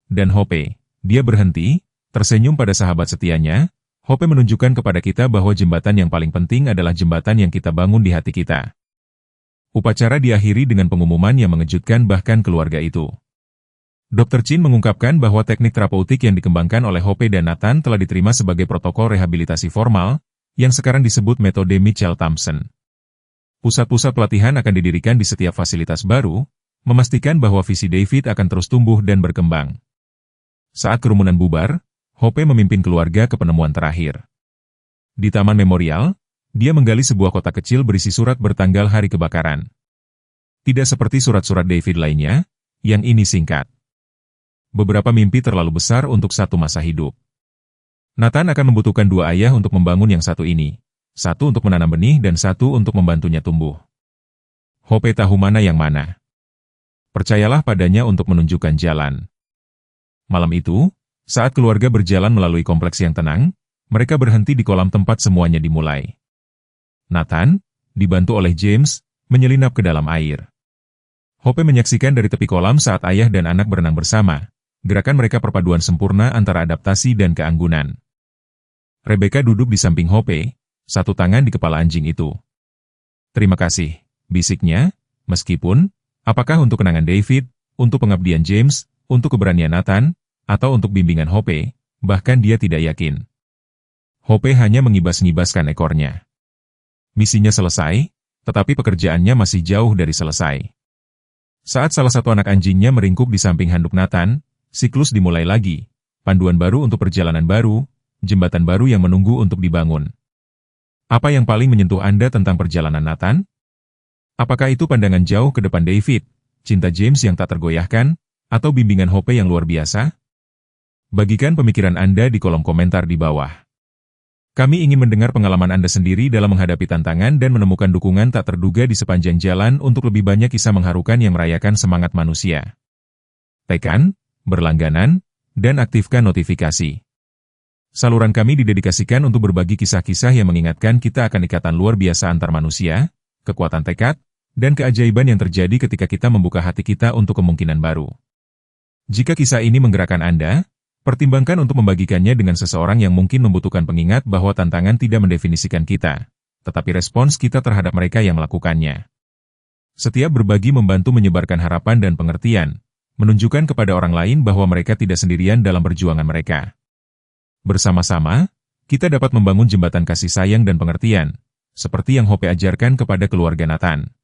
Dan Hope, dia berhenti, tersenyum pada sahabat setianya. Hope menunjukkan kepada kita bahwa jembatan yang paling penting adalah jembatan yang kita bangun di hati kita. Upacara diakhiri dengan pengumuman yang mengejutkan bahkan keluarga itu. Dr. Chin mengungkapkan bahwa teknik terapeutik yang dikembangkan oleh Hope dan Nathan telah diterima sebagai protokol rehabilitasi formal, yang sekarang disebut metode Mitchell-Thompson. Pusat-pusat pelatihan akan didirikan di setiap fasilitas baru, memastikan bahwa visi David akan terus tumbuh dan berkembang. Saat kerumunan bubar, Hope memimpin keluarga ke penemuan terakhir. Di Taman Memorial, dia menggali sebuah kotak kecil berisi surat bertanggal hari kebakaran. Tidak seperti surat-surat David lainnya, yang ini singkat. Beberapa mimpi terlalu besar untuk satu masa hidup. Nathan akan membutuhkan dua ayah untuk membangun yang satu ini. Satu untuk menanam benih dan satu untuk membantunya tumbuh. Hope tahu mana yang mana. Percayalah padanya untuk menunjukkan jalan. Malam itu, saat keluarga berjalan melalui kompleks yang tenang, mereka berhenti di kolam tempat semuanya dimulai. Nathan, dibantu oleh James, menyelinap ke dalam air. Hope menyaksikan dari tepi kolam saat ayah dan anak berenang bersama. Gerakan mereka perpaduan sempurna antara adaptasi dan keanggunan. Rebecca duduk di samping Hope, satu tangan di kepala anjing itu. "Terima kasih," bisiknya, meskipun, apakah untuk kenangan David, untuk pengabdian James, untuk keberanian Nathan, atau untuk bimbingan Hope, bahkan dia tidak yakin. Hope hanya ngibas-ngibaskan ekornya. Misinya selesai, tetapi pekerjaannya masih jauh dari selesai. Saat salah satu anak anjingnya meringkuk di samping handuk Nathan, siklus dimulai lagi, panduan baru untuk perjalanan baru, jembatan baru yang menunggu untuk dibangun. Apa yang paling menyentuh Anda tentang perjalanan Nathan? Apakah itu pandangan jauh ke depan David, cinta James yang tak tergoyahkan, atau bimbingan Hope yang luar biasa? Bagikan pemikiran Anda di kolom komentar di bawah. Kami ingin mendengar pengalaman Anda sendiri dalam menghadapi tantangan dan menemukan dukungan tak terduga di sepanjang jalan untuk lebih banyak kisah mengharukan yang merayakan semangat manusia. Tekan, berlangganan, dan aktifkan notifikasi. Saluran kami didedikasikan untuk berbagi kisah-kisah yang mengingatkan kita akan ikatan luar biasa antar manusia, kekuatan tekad, dan keajaiban yang terjadi ketika kita membuka hati kita untuk kemungkinan baru. Jika kisah ini menggerakkan Anda, pertimbangkan untuk membagikannya dengan seseorang yang mungkin membutuhkan pengingat bahwa tantangan tidak mendefinisikan kita, tetapi respons kita terhadap mereka yang melakukannya. Setiap berbagi membantu menyebarkan harapan dan pengertian, menunjukkan kepada orang lain bahwa mereka tidak sendirian dalam perjuangan mereka. Bersama-sama, kita dapat membangun jembatan kasih sayang dan pengertian, seperti yang Hope ajarkan kepada keluarga Nathan.